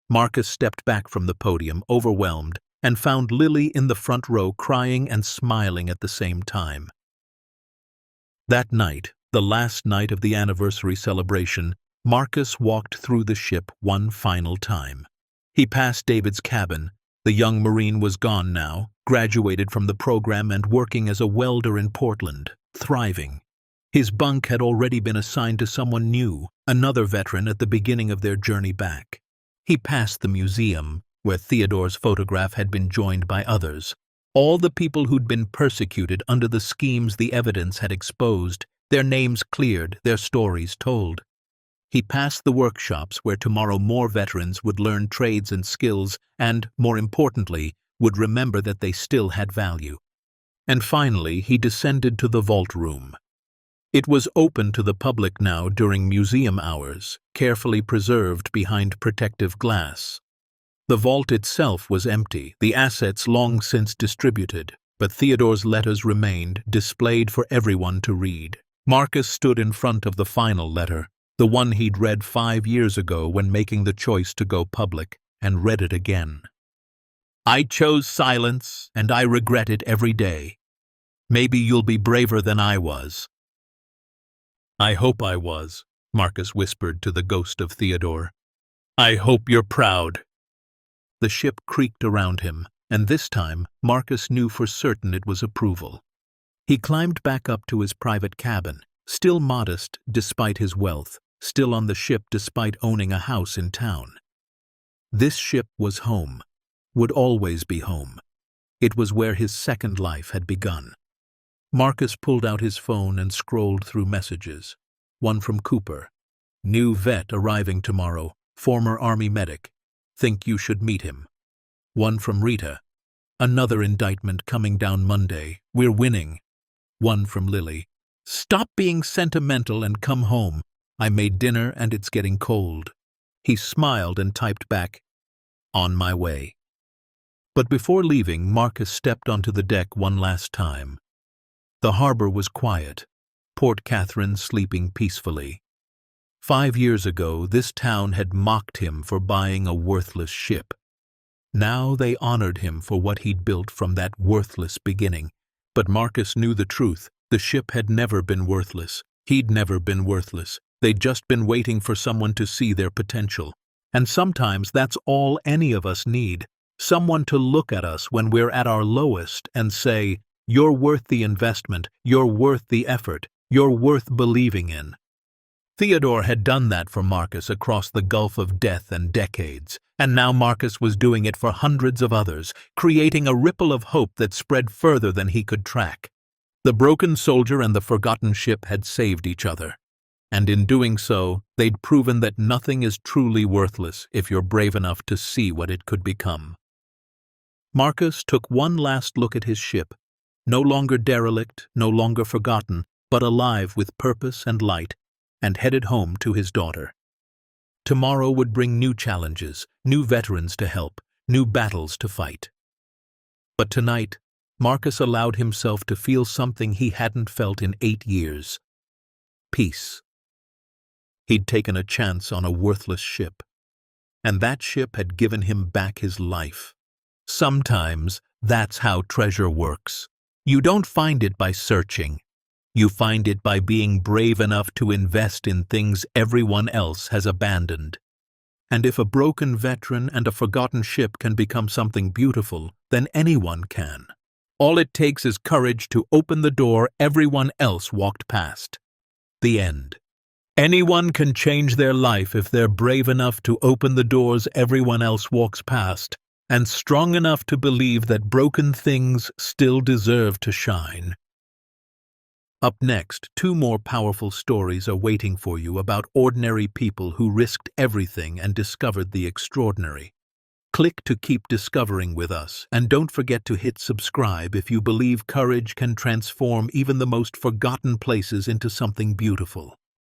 A: Marcus stepped back from the podium, overwhelmed, and found Lily in the front row crying and smiling at the same time. That night, the last night of the anniversary celebration, Marcus walked through the ship one final time. He passed David's cabin. The young Marine was gone now, graduated from the program and working as a welder in Portland, thriving. His bunk had already been assigned to someone new, another veteran at the beginning of their journey back. He passed the museum, where Theodore's photograph had been joined by others, All the people who'd been persecuted under the schemes the evidence had exposed, their names cleared, their stories told. He passed the workshops where tomorrow more veterans would learn trades and skills and, more importantly, would remember that they still had value. And finally, he descended to the vault room. It was open to the public now during museum hours, carefully preserved behind protective glass. The vault itself was empty, the assets long since distributed, but Theodore's letters remained, displayed for everyone to read. Marcus stood in front of the final letter, the one he'd read 5 years ago when making the choice to go public, and read it again. "I chose silence, and I regret it every day. Maybe you'll be braver than I was." "I hope I was," Marcus whispered to the ghost of Theodore. "I hope you're proud." The ship creaked around him, and this time Marcus knew for certain it was approval. He climbed back up to his private cabin, still modest despite his wealth, still on the ship despite owning a house in town. This ship was home, would always be home. It was where his second life had begun. Marcus pulled out his phone and scrolled through messages. One from Cooper. "New vet arriving tomorrow, former Army medic. Think you should meet him." One from Rita. "Another indictment coming down Monday. We're winning." One from Lily. "Stop being sentimental and come home. I made dinner and it's getting cold." He smiled and typed back, "On my way." But before leaving, Marcus stepped onto the deck one last time. The harbor was quiet, Port Catherine sleeping peacefully. 5 years ago, this town had mocked him for buying a worthless ship. Now they honored him for what he'd built from that worthless beginning. But Marcus knew the truth. The ship had never been worthless. He'd never been worthless. They'd just been waiting for someone to see their potential. And sometimes that's all any of us need. Someone to look at us when we're at our lowest and say, "You're worth the investment, you're worth the effort, you're worth believing in." Theodore had done that for Marcus across the gulf of death and decades, and now Marcus was doing it for hundreds of others, creating a ripple of hope that spread further than he could track. The broken soldier and the forgotten ship had saved each other, and in doing so, they'd proven that nothing is truly worthless if you're brave enough to see what it could become. Marcus took one last look at his ship, no longer derelict, no longer forgotten, but alive with purpose and light, and headed home to his daughter. Tomorrow would bring new challenges, new veterans to help, new battles to fight. But tonight, Marcus allowed himself to feel something he hadn't felt in 8 years. Peace. He'd taken a chance on a worthless ship, and that ship had given him back his life. Sometimes that's how treasure works. You don't find it by searching. You find it by being brave enough to invest in things everyone else has abandoned. And if a broken veteran and a forgotten ship can become something beautiful, then anyone can. All it takes is courage to open the door everyone else walked past. The end. Anyone can change their life if they're brave enough to open the doors everyone else walks past, and strong enough to believe that broken things still deserve to shine. Up next, 2 more powerful stories are waiting for you about ordinary people who risked everything and discovered the extraordinary. Click to keep discovering with us, and don't forget to hit subscribe if you believe courage can transform even the most forgotten places into something beautiful.